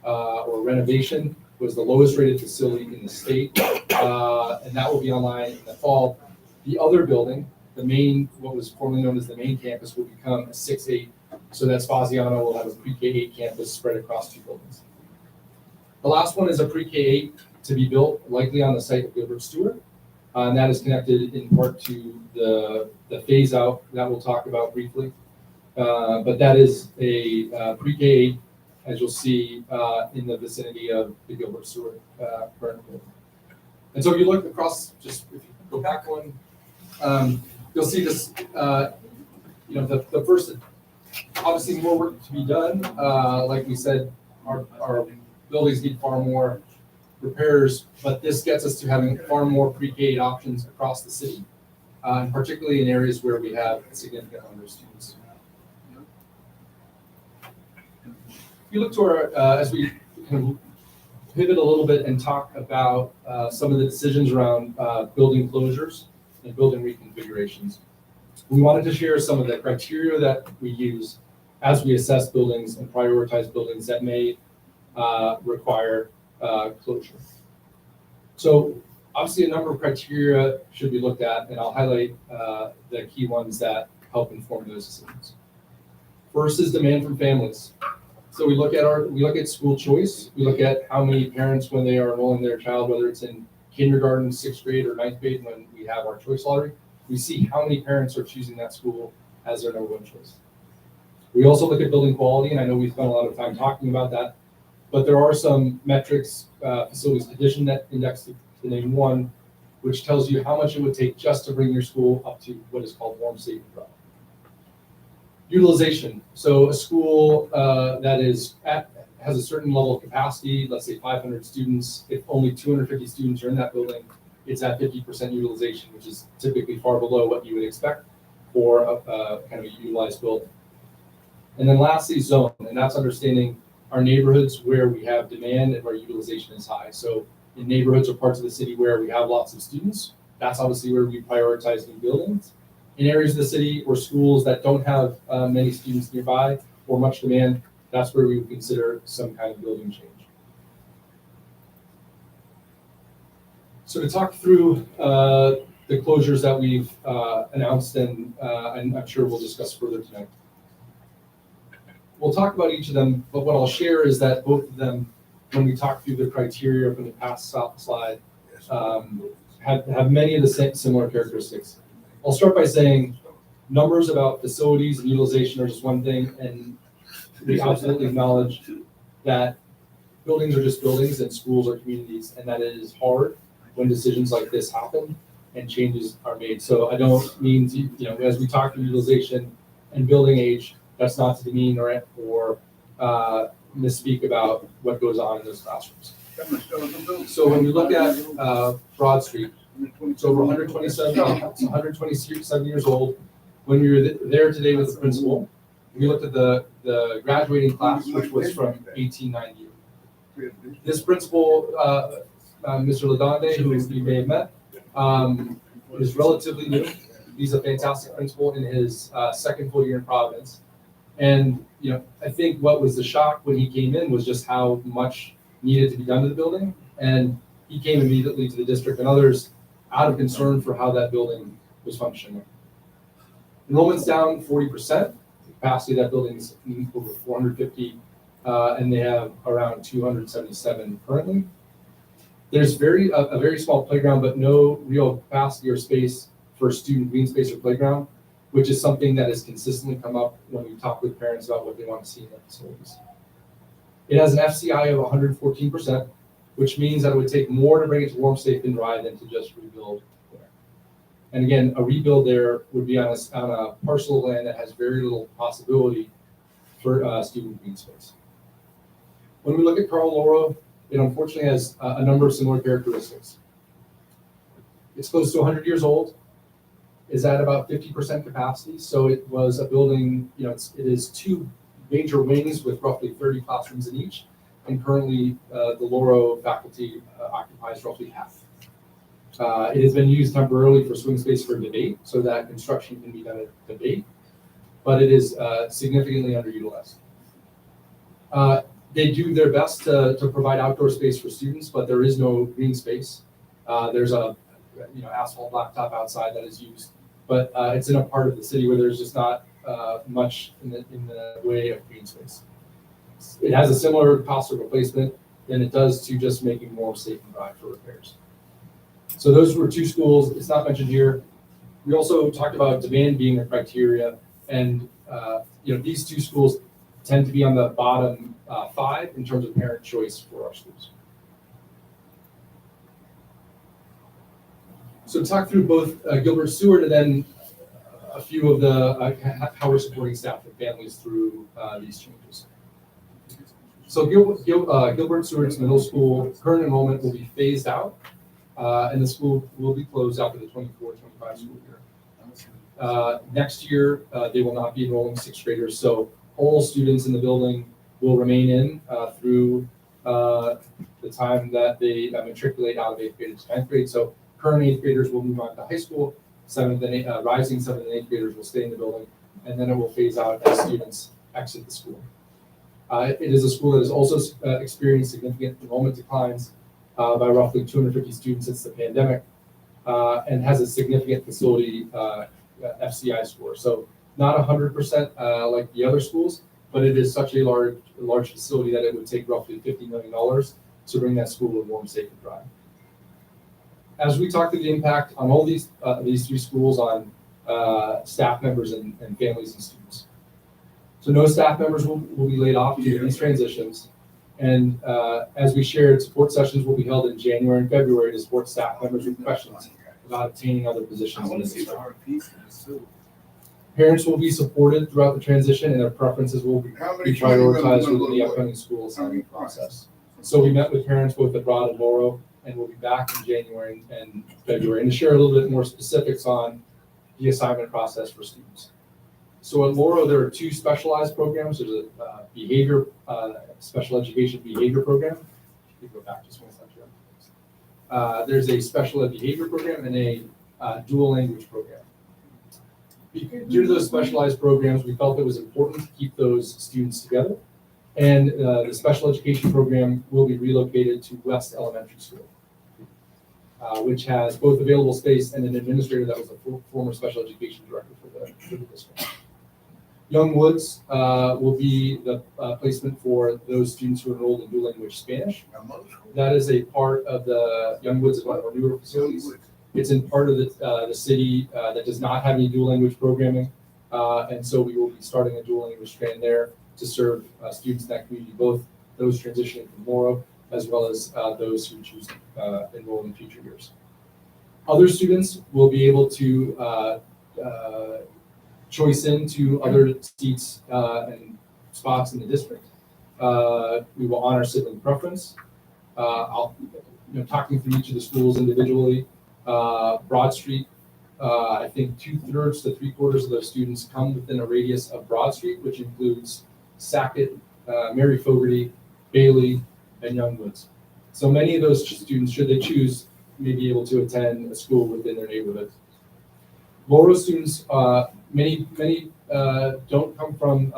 or renovation, was the lowest rated facility in the state, and that will be online in the fall. The other building the main, what was formerly known as the main campus, will become a 6-8, so that Spaziano will have a pre-K-8 campus spread across 2 buildings. The last one is a pre-K-8 to be built, likely on the site of Gilbert Stewart, and that is connected in part to the phase out that we'll talk about briefly. But that is a pre-K-8, as you'll see in the vicinity of the Gilbert Stewart current building. And so if you look across, just if you go back one, you'll see this, the first, obviously more work to be done. Like we said, our buildings need far more repairs, but this gets us to having far more pre-K options across the city, and particularly in areas where we have a significant number of students. If you look to our, as we kind of pivot a little bit and talk about some of the decisions around building closures and building reconfigurations, we wanted to share some of the criteria that we use as we assess buildings and prioritize buildings that may require closure. So obviously a number of criteria should be looked at, and I'll highlight the key ones that help inform those decisions. First is demand from families. So we look at school choice. We look at how many parents, when they are enrolling their child, whether it's in kindergarten, 6th grade, or 9th grade, when we have our choice lottery, we see how many parents are choosing that school as their number one choice. We also look at building quality, and I know we spent a lot of time talking about that, but there are some metrics, facilities condition index to name one, which tells you how much it would take just to bring your school up to what is called warm, safe, and dry. Utilization. So a school that has a certain level of capacity, let's say 500 students, if only 250 students are in that building, it's at 50% utilization, which is typically far below what you would expect for a kind of a utilized building. And then lastly, zone, and that's understanding our neighborhoods where we have demand and where utilization is high. So in neighborhoods or parts of the city where we have lots of students, that's obviously where we prioritize new buildings. In areas of the city or schools that don't have many students nearby or much demand, that's where we would consider some kind of building change. So to talk through the closures that we've announced and I'm sure we'll discuss further tonight. We'll talk about each of them, but what I'll share is that both of them, when we talk through the criteria from the past slide, have many of the same similar characteristics. I'll start by saying numbers about facilities and utilization are just one thing, and we absolutely acknowledge that buildings are just buildings and schools are communities, and that it is hard when decisions like this happen and changes are made. So I don't mean to, as we talk through utilization and building age, that's not to demean or misspeak about what goes on in those classrooms. So when we look at Broad Street, it's over 127 years old. When we were there today with the principal, we looked at the graduating class, which was from 1890. This principal, Mr. Ladonde, who you may have met, is relatively new. He's a fantastic principal in his second full year in Providence. And I think what was the shock when he came in was just how much needed to be done to the building. And he came immediately to the district and others out of concern for how that building was functioning. Enrollment's down 40%. The capacity of that building is over 450, and they have around 277 currently. There's a very small playground, but no real capacity or space for student green space or playground, which is something that has consistently come up when we talk with parents about what they want to see in their facilities. It has an FCI of 114%, which means that it would take more to bring it to warm, safe, and dry than to just rebuild there. And again, a rebuild there would be on a parcel of land that has very little possibility for student green space. When we look at Carl Loro, it unfortunately has a number of similar characteristics. It's close to 100 years old, is at about 50% capacity. So it was a building, it is 2 major wings with roughly 30 classrooms in each. And currently the Loro faculty occupies roughly half. It has been used temporarily for swing space for debate, so that construction can be done at debate, but it is significantly underutilized. They do their best to provide outdoor space for students, but there is no green space. There's a asphalt blacktop outside that is used but it's in a part of the city where there's just not much in the way of green space. It has a similar cost of replacement than it does to just making more safe and dry for repairs. So those were two schools. It's not mentioned here. We also talked about demand being a criteria, and these two schools tend to be on the bottom 5 in terms of parent choice for our schools. So talk through both Gilbert Stewart and then a few of the how we're supporting staff and families through these changes. So Gilbert Stewart's middle school current enrollment will be phased out, and the school will be closed after the 24-25 school year. Next year, they will not be enrolling 6th graders, so all students in the building will remain in through the time that they matriculate out of 8th grade to 10th grade. So current 8th graders will move on to high school. Rising 7th and 8th graders will stay in the building, and then it will phase out as students exit the school. It is a school that has also experienced significant enrollment declines by roughly 250 students since the pandemic, and has a significant facility FCI score. So not 100% like the other schools, but it is such a large facility that it would take roughly $50 million to bring that school to warm, safe, and dry. As we talk through the impact on all these 3 schools on staff members and families and students. So no staff members will be laid off due to these transitions. And as we shared, support sessions will be held in January and February to support staff members with questions about obtaining other positions in the district. Parents will be supported throughout the transition, and their preferences will be prioritized within the upcoming school assignment process. So we met with parents both at Broad and Laurel, and we'll be back in January and February, and to share a little bit more specifics on the assignment process for students. So at Laurel, there are 2 specialized programs. There's a special education behavior program. You can go back just one second. There's a special ed behavior program and a dual language program. Due to those specialized programs, we felt it was important to keep those students together. And the special education program will be relocated to West Elementary School, which has both available space and an administrator that was a former special education director for the district. Young Woods will be the placement for those students who enrolled in dual language Spanish. That is a part of the Young Woods is one of our newer facilities. It's in part of the city that does not have any dual language programming, and so we will be starting a dual language strand there to serve students in that community, both those transitioning from Laurel as well as those who choose to enroll in future years. Other students will be able to choice into other seats and spots in the district. We will honor sibling preference. Talking through each of the schools individually. Broad Street, I think 2/3 to 3/4 of those students come within a radius of Broad Street, which includes Sackett, Mary Fogarty, Bailey, and Young Woods. So many of those students, should they choose, may be able to attend a school within their neighborhood. Laurel students, many don't come from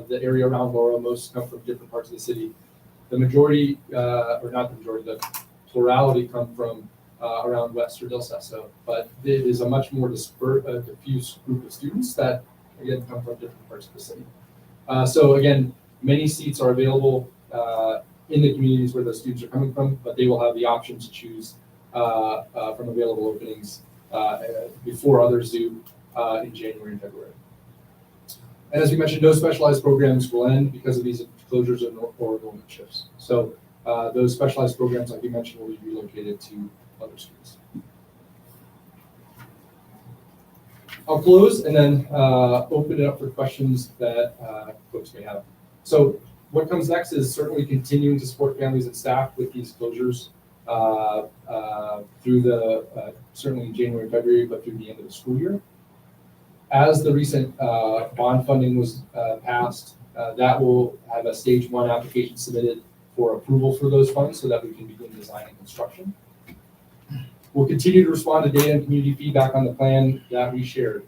the area around Laurel. Most come from different parts of the city. The majority, or not the majority, the plurality come from around West or Del Seso, but it is a much more diffuse group of students that, again, come from different parts of the city. So again, many seats are available in the communities where those students are coming from, but they will have the option to choose from available openings before others do in January and February. And as we mentioned, no specialized programs will end because of these closures or enrollment shifts. So those specialized programs, like you mentioned, will be relocated to other schools. I'll close and then open it up for questions that folks may have. So what comes next is certainly continuing to support families and staff with these closures through certainly January, February, but through the end of the school year. As the recent bond funding was passed, that will have a stage 1 application submitted for approval for those funds so that we can begin design and construction. We'll continue to respond to data and community feedback on the plan that we shared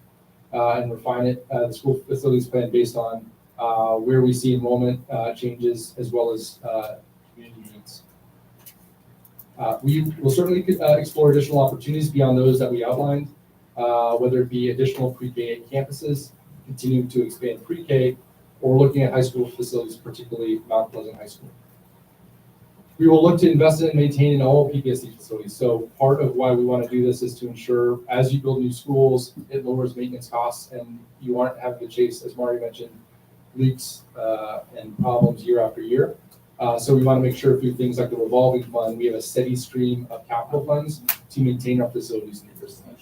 and refine it, the school facilities plan based on where we see enrollment changes as well as community needs. We will certainly explore additional opportunities beyond those that we outlined. whether it be additional pre-K campuses, continuing to expand pre-K, or looking at high school facilities, particularly Mount Pleasant High School. We will look to invest in and maintain in all PPSD facilities. So part of why we want to do this is to ensure as you build new schools, it lowers maintenance costs and you aren't having to chase, as Mario mentioned, leaks and problems year after year. So we want to make sure through things like the revolving fund, we have a steady stream of capital funds to maintain our facilities in the years to come.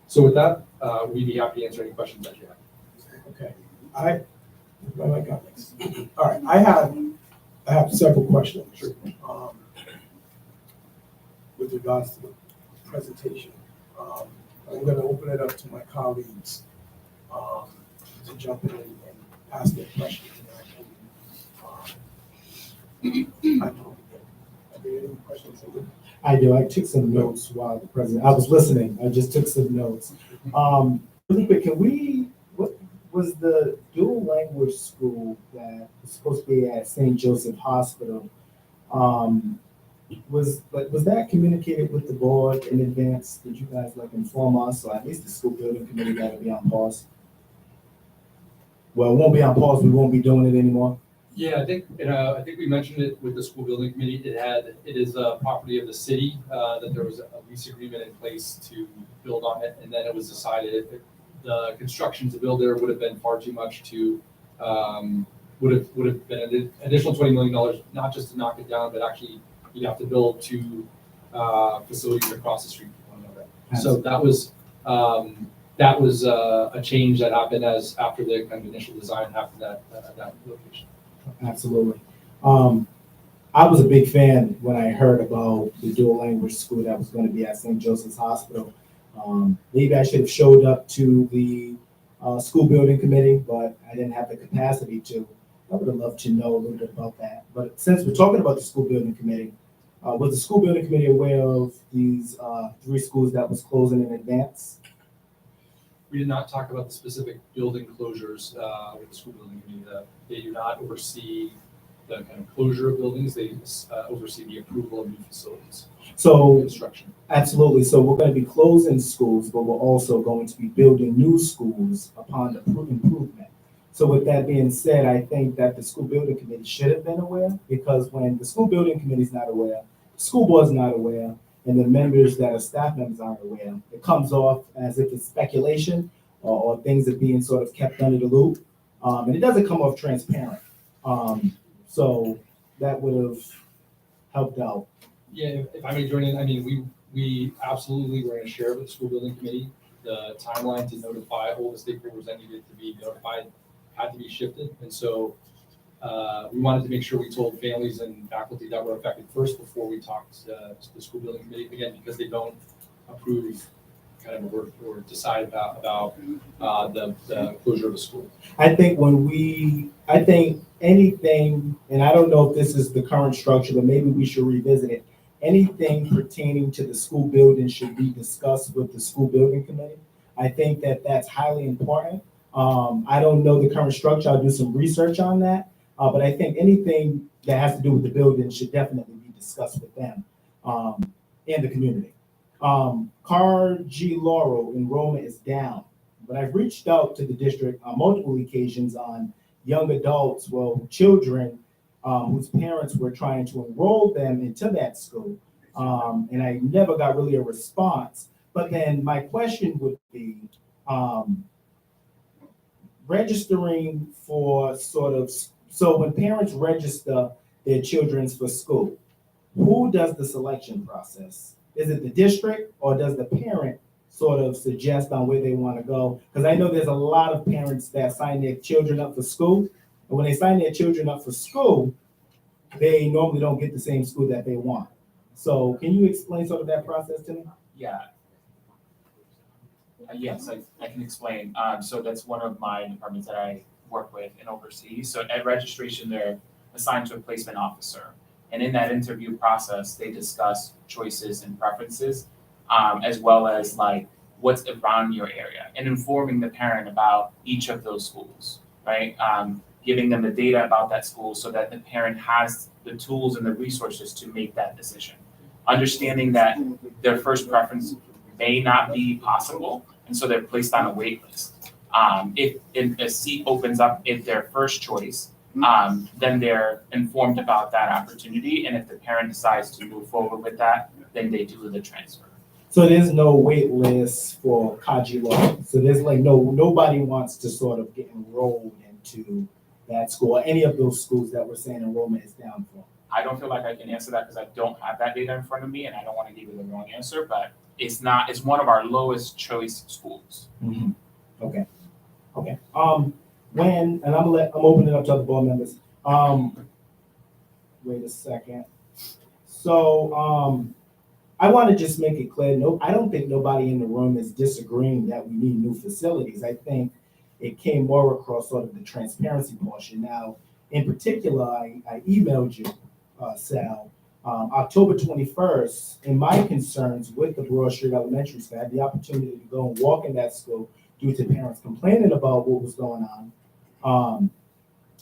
So with that, we'd be happy to answer any questions that you have. Okay, all right, I have several questions. With regards to the presentation. I'm gonna open it up to my colleagues, to jump in and ask their questions. Any questions from you? I do. I took some notes while the president, I was listening. I just took some notes. Really quick, what was the dual language school that was supposed to be at St. Joseph Hospital? Was that communicated with the board in advance? Did you guys inform us, or at least the school building committee, that it'll be on pause? Well, it won't be on pause. We won't be doing it anymore. Yeah, I think we mentioned it with the school building committee. It is a property of the city, that there was a lease agreement in place to build on it, and then it was decided that the construction to build there would have been far too much to, would have been an additional $20 million, not just to knock it down, but actually you'd have to build two facilities across the street from one another. So that was a change that happened after the kind of initial design happened at that location. Absolutely. I was a big fan when I heard about the dual language school that was going to be at St. Joseph's Hospital. Maybe I should have showed up to the school building committee, but I didn't have the capacity to. I would have loved to know a little bit about that. But since we're talking about the school building committee, was the school building committee aware of these 3 schools that was closing in advance? We did not talk about the specific building closures with the school building committee. They do not oversee the kind of closure of buildings. They oversee the approval of new facilities. So construction. Absolutely. So we're going to be closing schools, but we're also going to be building new schools upon improvement. So with that being said, I think that the school building committee should have been aware, because when the school building committee is not aware, the school board is not aware, and the members that are staff members aren't aware, it comes off as if it's speculation or things are being sort of kept under the loop. And it doesn't come off transparent. So that would have helped out. Yeah, if I may join in, I mean, we absolutely were going to share with the school building committee. The timeline to notify all the stakeholders that needed to be notified had to be shifted. And so we wanted to make sure we told families and faculty that were affected first before we talked to the school building committee, again, because they don't approve kind of or decide about the closure of a school. I think anything, and I don't know if this is the current structure, but maybe we should revisit it. Anything pertaining to the school building should be discussed with the school building committee. I think that that's highly important. I don't know the current structure. I'll do some research on that. But I think anything that has to do with the building should definitely be discussed with them and the community. Carnegie Laurel enrollment is down, but I've reached out to the district on multiple occasions on young adults, children whose parents were trying to enroll them into that school. And I never got really a response. But then my question would be, registering for so when parents register their children for school, who does the selection process? Is it the district, or does the parent sort of suggest on where they want to go? Because I know there's a lot of parents that sign their children up for school, and when they sign their children up for school, they normally don't get the same school that they want. So can you explain sort of that process to me? Yeah. Yes, I can explain. So that's one of my departments that I work with and oversee. So at registration, they're assigned to a placement officer. And in that interview process, they discuss choices and preferences, as well as like what's around your area and informing the parent about each of those schools, right? Giving them the data about that school so that the parent has the tools and the resources to make that decision. Understanding that their first preference may not be possible, and so they're placed on a wait list. If a seat opens up if their first choice, then they're informed about that opportunity, and if the parent decides to move forward with that, then they do the transfer. So there's no wait list for Kaji Law. So there's like nobody wants to sort of get enrolled into that school or any of those schools that we're saying enrollment is down for. I don't feel like I can answer that because I don't have that data in front of me, and I don't want to give you the wrong answer, but it's one of our lowest choice schools. Mm-hmm. Okay. I'm opening it up to other board members. Wait a second. So, I want to just make it clear, I don't think nobody in the room is disagreeing that we need new facilities. I think it came more across sort of the transparency portion. Now, in particular, I emailed you, Sal, October 21st, in my concerns with the Broad Street Elementary School. I had the opportunity to go and walk in that school due to parents complaining about what was going on.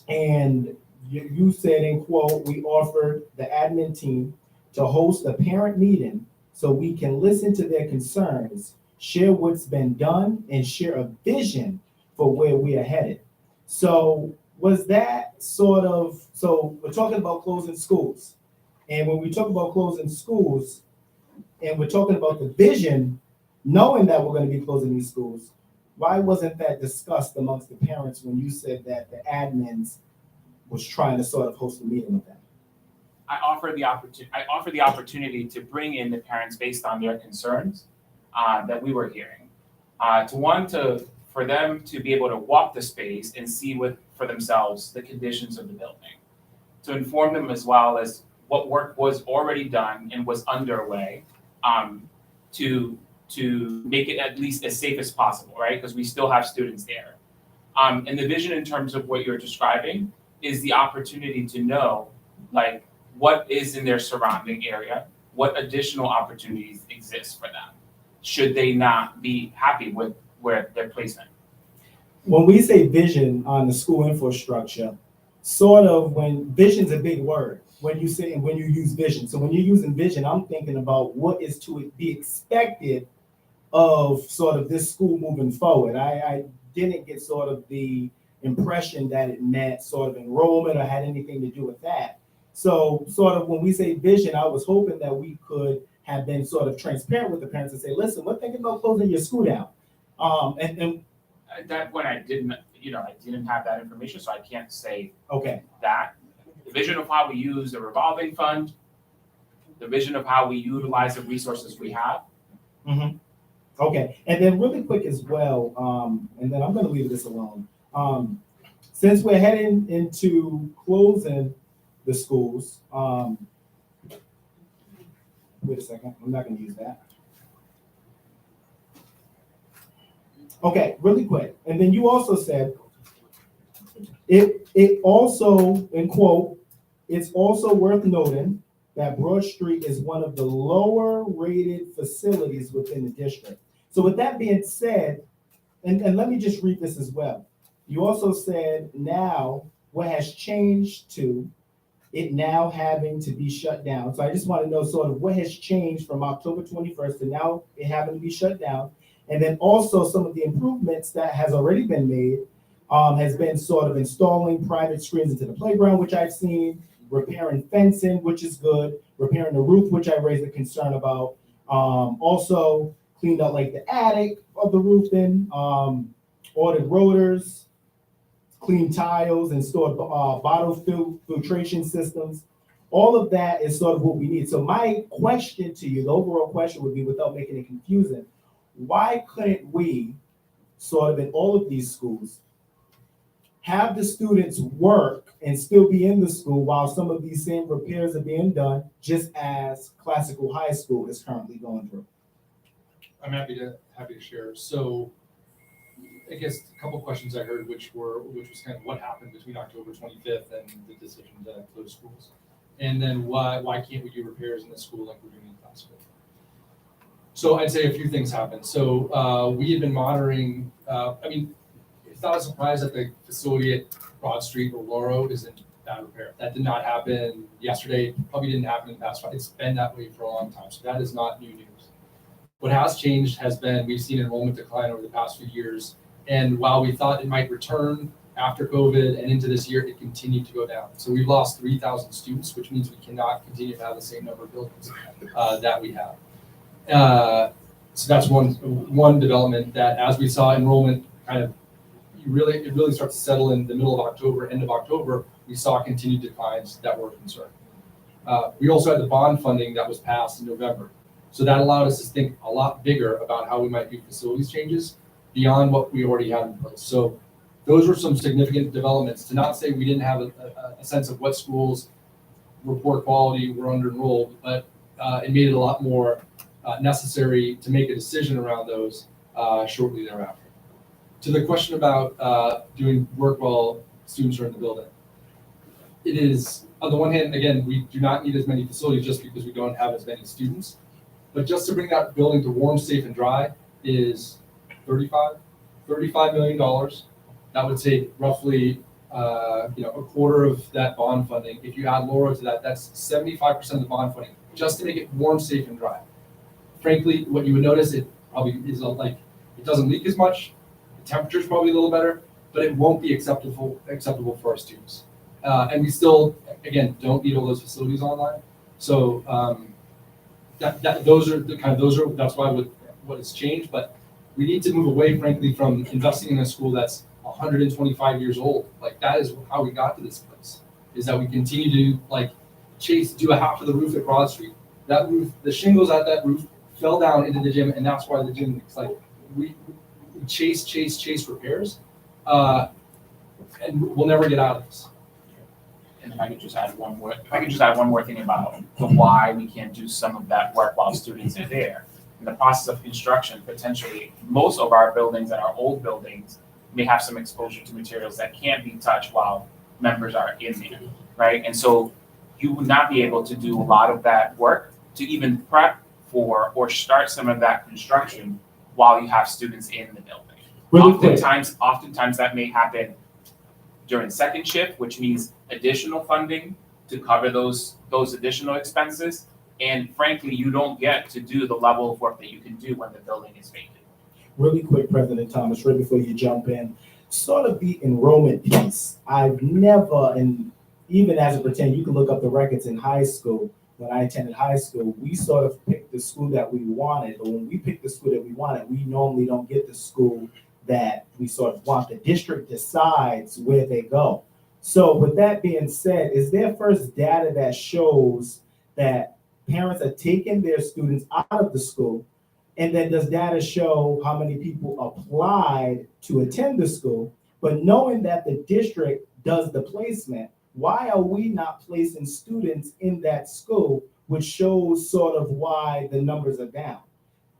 And you said, in quote, we offered the admin team to host a parent meeting so we can listen to their concerns, share what's been done, and share a vision for where we are headed. So was that sort of, so we're talking about closing schools. And when we talk about closing schools, and we're talking about the vision, knowing that we're going to be closing these schools, why wasn't that discussed amongst the parents when you said that the admins was trying to sort of host a meeting with them? I offer the opportunity to bring in the parents based on their concerns that we were hearing. For them to be able to walk the space and see for themselves the conditions of the building. To inform them as well as what work was already done and was underway to make it at least as safe as possible, right? Because we still have students there. And the vision in terms of what you're describing is the opportunity to know, like, what is in their surrounding area, what additional opportunities exist for them, should they not be happy with where their placement. When we say vision on the school infrastructure, sort of when vision's a big word, when you use vision. So when you're using vision, I'm thinking about what is to be expected of sort of this school moving forward. I didn't get sort of the impression that it meant sort of enrollment or had anything to do with that. So sort of when we say vision, I was hoping that we could have been sort of transparent with the parents and say, listen, we're thinking about closing your school down. And At that point, I didn't have that information, so I can't say okay. that. The vision of how we use the revolving fund, the vision of how we utilize the resources we have. Mm-hmm. Okay, and then really quick as well, and then I'm going to leave this alone. Since we're heading into closing the schools, wait a second, I'm not going to use that. Okay, really quick. And then you also said, it also, in quote, it's also worth noting that Broad Street is one of the lower rated facilities within the district. So with that being said, and let me just read this as well. You also said now what has changed to it now having to be shut down. So I just want to know sort of what has changed from October 21st to now it having to be shut down. And then also some of the improvements that has already been made has been sort of installing private screens into the playground, which I've seen, repairing fencing, which is good, repairing the roof, which I raised a concern about. Also cleaned out like the attic of the roofing, ordered rotors, clean tiles, installed bottle filtration systems. All of that is sort of what we need. So my question to you, the overall question would be, without making it confusing, why couldn't we, sort of in all of these schools, have the students work and still be in the school while some of these same repairs are being done, just as Classical High School is currently going through? I'm happy to share. So I guess a couple of questions I heard, which was kind of what happened between October 25th and the decision to close schools. And then why can't we do repairs in the school like we're doing in Classical? So I'd say a few things happened. So we had been monitoring, it's not a surprise that the facility at Broad Street or Lauro is in bad repair. That did not happen yesterday, probably didn't happen in the past. It's been that way for a long time. So that is not new news. What has changed has been, we've seen enrollment decline over the past few years. And while we thought it might return after COVID and into this year, it continued to go down. So we've lost 3,000 students, which means we cannot continue to have the same number of buildings that we have. So that's one development that, as we saw enrollment kind of, it really starts to settle in the middle of October, end of October, we saw continued declines that were a concern. We also had the bond funding that was passed in November. So that allowed us to think a lot bigger about how we might do facilities changes beyond what we already had in place. So those were some significant developments. To not say we didn't have a sense of what schools were poor quality, were under enrolled, but it made it a lot more necessary to make a decision around those shortly thereafter. To the question about doing work while students are in the building, it is, on the one hand, again, we do not need as many facilities just because we don't have as many students. But just to bring that building to warm, safe, and dry is $35 million. That would take roughly a quarter of that bond funding. If you add Laura to that, that's 75% of the bond funding, just to make it warm, safe, and dry. Frankly, what you would notice, it probably is like, it doesn't leak as much, the temperature's probably a little better, but it won't be acceptable for our students. And we still, again, don't need all those facilities online. So that's why what has changed, but we need to move away, frankly, from investing in a school that's 125 years old. Like, that is how we got to this place, is that we continue to do a half of the roof at Broad Street. That roof, the shingles at that roof fell down into the gym, and that's why the gym leaks. Like, we chase repairs, and we'll never get out of this. And if I could just add one more thing about the why we can't do some of that work while students are there. In the process of construction, potentially, most of our buildings that are old buildings may have some exposure to materials that can't be touched while members are in there, right? And so you would not be able to do a lot of that work to even prep for or start some of that construction while you have students in the building. Oftentimes that may happen during second shift, which means additional funding to cover those additional expenses. And frankly, you don't get to do the level of work that you can do when the building is vacant. Really quick, President Thomas, right before you jump in, sort of the enrollment piece. I've never, and even as it pertains, you can look up the records in high school. When I attended high school, we sort of picked the school that we wanted, but when we pick the school that we wanted, we normally don't get the school that we sort of want. The district decides where they go. So with that being said, is there first data that shows that parents are taking their students out of the school? And then does data show how many people applied to attend the school? But knowing that the district does the placement, why are we not placing students in that school, which shows sort of why the numbers are down?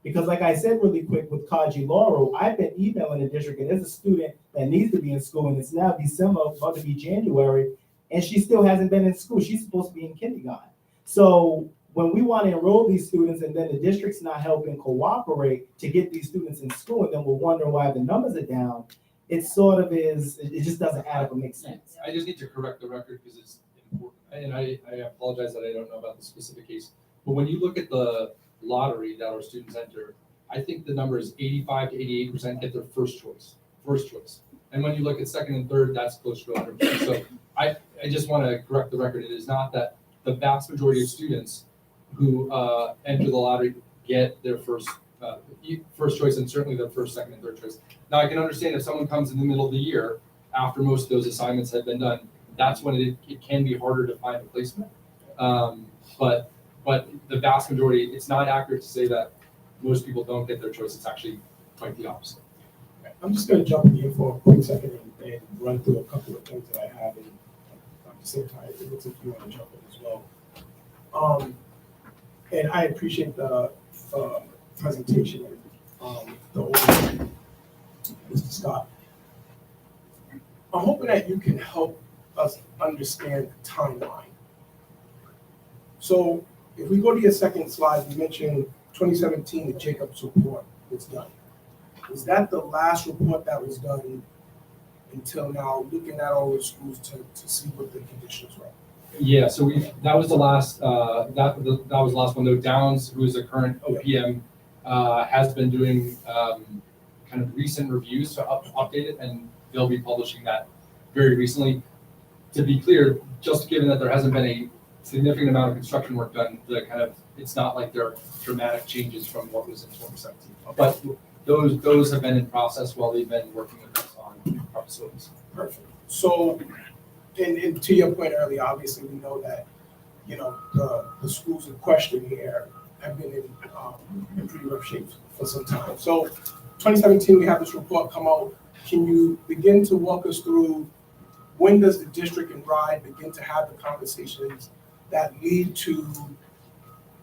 Because like I said really quick with Kaji Laurel, I've been emailing the district, and there's a student that needs to be in school, and it's now December, about to be January, and she still hasn't been in school. She's supposed to be in kindergarten. So when we want to enroll these students and then the district's not helping cooperate to get these students in school, and then we're wondering why the numbers are down, it sort of is, it just doesn't add up and make sense. I just need to correct the record because it's important. And I apologize that I don't know about the specific case. But when you look at the lottery that our students enter, I think the number is 85 to 88% get their first choice. And when you look at second and third, that's close to 100%. So I just want to correct the record. It is not that the vast majority of students who enter the lottery get their first choice, and certainly their first, second, and third choice. Now, I can understand if someone comes in the middle of the year after most of those assignments have been done, that's when it can be harder to find a placement. But the vast majority, it's not accurate to say that most people don't get their choice. It's actually quite the opposite. I'm just going to jump in here for a quick second and run through a couple of things that I have, and at the same time, it looks like you want to jump in as well. And I appreciate the presentation and the overview, Mr. Scott. I'm hoping that you can help us understand the timeline. So if we go to your second slide, you mentioned 2017, the Jacobs report was done. Was that the last report that was done until now, looking at all the schools to see what the conditions were? Yeah, so that was the last that was the last one though. Downs, who is the current OPM, has been doing kind of recent reviews to update it, and they'll be publishing that very recently. To be clear, just given that there hasn't been a significant amount of construction work done, it's not like there are dramatic changes from what was in 2017. But those have been in process while they've been working with us on our facilities. Perfect. So, and to your point earlier, obviously we know that, the schools in question here have been in pretty rough shape for some time. So 2017, we have this report come out. Can you begin to walk us through when does the district and RIDE begin to have the conversations that lead to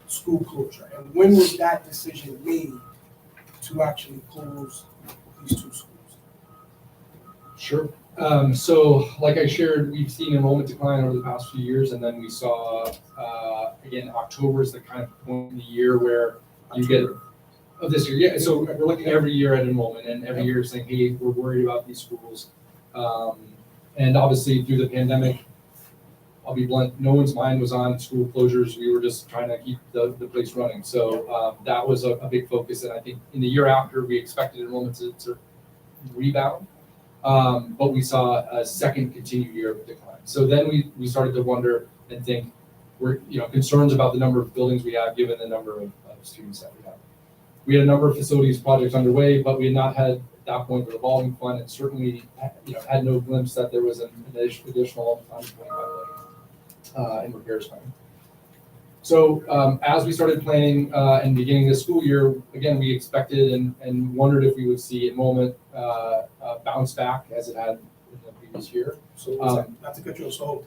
school closure? And when was that decision made to actually close these two schools? Sure. So like I shared, we've seen enrollment decline over the past few years, and then we saw, again, October is the kind of point in the year where you get, of this year, yeah, so we're looking every year at enrollment, and every year saying, hey, we're worried about these schools. And obviously through the pandemic, I'll be blunt, no one's mind was on school closures. We were just trying to keep the place running. So that was a big focus, and I think in the year after, we expected enrollment to rebound. But we saw a second continued year of decline. So then we started to wonder and think, we're concerns about the number of buildings we have given the number of students that we have. We had a number of facilities projects underway, but we had not had at that point the revolving fund, and certainly had no glimpse that there was an additional $125 million in repairs coming. So as we started planning and beginning this school year, again, we expected and wondered if we would see enrollment bounce back as it had in the previous year. So not to cut you off, so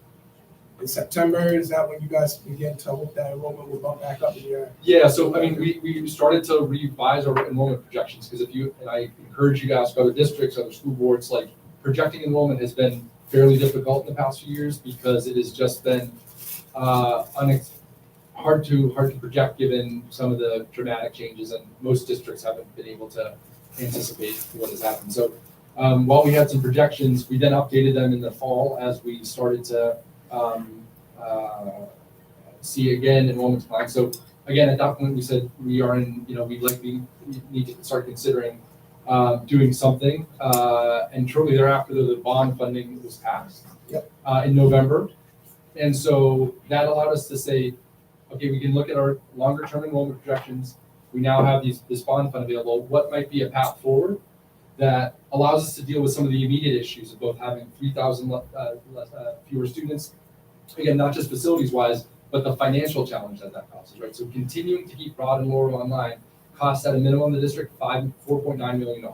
in September, is that when you guys begin to hope that enrollment will bump back up in your? Yeah, so I mean, we started to revise our enrollment projections, because and I encourage you to ask other districts, other school boards, like projecting enrollment has been fairly difficult in the past few years, because it has just been hard to project given some of the dramatic changes, and most districts haven't been able to anticipate what has happened. So while we had some projections, we then updated them in the fall as we started to see again enrollment decline. So again, at that point, we said we are in, we likely need to start considering doing something. And shortly thereafter, the bond funding was passed in November. And so that allowed us to say, okay, we can look at our longer term enrollment projections. We now have this bond fund available. What might be a path forward that allows us to deal with some of the immediate issues of both having 3,000 fewer students, again, not just facilities wise, but the financial challenge that causes, right? So continuing to keep Broad and Laurel online costs at a minimum the district $4.9 million.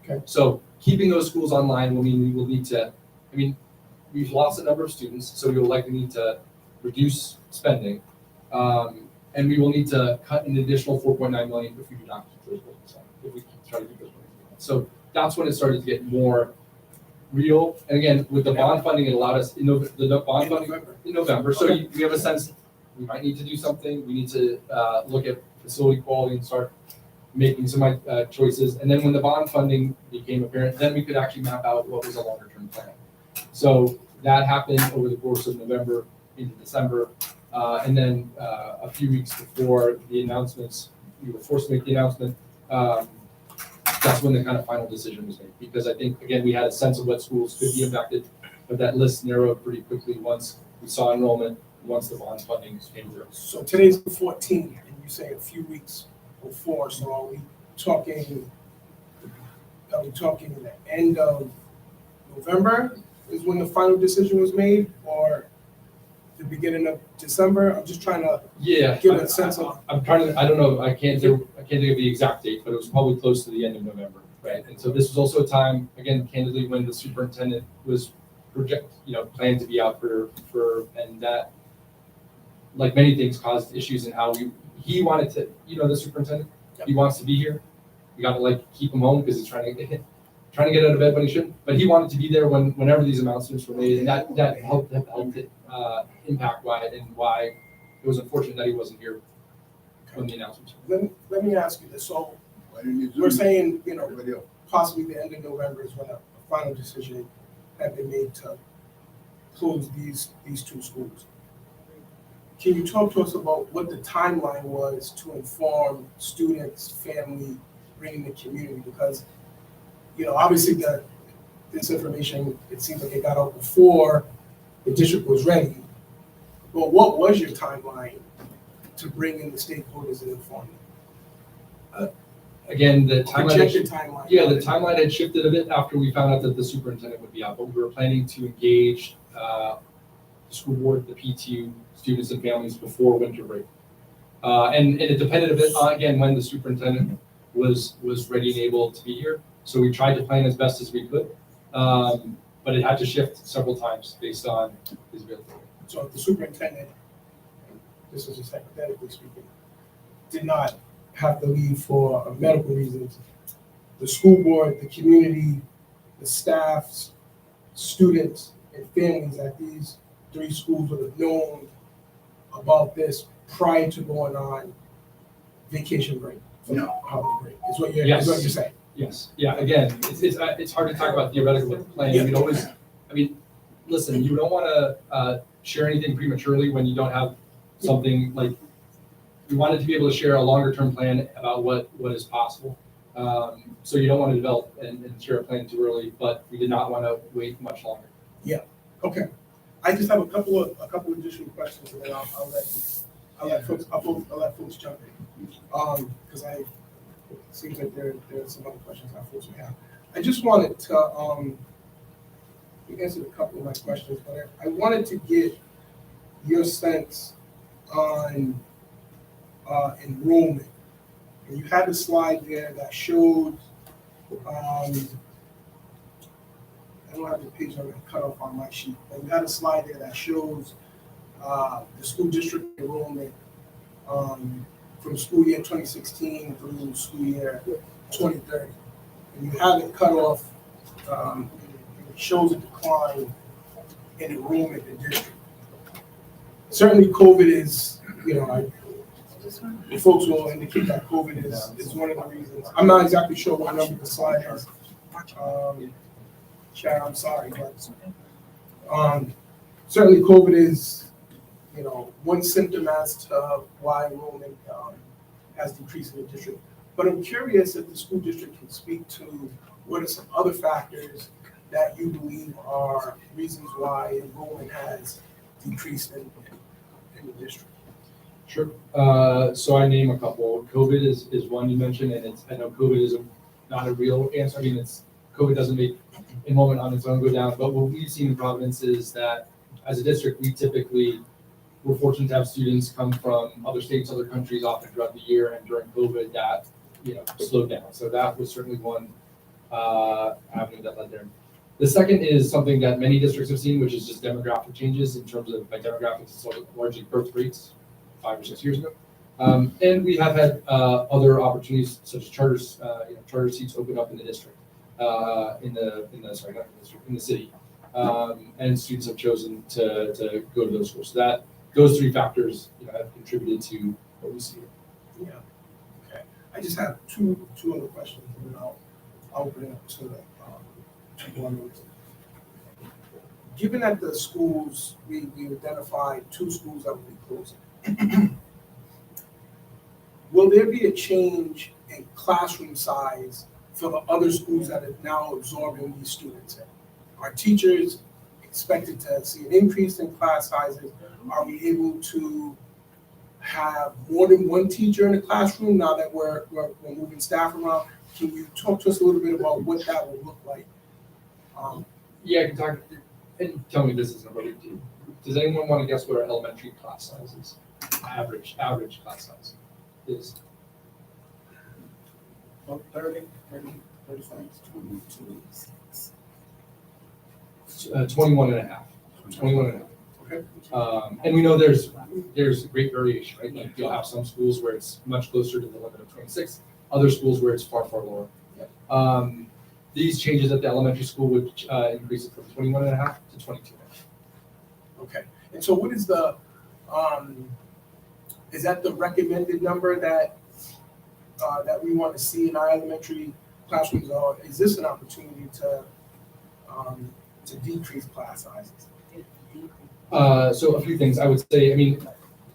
Okay. So keeping those schools online will mean we will need to, we've lost a number of students, so we will likely need to reduce spending. And we will need to cut an additional $4.9 million if we do not keep those buildings on, if we try to keep those buildings on. So that's when it started to get more real. And again, with the bond funding, it allowed us, the bond funding in November. So we have a sense we might need to do something. We need to look at facility quality and start making some choices. And then when the bond funding became apparent, then we could actually map out what was a longer term plan. So that happened over the course of November into December. And then a few weeks before the announcements, we were forced to make the announcement. That's when the kind of final decision was made. Because I think, again, we had a sense of what schools could be impacted, but that list narrowed pretty quickly once we saw enrollment, once the bond funding came through. So today's the 14th, and you say a few weeks before. So are we talking the end of November is when the final decision was made, or the beginning of December? I'm just trying to get a sense of. I'm trying to. I don't know. I can't think of the exact date, but it was probably close to the end of November, right? And so this was also a time, again, candidly, when the superintendent was planned to be out for, and that, like many things, caused issues in how he wanted to. The superintendent, he wants to be here. We got to keep him home because he's trying to get out of bed, but he shouldn't. But he wanted to be there whenever these announcements were made, and that helped it impact why it was unfortunate that he wasn't here when the announcements. Let me ask you this. So we're saying, possibly the end of November is when a final decision had been made to close these two schools. can you talk to us about what the timeline was to inform students, family, bringing the community? Because, obviously this information, it seems like it got out before the district was ready. But what was your timeline to bring in the stakeholders and inform them? Again, the timeline. Projected timeline. Yeah, the timeline had shifted a bit after we found out that the superintendent would be out, but we were planning to engage the school board, the PTU, students and families before winter break. And it depended a bit on, again, when the superintendent was ready and able to be here. So we tried to plan as best as we could, but it had to shift several times based on his availability. So if the superintendent, this is just hypothetically speaking, did not have to leave for medical reasons, the school board, the community, the staffs, students, and families at these 3 schools would have known about this prior to going on vacation break. No. Holiday break, is what you're, Yes. is what you're saying. Yes, yeah, again, it's hard to talk about theoretical with the plan. You can always, listen, you don't wanna share anything prematurely when you don't have something like, we wanted to be able to share a longer term plan about what is possible. So you don't want to develop and share a plan too early, but we did not want to wait much longer. Yeah, okay. I just have a couple additional questions, and then I'll let folks jump in. Because it seems like there are some other questions our folks may have. I just wanted to, you answered a couple of my questions, but I wanted to get your sense on enrollment. And you had a slide there that showed, I don't have the page I'm cut off on my sheet, but you had a slide there that shows the school district enrollment from school year 2016 through school year 2030. And you have it cut off, and it shows a decline in enrollment in district. Certainly COVID is, the folks will indicate that COVID is one of the reasons. I'm not exactly sure what number the slide is. Chad, I'm sorry, but certainly COVID is, one symptom as to why enrollment has decreased in the district. But I'm curious if the school district can speak to what are some other factors that you believe are reasons why enrollment has decreased in the district. Sure. So I name a couple. COVID is one you mentioned, and I know COVID is not a real answer. COVID doesn't make enrollment on its own go down, but what we've seen in Providence is that as a district, we're fortunate to have students come from other states, other countries often throughout the year, and during COVID that, slowed down. So that was certainly one avenue that led there. The second is something that many districts have seen, which is just demographic changes in terms of, by demographics, it's largely birth rates 5 or 6 years ago. And we have had other opportunities such as charters, charter seats open up in the district, in the city. And students have chosen to go to those schools. So those 3 factors, have contributed to what we see here. Yeah. Okay. I just have two other questions, and then I'll open it up to one. Given that the schools, we identified 2 schools that will be closing, will there be a change in classroom size for the other schools that are now absorbing these students in? Are teachers expected to see an increase in class sizes? Are we able to have more than one teacher in the classroom now that we're moving staff around? Can you talk to us a little bit about what that will look like? Yeah, I can talk, and tell me this isn't really deep. Does anyone want to guess what our elementary class size is? Average class size is? About 30, 35. 21 and a half. 21 and a half. Okay. And we know there's great variation, right? Like you'll have some schools where it's much closer to the limit of 26, other schools where it's far, far lower. These changes at the elementary school would increase it from 21 and a half to 22 and a half. Okay. And so what is is that the recommended number that we want to see in our elementary classrooms, or is this an opportunity to decrease class sizes? So a few things I would say,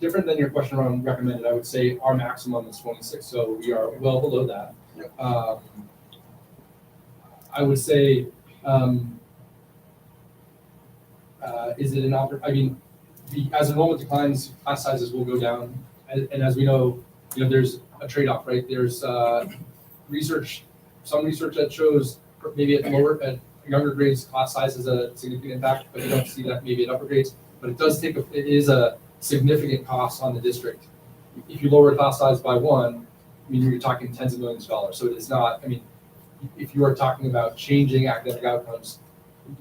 different than your question around recommended, I would say our maximum is 26, so we are well below that. I would say, is it an I mean, as enrollment declines, class sizes will go down, and as we know, there's a trade-off, right? There's some research that shows maybe at younger grades, class size has a significant impact, but you don't see that maybe at upper grades. But it is a significant cost on the district. If you lower class size by one, I mean, you're talking tens of millions of dollars. So it's not, I mean, if you are talking about changing academic outcomes,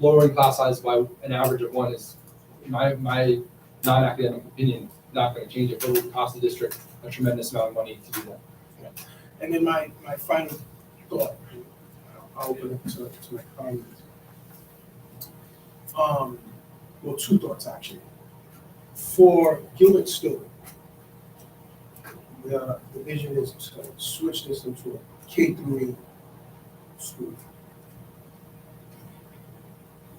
lowering class size by an average of one is, in my non-academic opinion, not going to change it, but it will cost the district a tremendous amount of money to do that. And then my final thought, I'll open it to my colleagues. Well, two thoughts actually. For Gilbert Stewart, the vision is to switch this into a K-3 school.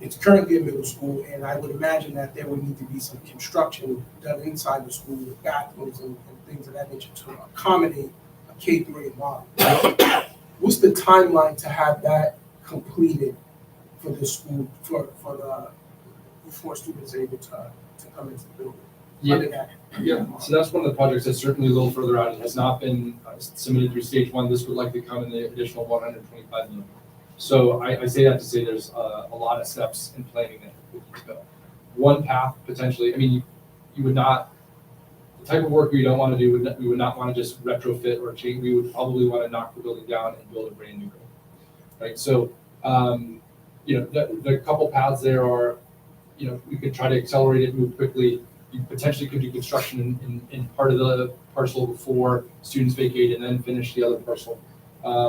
It's currently a middle school, and I would imagine that there would need to be some construction done inside the school with bathrooms and things of that nature to accommodate a K-3 environment. What's the timeline to have that completed for the school, before students are able to come into the building? Yeah, so that's one of the projects that's certainly a little further out. It has not been submitted through stage one. This would likely come in the additional 125 million. So I say that to say there's a lot of steps in planning that we need to go. One path potentially, I mean, you would not, the type of work we don't want to do, we would not want to just retrofit or change. We would probably want to knock the building down and build a brand new building, right? So, the couple paths there are, we could try to accelerate it, move quickly. You potentially could do construction in part of the parcel before students vacate and then finish the other parcel.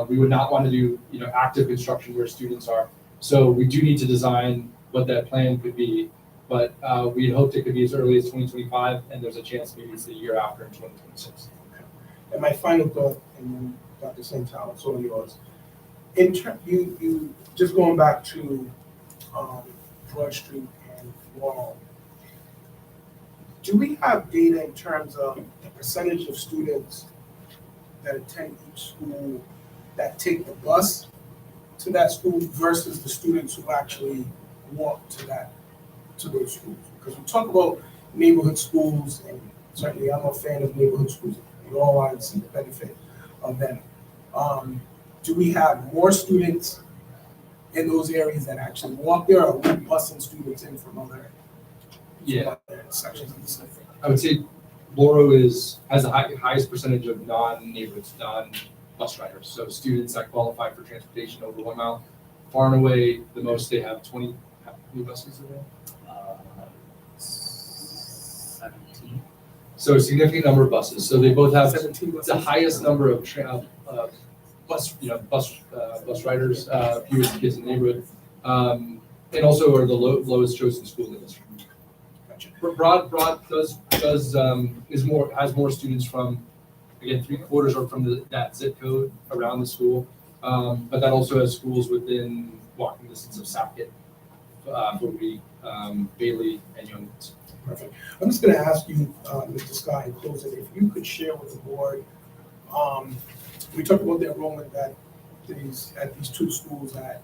We would not want to do, active construction where students are. So we do need to design what that plan could be, but we'd hoped it could be as early as 2025, and there's a chance maybe it's the year after in 2026. And my final thought, and then Dr. Santal, it's all yours. You just going back to Broad Street and Wall. Do we have data in terms of the percentage of students that attend each school that take the bus to that school versus the students who actually walk to those schools? Because we talk about neighborhood schools, and certainly I'm a fan of neighborhood schools. We all want to see the benefit of them. Do we have more students in those areas that actually walk there, or are we busing students in from other sections of the city? I would say Lauro has the highest percentage of non-neighborhoods, non-bus riders. So students that qualify for transportation over 1 mile, far and away the most. They have 20. How many buses are there? 17. So a significant number of buses. So they both have the highest number of bus riders, fewest kids in the neighborhood, and also are the lowest chosen school in the district. Broad has more students from, again, 3/4 are from that zip code around the school, but that also has schools within walking distance of Sackett, Bogey, Bailey, and Youngwoods. Perfect. I'm just going to ask you, Mr. Scott, in closing, if you could share with the board. We talked about the enrollment at these two schools that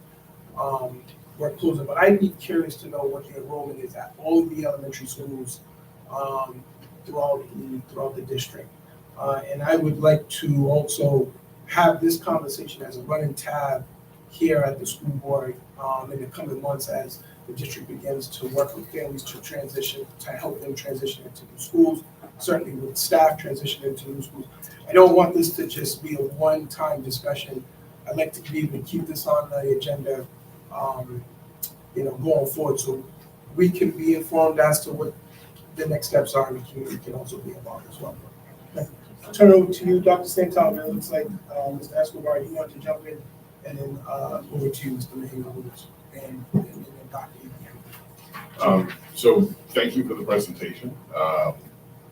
we're closing, but I'd be curious to know what the enrollment is at all of the elementary schools throughout the district. And I would like to also have this conversation as a running tab here at the school board in the coming months as the district begins to work with families to help them transition into new schools, certainly with staff transition into new schools. I don't want this to just be a one-time discussion. I'd like to be able to keep this on the agenda going forward, so we can be informed as to what the next steps are, and the community can also be involved as well. I'll turn it over to you, Dr. Santal. It looks like Mr. Escobar, you want to jump in, and then over to you, Mr. Mahino, and then Dr. So thank you for the presentation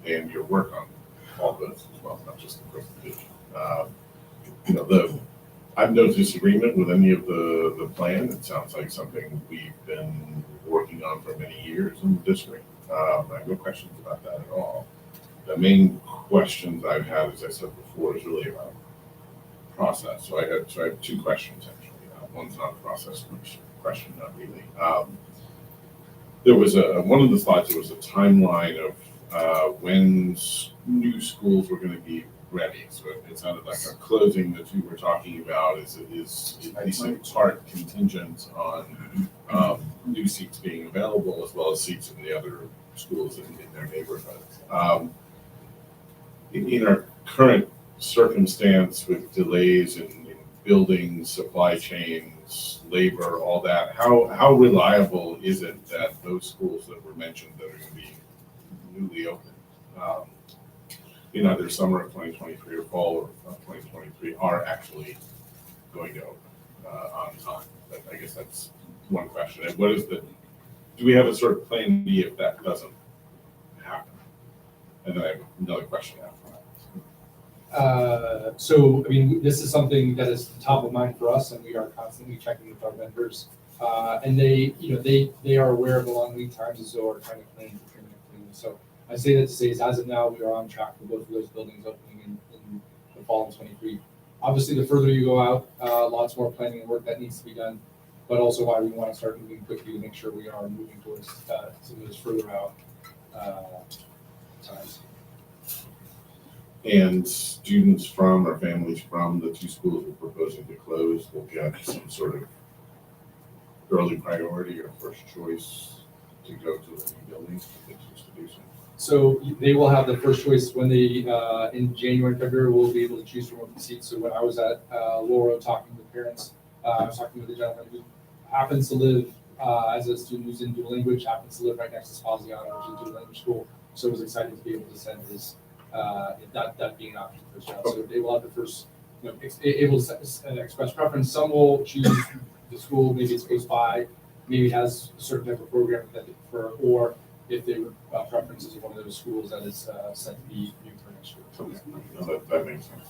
and your work on all this as well, not just the presentation. I've no disagreement with any of the plan. It sounds like something we've been working on for many years in the district. I have no questions about that at all. the main questions I've had, as I said before, is really about process. So I have two questions actually. One's not a process question, not really. There was one of the slides. There was a timeline of when new schools were going to be ready. So it sounded like a closing that you were talking about is at least in part contingent on new seats being available as well as seats in the other schools in their neighborhoods. In our current circumstance with delays in buildings, supply chains, labor, all that, how reliable is it that those schools that were mentioned that are going to be newly opened in either summer of 2023 or fall of 2023 are actually going to open on time? I guess that's one question. And what is do we have a sort of plan B if that doesn't happen? And then I have another question after that. So, I mean, this is something that is top of mind for us, and we are constantly checking with our vendors. And they are aware of the long lead times, and so are trying to plan for training. So I say that to say is, as of now, we are on track for both of those buildings opening in the fall of 23. Obviously, the further you go out, lots more planning and work that needs to be done, but also why we want to start moving quickly to make sure we are moving towards some of those further out times. And students from or families from the two schools we're proposing to close will get some sort of early priority or first choice to go to the new buildings if they choose to do so. So they will have the first choice when they, in January, February, we'll be able to choose from open seats. So when I was at Laurel talking with parents, I was talking with a gentleman who happens to live as a student who's in dual language, happens to live right next to Spaziano, which is a dual language school. So I was excited to be able to send his, that being an option for his child. So they will have the first, able to express preference. Some will choose the school, maybe it's close by, maybe it has a certain type of program that they prefer, or if they would preference is one of those schools that is set to be new for next year. Okay. That makes sense.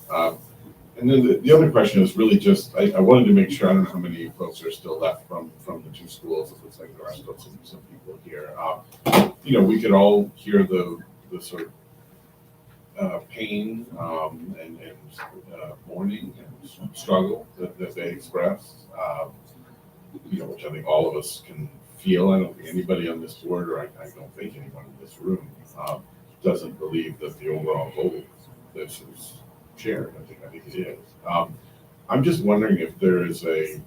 And then the other question is really just, I wanted to make sure, I don't know how many folks are still left from the two schools. It looks like there are still some people here. We could all hear the sort of pain and mourning and struggle that they express, which I think all of us can feel. I don't think anybody on this board, or I don't think anyone in this room, doesn't believe that the overall goal of this is shared. I think it is. I'm just wondering if there is a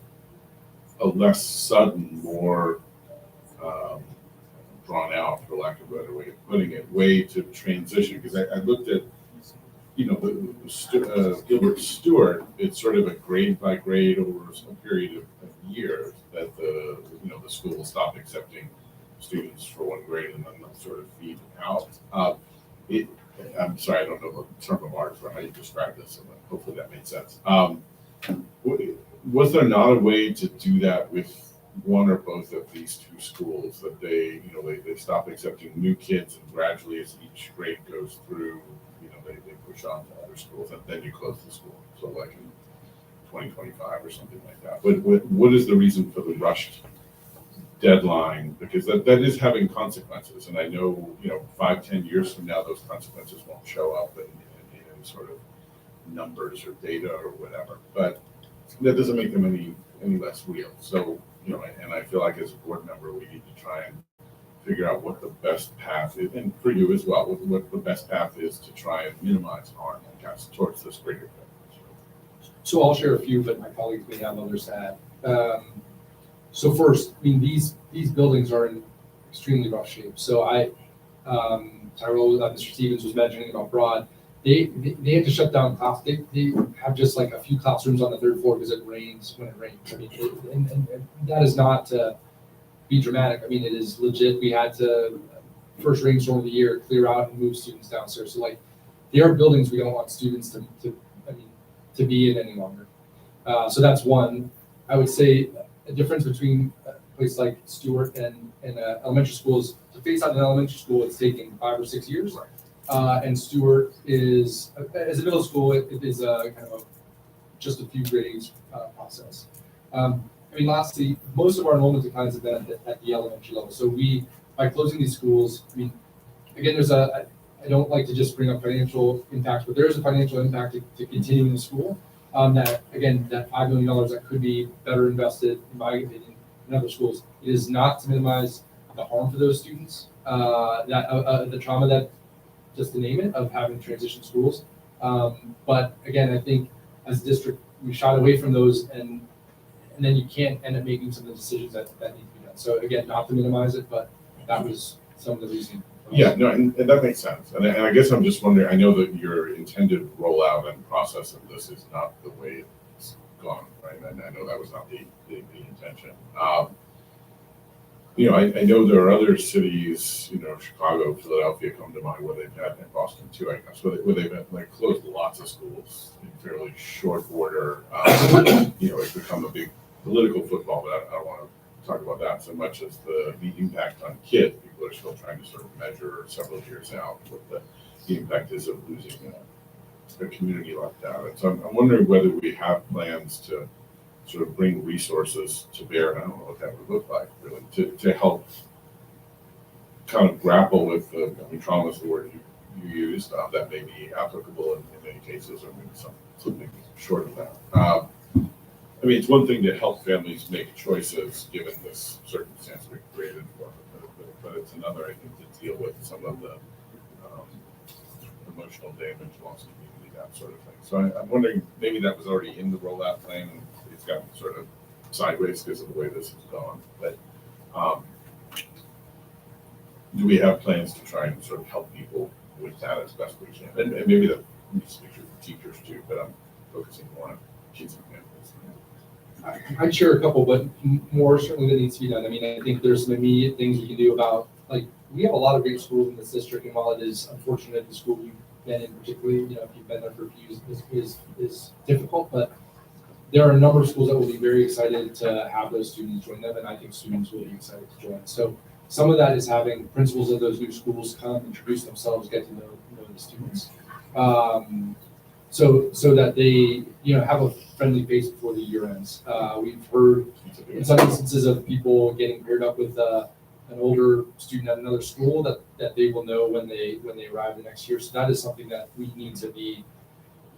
less sudden, more drawn out, for lack of a better way of putting it, way to transition. Because I looked at, Gilbert Stewart. It's sort of a grade by grade over a period of years that the school will stop accepting students for one grade and then they'll sort of feed out. I'm sorry, I don't know the term of art for how you describe this, so hopefully that made sense. Was there not a way to do that with one or both of these two schools, that they stop accepting new kids and gradually as each grade goes through, they push on to other schools and then you close the school? So like in 2025 or something like that. What is the reason for the rushed deadline? Because that is having consequences, and I know 5-10 years from now those consequences won't show up in any sort of numbers or data or whatever, but that doesn't make them any less real. So and I feel like as a board member we need to try and figure out what the best path is, and for you as well, what the best path is to try and minimize harm, I guess, towards this greater good. So I'll share a few, but my colleagues may have others to add. So first, I mean, these buildings are in extremely rough shape. So Tyrell, Mr. Stevens was mentioning about Broad. They had to shut down class. They have just like a few classrooms on the third floor because it rains when it rains. I mean, and that is not to be dramatic. I mean, it is legit. We had to, first rainstorm of the year, clear out and move students downstairs. So like, there are buildings we don't want students to be in any longer. So that's one. I would say a difference between a place like Stewart and elementary schools. To phase out an elementary school, it's taking 5 or 6 years. And Stewart is, as a middle school, it is a kind of just a few grades process. Lastly, most of our enrollment declines have been at the elementary level. So by closing these schools, again, there's a I don't like to just bring up financial impacts, but there is a financial impact to continuing the school. That, again, that $5 million that could be better invested, in my opinion, in other schools. It is not to minimize the harm for those students, the trauma that, just to name it, of having transition schools. But again, I think as a district, we shied away from those, and then you can't end up making some of the decisions that need to be done. So again, not to minimize it, but that was some of the reasoning. Yeah, no, and that makes sense. And I guess I'm just wondering, I know that your intended rollout and process of this is not the way it's gone, right? And I know that was not the intention. You know, I know there are other cities, you know, Chicago, Philadelphia come to mind, where they've had, and Boston too, I guess, where they've like closed lots of schools in fairly short order. You know, it's become a big political football, but I don't want to talk about that so much as the impact on kids. People are still trying to sort of measure several years out what the impact is of losing a community like that. And so I'm wondering whether we have plans to sort of bring resources to bear, and I don't know what that would look like really, to help kind of grapple with the, I mean, trauma is the word you used, that may be applicable in many cases, or maybe something short of that. I mean, it's one thing to help families make choices given this circumstance we created for them, but it's another, I think, to deal with some of the emotional damage, loss of community, that sort of thing. So I'm wondering, maybe that was already in the rollout plan, and it's gotten sort of sideways because of the way this has gone. But do we have plans to try and sort of help people with that as best we can? And maybe that needs to be true for teachers too, but I'm focusing more on kids and families. I'd share a couple, but more certainly that needs to be done. I mean, I think there's some immediate things we can do about, like, we have a lot of great schools in this district, and while it is unfortunate the school you've been in particularly, you know, if you've been there for a few years, is difficult, but there are a number of schools that will be very excited to have those students join them, and I think students will be excited to join. So some of that is having principals of those new schools come, introduce themselves, get to know the students. So that they, you know, have a friendly face before the year ends. We've heard in some instances of people getting paired up with an older student at another school that they will know when they arrive the next year. So that is something that we need to be,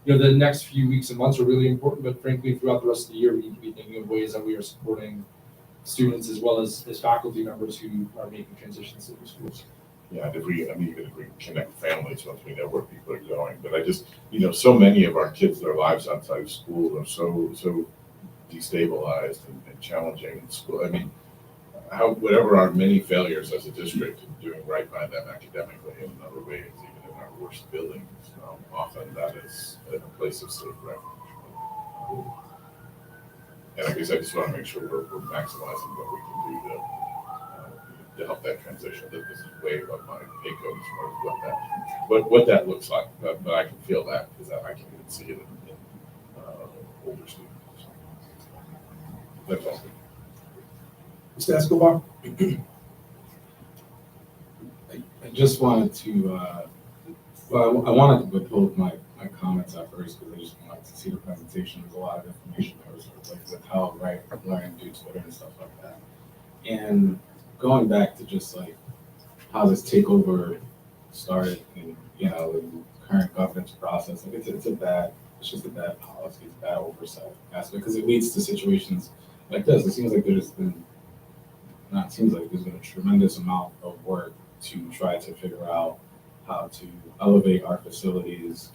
you know, the next few weeks and months are really important, but frankly, throughout the rest of the year, we need to be thinking of ways that we are supporting students as well as faculty members who are making transitions to new schools. Yeah, even if we connect families once we know where people are going. But I just, you know, so many of our kids, their lives outside of school are so destabilized and challenging in school. I mean, whatever our many failures as a district in doing right by them academically in other ways, even in our worst buildings, often that is a place of safe refuge. And I guess I just want to make sure we're maximizing what we can do to help that transition. That this is way above my pay code as far as what that looks like, but I can feel that because I can even see it in older students. That's all. Mr. Escobar? I just wanted to, I wanted to withhold my comments at first because I just wanted to see the presentation. There's a lot of information there, sort of like with how learning do Twitter and stuff like that. And going back to just like how this takeover started and, you know, the current governance process, like it's just a bad policy, it's a bad oversight aspect because it leads to situations like this. It seems like there's been a tremendous amount of work to try to figure out how to elevate our facilities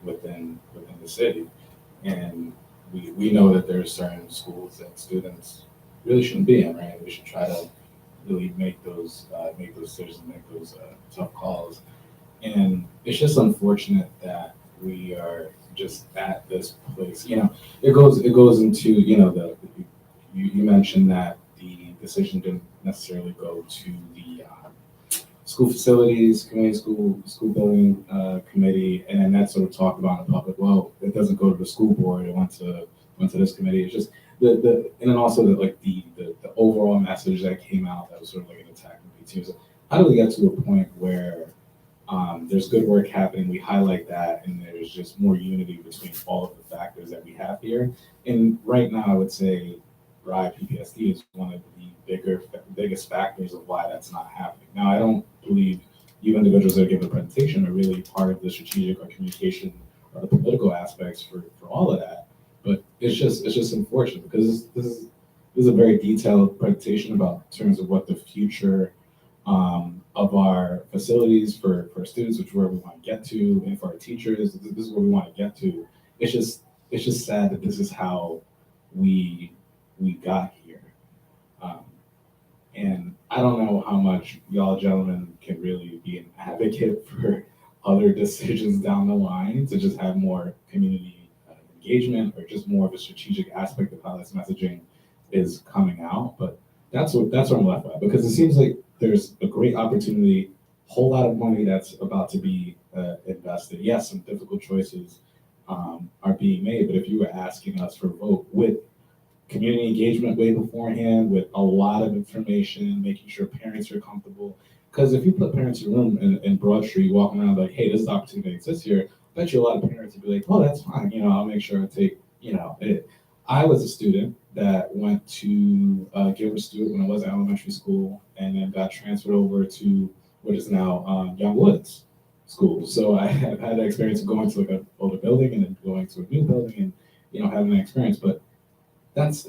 within the city. And we know that there's certain schools that students really shouldn't be in, right? We should try to really make those decisions, make those tough calls. And it's just unfortunate that we are just at this place. You know, it goes into, you know, you mentioned that the decision didn't necessarily go to the school facilities committee, school building committee, and then that sort of talked about in public. Well, it doesn't go to the school board. It went to this committee. It's just and then also the overall message that came out that was sort of like an attack on PTO. How do we get to a point where there's good work happening, we highlight that, and there's just more unity between all of the factors that we have here? And right now, I would say RIE PPSD is one of the biggest factors of why that's not happening. Now, I don't believe you individuals that give the presentation are really part of the strategic or communication or the political aspects for all of that. But it's just unfortunate because this is a very detailed presentation about in terms of what the future of our facilities for students, which is where we want to get to, and for our teachers, this is where we want to get to. It's just sad that this is how we got here. And I don't know how much y'all gentlemen can really be an advocate for other decisions down the line to just have more community engagement or just more of a strategic aspect of how this messaging is coming out. But that's what I'm left with, because it seems like there's a great opportunity, whole lot of money that's about to be invested. Yes, some difficult choices are being made, but if you were asking us for a vote with community engagement way beforehand, with a lot of information, making sure parents are comfortable. Because if you put parents in a room in Broad Street, walking around like, hey, this is the opportunity that exists here, I bet you a lot of parents would be like, oh, that's fine. I'll make sure I take, it. I was a student that went to Gilbert Stewart when I was in elementary school, and then got transferred over to what is now Young Woods School. So I have had the experience of going to like an older building and then going to a new building and, having that experience. But that's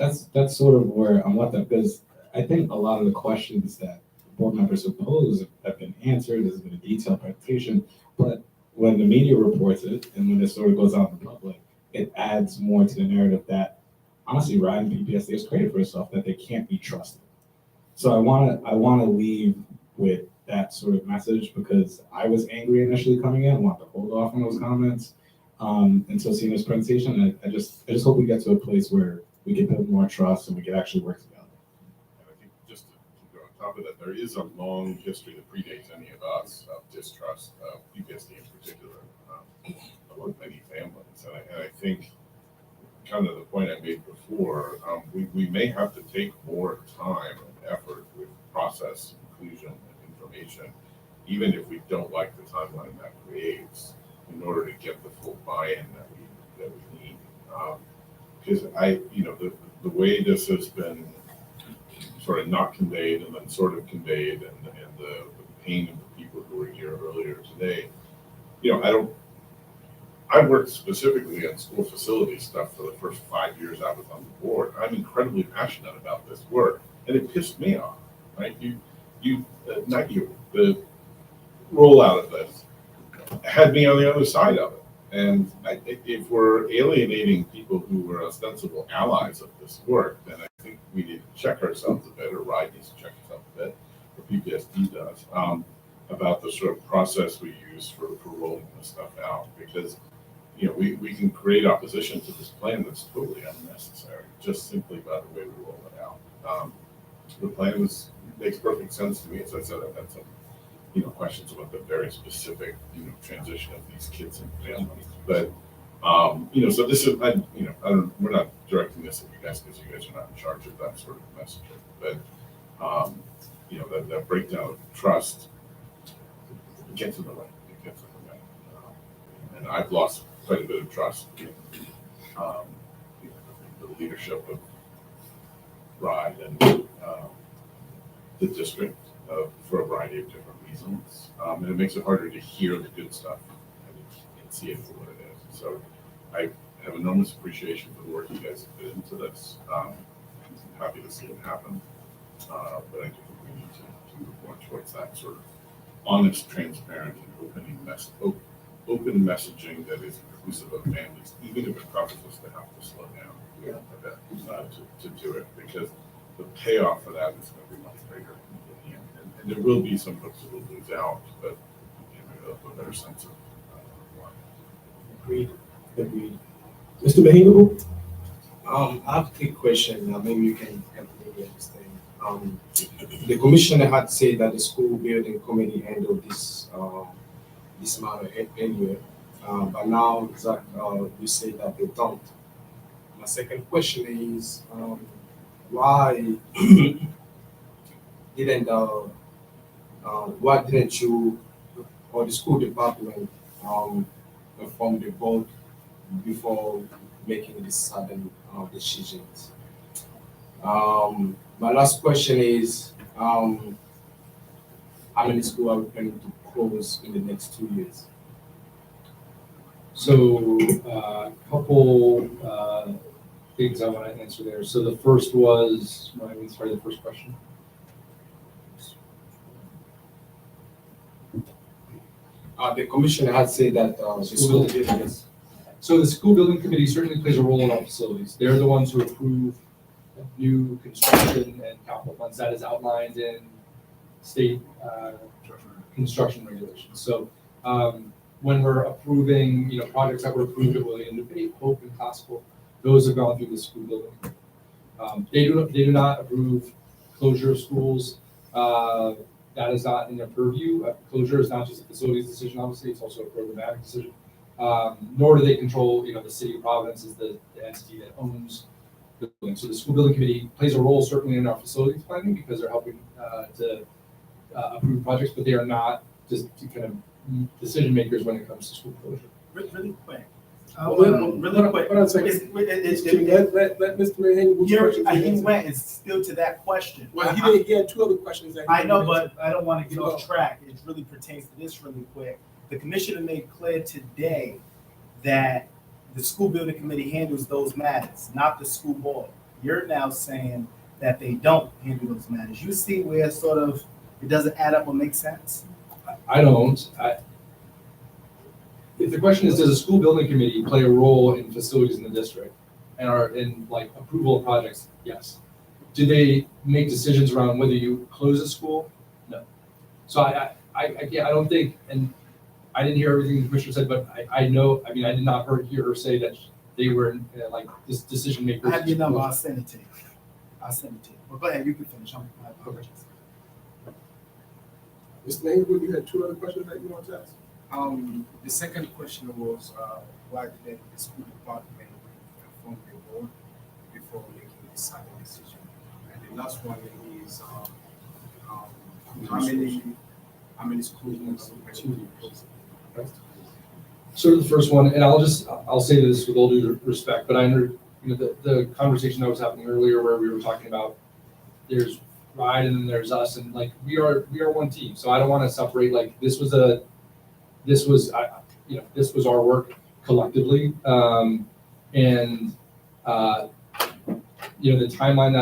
sort of where I'm left at, because I think a lot of the questions that board members have posed have been answered. There's been a detailed presentation, but when the media reports it and when it sort of goes out in the public, it adds more to the narrative that honestly Ryan and PPSD has created for itself, that they can't be trusted. So I want to leave with that sort of message, because I was angry initially coming in. I want to hold off on those comments until seeing this presentation. And I just hope we get to a place where we can build more trust and we can actually work together. And I think just to go on top of that, there is a long history that predates any of us of distrust, PPSD in particular, among many families. And I think kind of the point I made before, we may have to take more time and effort with process, inclusion, and information, even if we don't like the timeline that creates, in order to get the full buy-in that we need. Because the way this has been sort of not conveyed and then sort of conveyed, and the pain of the people who were here earlier today, I worked specifically on school facility stuff for the first 5 years I was on the board. I'm incredibly passionate about this work, and it pissed me off, right? The rollout of this had me on the other side of it. And if we're alienating people who were ostensible allies of this work, then I think we need to check ourselves a bit, or RIDE needs to check itself a bit, or PPSD does, about the sort of process we use for rolling this stuff out. Because we can create opposition to this plan that's totally unnecessary, just simply by the way we roll it out. The plan makes perfect sense to me. As I said, I've had some questions about the very specific, transition of these kids and families. But, so this is, we're not directing this at you guys because you guys are not in charge of that sort of messaging. But, that breakdown of trust gets in the way. It gets in the way. And I've lost quite a bit of trust in the leadership of RIDE and the district for a variety of different reasons. And it makes it harder to hear the good stuff and see it for what it is. So I have enormous appreciation for the work you guys have put into this. I'm happy to see it happen. But I do think we need to move more towards that sort of honest, transparent, and open messaging that is inclusive of families, even if it causes us to have to slow down a bit to do it, because the payoff for that is going to be much greater in the end. And there will be some folks that will lose out, but a better sense of why. Agreed. Mr. Mahingable? I have a quick question. Maybe you can help me understand. The commissioner had said that the school building committee handled this matter earlier, but now Zach, you say that they don't. My second question is, why didn't you or the school department inform the board before making these sudden decisions? My last question is, how many schools are we planning to close in the next 2 years? So, a couple things I want to answer there. So the first was, sorry, the first question. The commissioner had said that the school Yes. So the school building committee certainly plays a role in our facilities. They're the ones who approve new construction and capital funds. That is outlined in state construction regulations. So when we're approving, projects that were approved at William and Newpany, Hope and Classical, those have gone through the school building. They do not approve closure of schools. That is not in their purview. Closure is not just a facilities decision, obviously, it's also a programmatic decision. Nor do they control, the city of Providence is the entity that owns the building. So the school building committee plays a role certainly in our facilities planning because they're helping to approve projects, but they are not just kind of decision makers when it comes to school closure. Really quick. Really quick. Hold on a second. Let Mr. Mahane. He went, it's still to that question. Well, he had two other questions. That I know, but I don't want to get off track. It really pertains to this really quick. The commissioner made clear today that the school building committee handles those matters, not the school board. You're now saying that they don't handle those matters. You see where sort of it doesn't add up or make sense? I don't. If the question is, does a school building committee play a role in facilities in the district and are in approval of projects? Yes. Do they make decisions around whether you close a school? No. So I don't think, and I didn't hear everything the commissioner said, but I know, I did not hear her say that they were this decision makers. I have your number, I'll send it to you. Well, go ahead, you can finish. I apologize. Mr. Mahane, you had two other questions that you want to ask? The second question was why did the school department inform the board before making the final decision? And the last one is how many schools Sort of the first one, and I'll say this with all due respect, but I know the conversation that was happening earlier where we were talking about there's Ride and then there's us, and we are one team. So I don't want to separate. This was our work collectively, and the timeline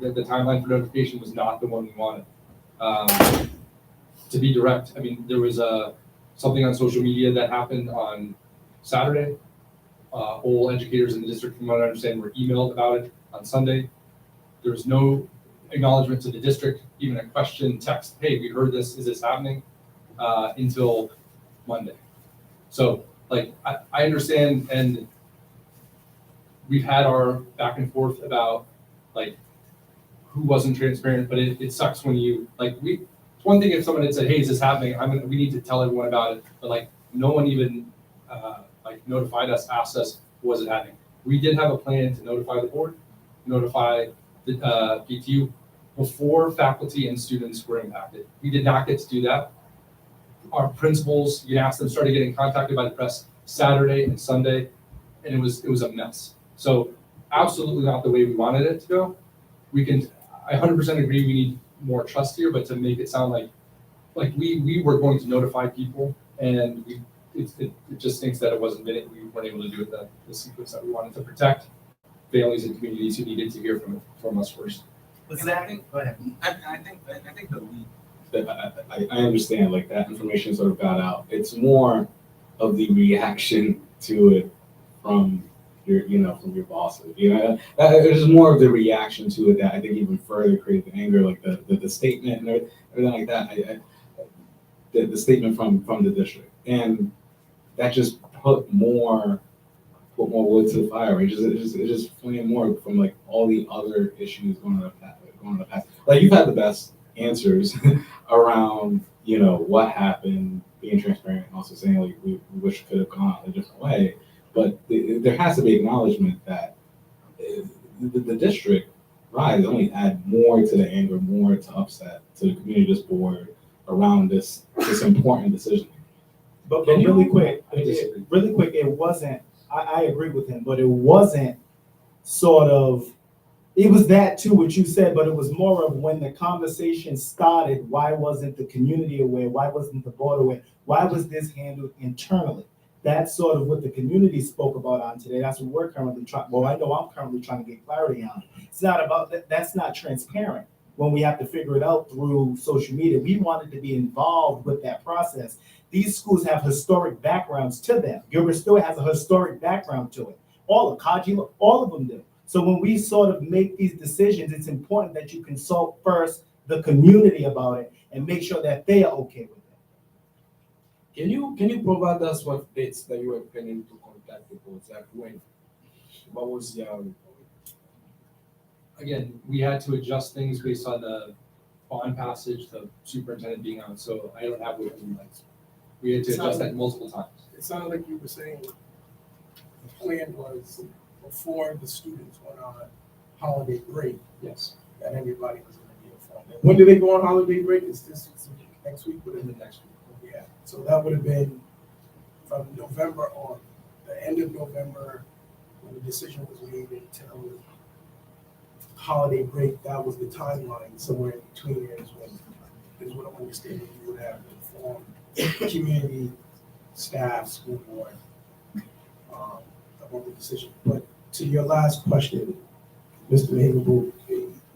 the timeline for notification was not the one we wanted. To be direct, there was something on social media that happened on Saturday. All educators in the district, from what I understand, were emailed about it on Sunday. There was no acknowledgement to the district, even a question, text, hey, we heard this, is this happening? Until Monday. So I understand, and we've had our back and forth about who wasn't transparent, but it sucks when you it's one thing if someone had said, hey, is this happening? We need to tell everyone about it, but no one even notified us, asked us, was it happening? We did have a plan to notify the board, notify the PTU before faculty and students were impacted. We did not get to do that. Our principals, you asked them, started getting contacted by the press Saturday and Sunday, and it was a mess. So absolutely not the way we wanted it to go. I 100% agree we need more trust here, but to make it sound like we were going to notify people, and it just thinks that we weren't able to do it the sequence that we wanted to protect families and communities who needed to hear from us first. Exactly. Go ahead. I think that I understand that information sort of got out. It's more of the reaction to it from your bosses. There's more of the reaction to it that I think even further created the anger, the statement and everything like that. The statement from the district, and that just put more wood to the fire. It just flamed more from all the other issues going on the past. You've had the best answers around what happened, being transparent, and also saying we wish it could have gone a different way. But there has to be acknowledgement that the district rise only add more to the anger, more to upset to the community board around this important decision. But really quick, it wasn't, I agree with him, but it wasn't sort of It was that too, what you said, but it was more of when the conversation started, why wasn't the community aware? Why wasn't the board aware? Why was this handled internally? That's sort of what the community spoke about on today. That's what we're currently trying, well, I know I'm currently trying to get clarity on. It's not about that, that's not transparent when we have to figure it out through social media. We wanted to be involved with that process. These schools have historic backgrounds to them. Gilbert still has a historic background to it. All of Kaji, all of them do. So when we sort of make these decisions, it's important that you consult first the community about it and make sure that they are okay with it. Can you provide us what dates that you were planning to contact the boards? Like when? What was the Again, we had to adjust things based on the bond passage, the superintendent being on, so I don't have what we like. We had to adjust that multiple times. It sounded like you were saying the plan was before the students went on holiday break, Yes, that everybody was gonna be informed. And when do they go on holiday break? Is this next week? within the next week. Yeah, so that would have been from November on, the end of November, when the decision was made until holiday break, that was the timeline, somewhere in between there is what I'm understanding you would have informed community, staff, school board, about the decision. But to your last question, Mr. Hagelbo,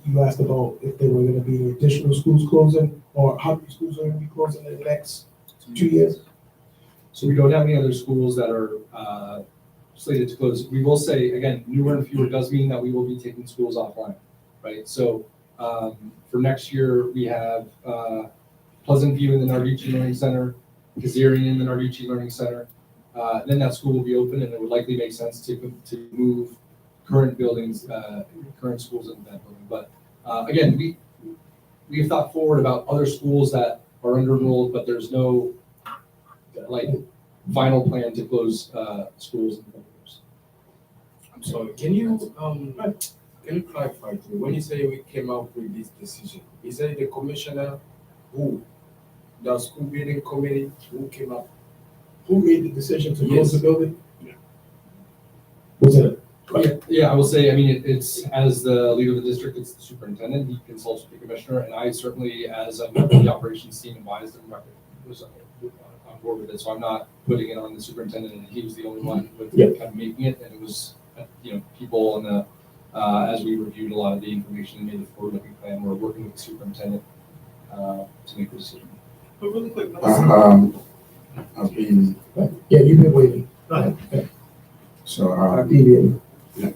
you asked about if there were gonna be additional schools closing, or how many schools are gonna be closing in the next 2 years? So we don't have any other schools that are slated to close. We will say, again, newer and fewer does mean that we will be taking schools offline, right? So for next year, we have Pleasant View in the Nardici Learning Center, Kazarian in the Nardici Learning Center. Then that school will be open, and it would likely make sense to move current buildings, current schools into that building. But again, we have thought forward about other schools that are under enrolled, but there's no like final plan to close schools in a couple years. I'm sorry, can you clarify to me, when you say we came up with this decision, is it the commissioner who, the school building committee who came up? Who made the decision to close the building? Yeah. Was it? Yeah, I will say, I mean, it's as the leader of the district, it's the superintendent, he consults with the commissioner, and I certainly, as a member of the operations team, advised him, was on board with it, so I'm not putting it on the superintendent, and he was the only one with kind of making it, and it was, people on the, as we reviewed a lot of the information and made the forward-looking plan, we're working with the superintendent to make the decision. But really quick, I've been. Yeah, you've been waiting. Go ahead. So,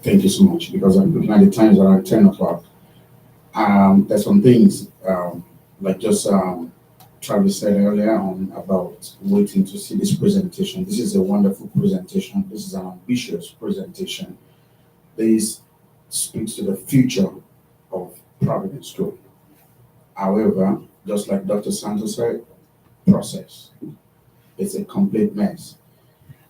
Thank you so much, because I'm looking at the times around 10 o'clock. There's some things, like just Travis said earlier on about waiting to see this presentation. This is a wonderful presentation. This is an ambitious presentation. This speaks to the future of Providence School. However, just like Dr. Santos said, process. It's a complete mess.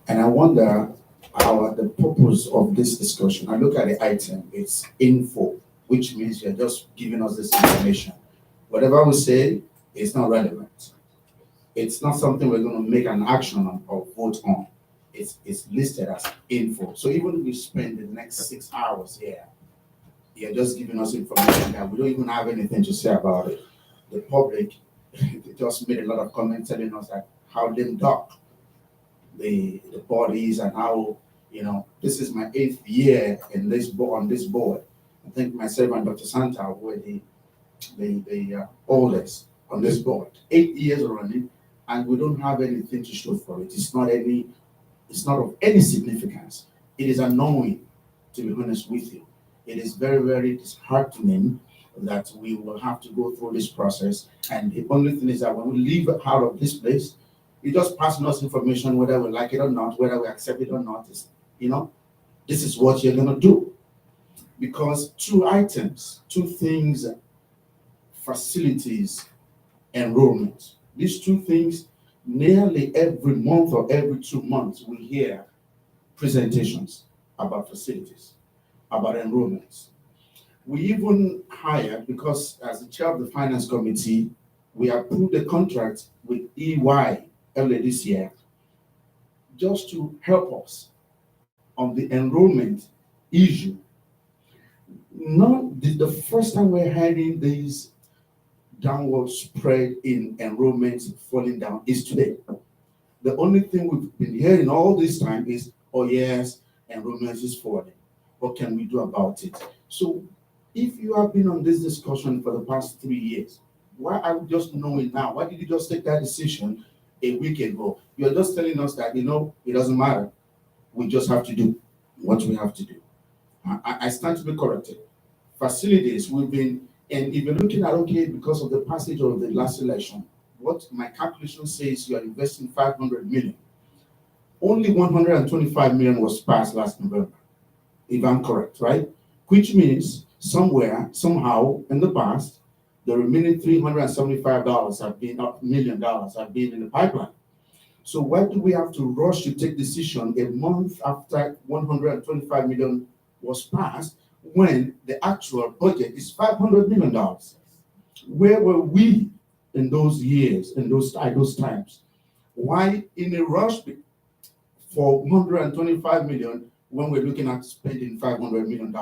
And I wonder how the purpose of this discussion, I look at the item, it's info, which means you're just giving us this information. Whatever we say is not relevant. It's not something we're going to make an action on or vote on. It's listed as info. So even if we spend the next 6 hours here, you're just giving us information that we don't even have anything to say about it. The public, they just made a lot of comments telling us that how lame duck the bodies and how, this is my 8th year in this on this board. I think myself and Dr. Santa were the oldest on this board. 8 years running, and we don't have anything to show for it. It's not of any significance. It is annoying, to be honest with you. It is very, very disheartening that we will have to go through this process. And the only thing is that when we leave out of this place, you just passing us information, whether we like it or not, whether we accept it or not. This is what you're going to do. Because 2 items, 2 things, facilities, enrollment. These 2 things, nearly every month or every 2 months, we hear presentations about facilities, about enrollments. We even hired, because as the chair of the finance committee, we approved a contract with EY earlier this year just to help us on the enrollment issue. The first time we're having this downward spread in enrollments falling down is today. The only thing we've been hearing all this time is, oh yes, enrollment is falling. What can we do about it? So if you have been on this discussion for the past 3 years, why are we just knowing now? Why did you just take that decision a week ago? You're just telling us that, it doesn't matter. We just have to do what we have to do. I stand to be corrected. Facilities, we've been, and if you're looking at, okay, because of the passage of the last election, what my calculation says you are investing 500 million. Only 125 million was passed last November, if I'm correct, right? Which means somewhere, somehow in the past, the remaining $375 have been million dollars have been in the pipeline. So why do we have to rush to take decision a month after 125 million was passed when the actual budget is $500 million? Where were we in those years, in those times? Why in a rush for 125 million when we're looking at spending $500 million?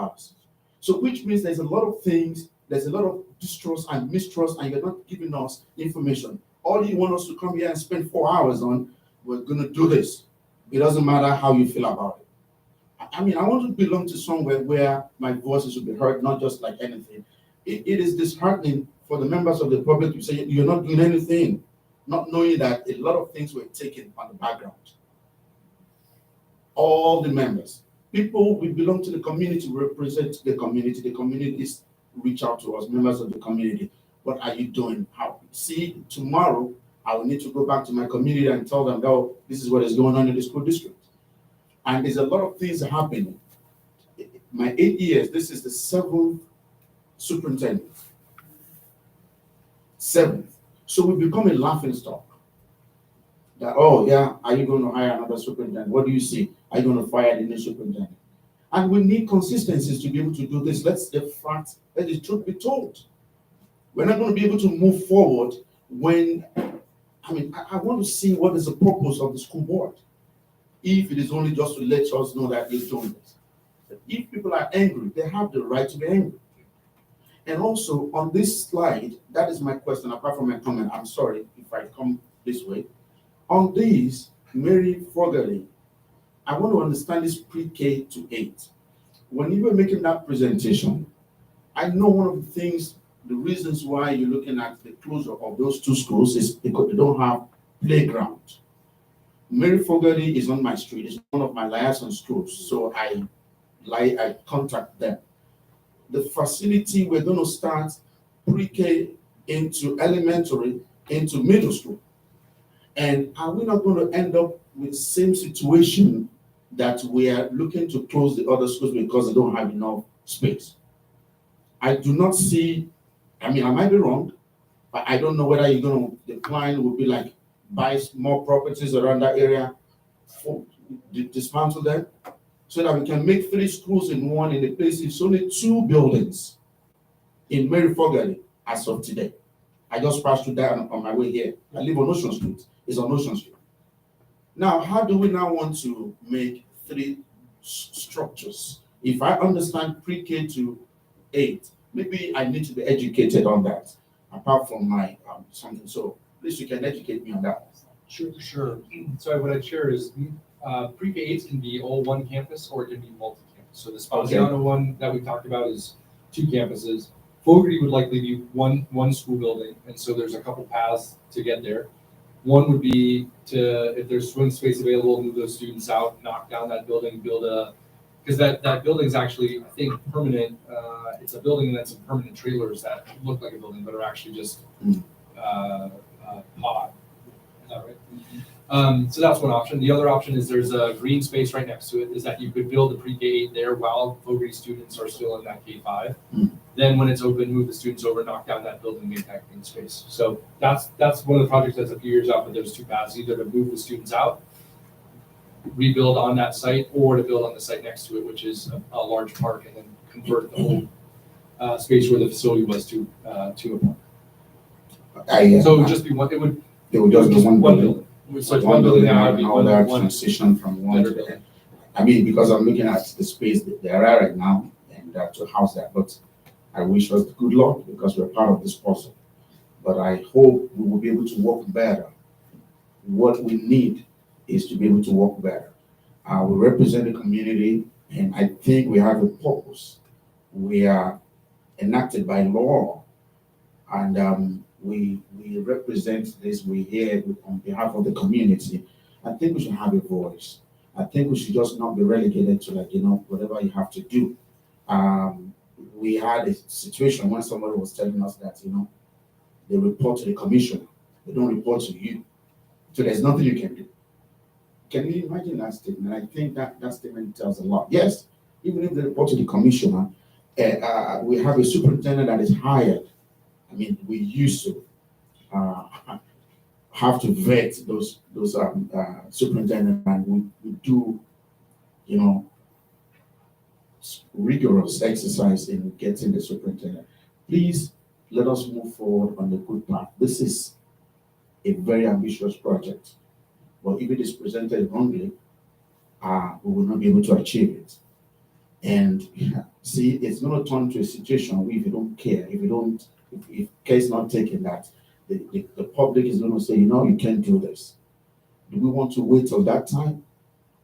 So which means there's a lot of things, there's a lot of distrust and mistrust, and you're not giving us information. All you want us to come here and spend 4 hours on, we're gonna do this. It doesn't matter how you feel about it. I want to belong to somewhere where my voices will be heard, not just like anything. It is disheartening for the members of the public to say you're not doing anything, not knowing that a lot of things were taken on the background. All the members, people, we belong to the community, we represent the communities reach out to us, members of the community. What are you doing? How? See, tomorrow, I will need to go back to my community and tell them, oh, this is what is going on in the school district. And there's a lot of things happening. My 8 years, this is the 7th superintendent. 7th. So we become a laughing stock. That, oh yeah, are you going to hire another superintendent? What do you see? Are you going to fire the new superintendent? And we need consistencies to be able to do this. Let the truth be told. We're not going to be able to move forward when, I want to see what is the purpose of the school board. If it is only just to let us know that you're doing this. If people are angry, they have the right to be angry. And also on this slide, that is my question, apart from my comment. I'm sorry if I come this way. On this, Mary Fogarty, I want to understand this pre-K to 8. When you were making that presentation, I know one of the things, the reasons why you're looking at the closure of those 2 schools is because they don't have playground. Mary Fogarty is on my street. It's one of my liaison schools, so I contact them. The facility, we're going to start pre-K into elementary, into middle school. And are we not going to end up with the same situation that we are looking to close the other schools because they don't have enough space? I do not see, I might be wrong, but I don't know whether you're going to, the plan will be like, buy more properties around that area, dismantle them, so that we can make 3 schools in one in the place. It's only 2 buildings in Mary Fogarty as of today. I just passed through that on my way here. I live on Ocean Street. It's on Ocean Street. Now, how do we now want to make 3 structures? If I understand pre-K to 8, maybe I need to be educated on that, apart from my something. So please, you can educate me on that. Sure. So what I'd share is pre-K 8s can be all one campus or it can be multi-campus. So the Spaziano one that we talked about is 2 campuses. Fogarty would likely be one school building, and so there's a couple paths to get there. One would be to, if there's swing space available, move those students out, knock down that building, build a, because that building is actually, I think, permanent. It's a building that's some permanent trailers that look like a building, but are actually just pod. Is that right? So that's one option. The other option is there's a green space right next to it, is that you could build a pre-K 8 there while Fogarty students are still in that K-5. Then when it's open, move the students over, knock down that building, make that green space. So that's one of the projects that's a few years out, but there's 2 paths, either to move the students out, rebuild on that site, or to build on the site next to it, which is a large park, and then convert the whole space where the facility was to a park. So it would just be one, it would just be one building. So it's one building now, it'd be one transition from one to the other. Because I'm looking at the space that there are right now, and to house that. But I wish us good luck because we're part of this puzzle. But I hope we will be able to work better. What we need is to be able to work better. We represent the community, and I think we have a purpose. We are enacted by law, and we represent this. We hear on behalf of the community. I think we should have a voice. I think we should just not be relegated to whatever you have to do. We had a situation when somebody was telling us that they report to the commissioner, they don't report to you, so there's nothing you can do. Can you imagine that statement? I think that statement tells a lot. Yes, even if they report to the commissioner, we have a superintendent that is hired. I mean, we used to have to vet those superintendents, and we do, rigorous exercise in getting the superintendent. Please let us move forward on the good path. This is a very ambitious project, but if it is presented wrongly, we will not be able to achieve it. And see, it's going to turn to a situation where if you don't care, if care is not taken, that the public is going to say, you can't do this. Do we want to wait till that time,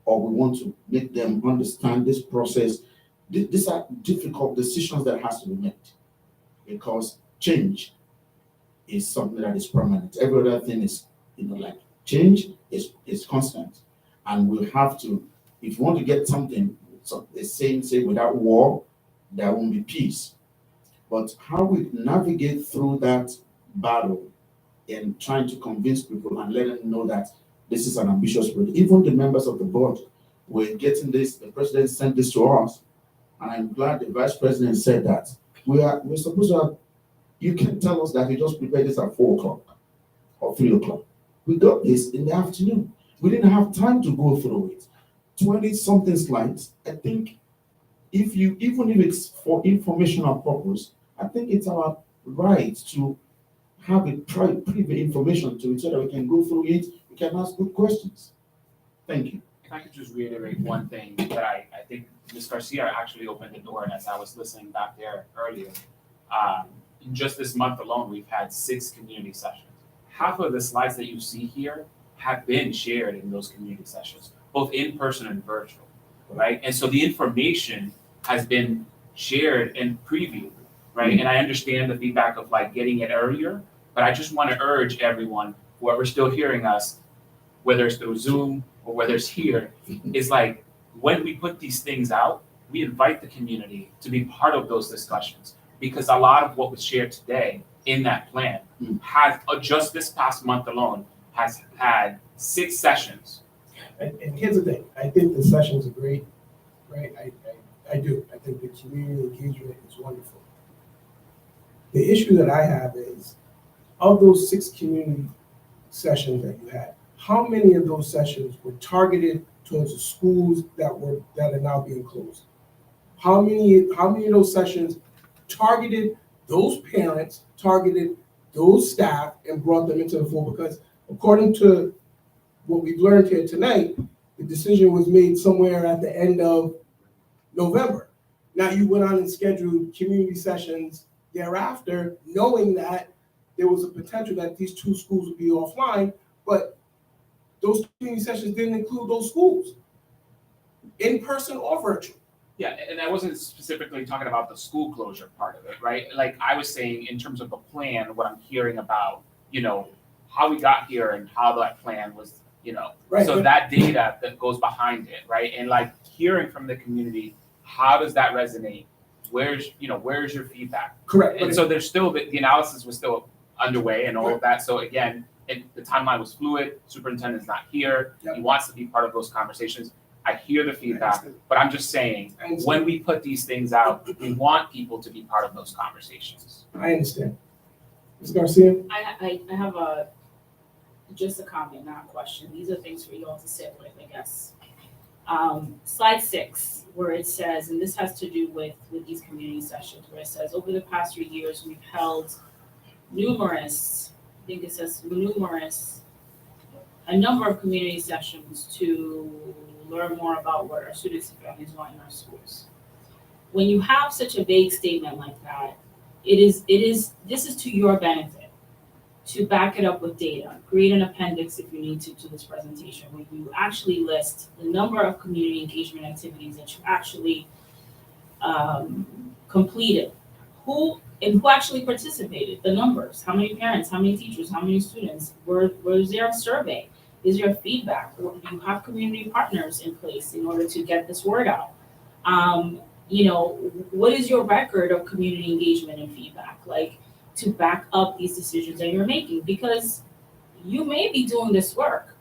or we want to make them understand this process? These are difficult decisions that has to be made, because change is something that is permanent. Every other thing is, like change is constant, and we'll have to. If you want to get something, the saying say, without war, there won't be peace. But how we navigate through that battle and trying to convince people and let them know that this is an ambitious project. Even the members of the board were getting this. The president sent this to us, and I'm glad the vice president said that we're supposed to have. You can tell us that we just prepared this at 4 o'clock or 3 o'clock. We got this in the afternoon. We didn't have time to go through it. 20-something slides. I think even if it's for informational purpose, I think it's our right to have a private information to it so that we can go through it, we can ask good questions. Thank you. If I could just reiterate one thing that I think Ms. Garcia actually opened the door, and as I was listening back there earlier, in just this month alone, we've had 6 community sessions. Half of the slides that you see here have been shared in those community sessions, both in person and virtual, right? And so the information has been shared and previewed, right? And I understand the feedback of getting it earlier, but I just want to urge everyone, whoever's still hearing us, whether it's through Zoom or whether it's here, is when we put these things out, we invite the community to be part of those discussions, because a lot of what was shared today in that plan has, just this past month alone, has had 6 sessions. And here's the thing, I think the sessions are great, right? I do. I think the community engagement is wonderful. The issue that I have is, of those 6 community sessions that you had, how many of those sessions were targeted towards the schools that are now being closed? How many of those sessions targeted those parents, targeted those staff, and brought them into the fold? Because according to what we've learned here tonight, the decision was made somewhere at the end of November. Now you went on and scheduled community sessions thereafter, knowing that there was a potential that these 2 schools would be offline, but those community sessions didn't include those schools, in person or virtual. Yeah, and I wasn't specifically talking about the school closure part of it, right? I was saying in terms of the plan, what I'm hearing about, how we got here and how that plan was, Right, so that data that goes behind it, right? And hearing from the community, how does that resonate? Where's your feedback? Correct. And so there's still, the analysis was still underway and all of that. So again, the timeline was fluid, superintendent's not here. Yep. He wants to be part of those conversations. I hear the feedback, but I'm just saying, when we put these things out, we want people to be part of those conversations. I understand. Ms. Garcia? I have just a comment, not a question. These are things for you all to sit with, I guess. Slide 6, where it says, and this has to do with these community sessions, where it says, over the past 3 years, we've held a number of community sessions to learn more about what our students and families want in our schools. when you have such a vague statement like that, this is to your benefit, to back it up with data. Create an appendix if you need to this presentation, where you actually list the number of community engagement activities that you actually completed, who actually participated, the numbers, how many parents, how many teachers, how many students, was there a survey, is there feedback, do you have community partners in place in order to get this word out? What is your record of community engagement and feedback, like, to back up these decisions that you're making? Because you may be doing this work,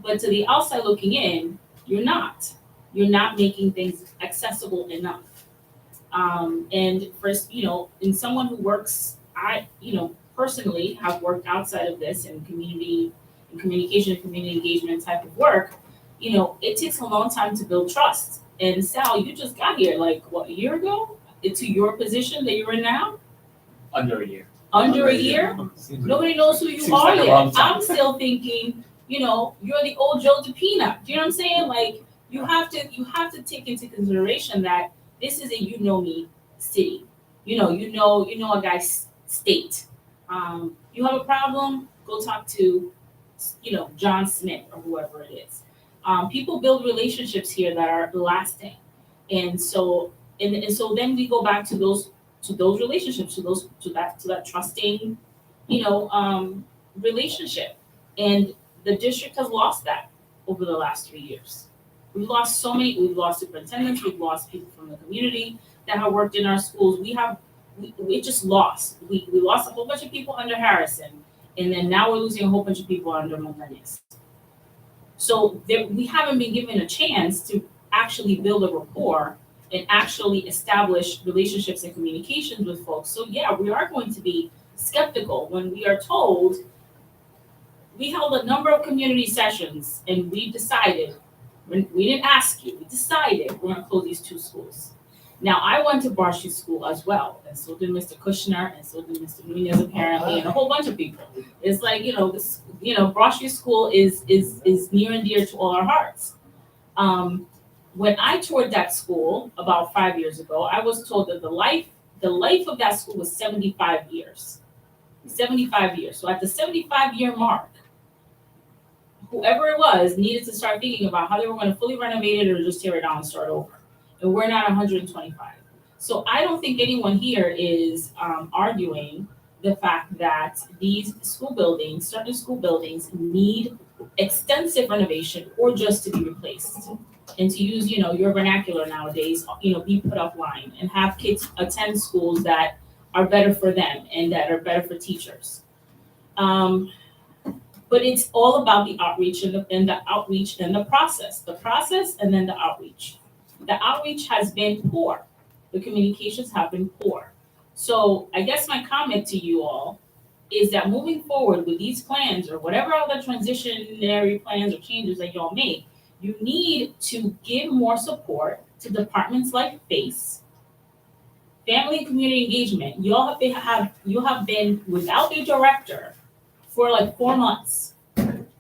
but to the outside looking in, you're not making things accessible enough. And first, in someone who works, I personally have worked outside of this in communication and community engagement type of work. It takes a long time to build trust. And Sal, you just got here, like, what, a year ago? To your position that you're in now? Under a year. Under a year? Nobody knows who you Seems are like a yet. long time. I'm still thinking, you're the old Joe DePina. Do you know what I'm saying? Like, you have to take into consideration that this is a me city. You know a guy's state. You have a problem, go talk to, John Smith or whoever it is. People build relationships here that are lasting. And so then we go back to those relationships, to that trusting, relationship. And the district has lost that over the last 3 years. We've lost superintendents, we've lost people from the community that have worked in our schools. We just lost. We lost a whole bunch of people under Harrison, and then now we're losing a whole bunch of people under Melendez. So we haven't been given a chance to actually build a rapport and actually establish relationships and communications with folks. So yeah, we are going to be skeptical when we are told. We held a number of community sessions and we decided, we didn't ask you, we decided we're gonna close these 2 schools. Now, I went to Broad School as well, and so did Mr. Kushner, and so did Mr. Nunez apparently, and a whole bunch of people. It's like, Broad School is near and dear to all our hearts. When I toured that school about 5 years ago, I was told that the life of that school was 75 years. 75 years. So at the 75-year mark, whoever it was needed to start thinking about how they were going to fully renovate it or just tear it down and start over. And we're not 125. So I don't think anyone here is arguing the fact that these certain school buildings need extensive renovation or just to be replaced. And to use, your vernacular nowadays, be put offline and have kids attend schools that are better for them and that are better for teachers. But it's all about the outreach and the process. The process and then the outreach. The outreach has been poor. The communications have been poor. So I guess my comment to you all is that moving forward with these plans or whatever other transitionary plans or changes that y'all make, you need to give more support to departments like FACE, Family and Community Engagement. You have been without a director for like 4 months.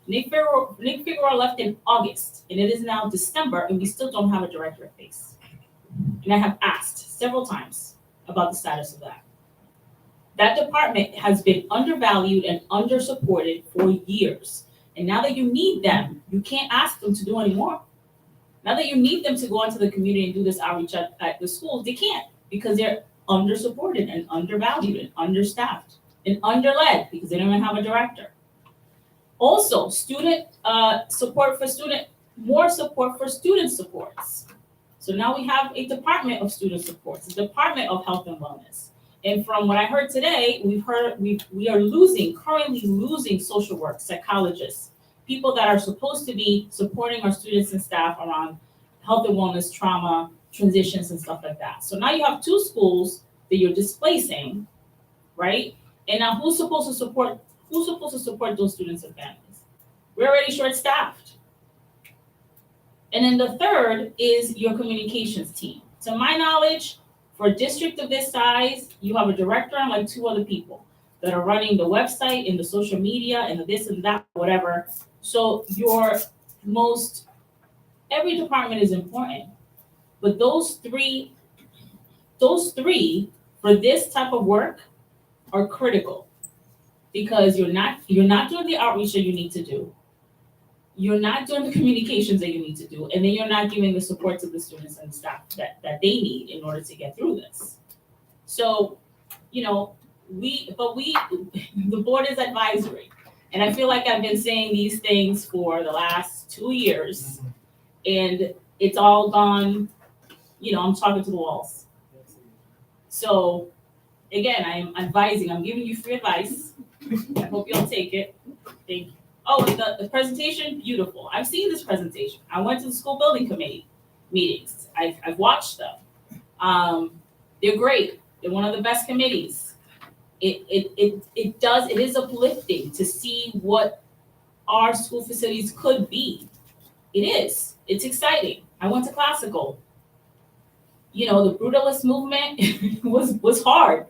Nick Figueroa left in August, and it is now December, and we still don't have a director at FACE. And I have asked several times about the status of that. That department has been undervalued and undersupported for years. And now that you need them, you can't ask them to do any more. Now that you need them to go into the community and do this outreach at the schools, they can't because they're undersupported and undervalued and understaffed and underled because they don't even have a director. Also, more support for student supports. So now we have a department of student supports, a department of health and wellness. And from what I heard today, we are currently losing social work, psychologists, people that are supposed to be supporting our students and staff around health and wellness, trauma, transitions, and stuff like that. So now you have 2 schools that you're displacing, right? And now who's supposed to support those students and families? We're already short-staffed. And then the third is your communications team. To my knowledge, for a district of this size, you have a director and like 2 other people that are running the website and the social media and the this and that, whatever. So every department is important, but those 3 those three for this type of work are critical because you're not doing the outreach that you need to do. You're not doing the communications that you need to do, and then you're not giving the support to the students and staff that they need in order to get through this. So, you know, the board is advisory. And I feel like I've been saying these things for the last 2 years, and it's all gone, you know, I'm talking to the walls. So again, I'm advising, I'm giving you free advice. I hope you'll take it. Thank you. Oh, and the presentation, beautiful. I've seen this presentation. I went to the school building committee meetings. I've watched them. They're great. They're one of the best committees. It is uplifting to see what our school facilities could be. It is. It's exciting. I went to classical. You know, the brutalist movement was hard.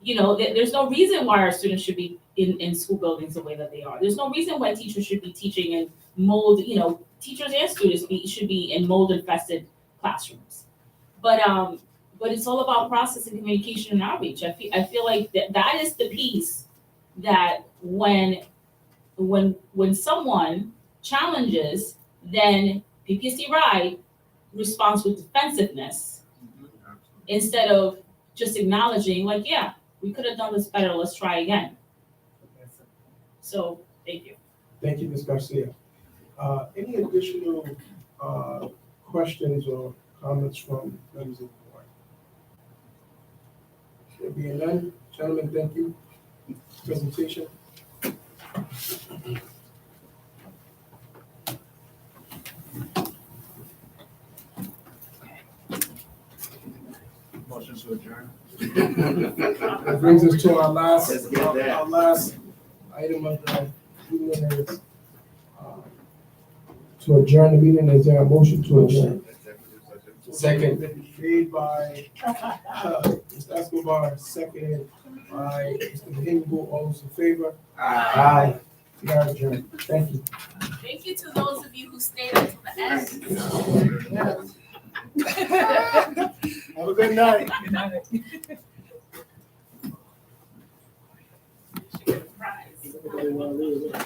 You know, there's no reason why our students should be in school buildings the way that they are. There's no reason why teachers should be teaching in mold, you know, teachers and students should be in mold infested classrooms. But it's all about process and communication and outreach. I feel like that is the piece that when someone challenges, then PPSD RIDE responds with defensiveness instead of just acknowledging, like, yeah, we could have done this better, let's try again. So, thank you. Thank you, Ms. Garcia. Any additional questions or comments from members of the board? There being none, gentlemen, thank you. Presentation. Motion to adjourn. That brings us to our last item of the evening is to adjourn the meeting. Is there a motion to adjourn? Second. Made by Mr. Escobar, seconded by Mr. Hingle. All those in favor? Aye. We are adjourned. Thank you. Thank you to those of you who stayed until the end. Have a good night. Good night. Should get a prize.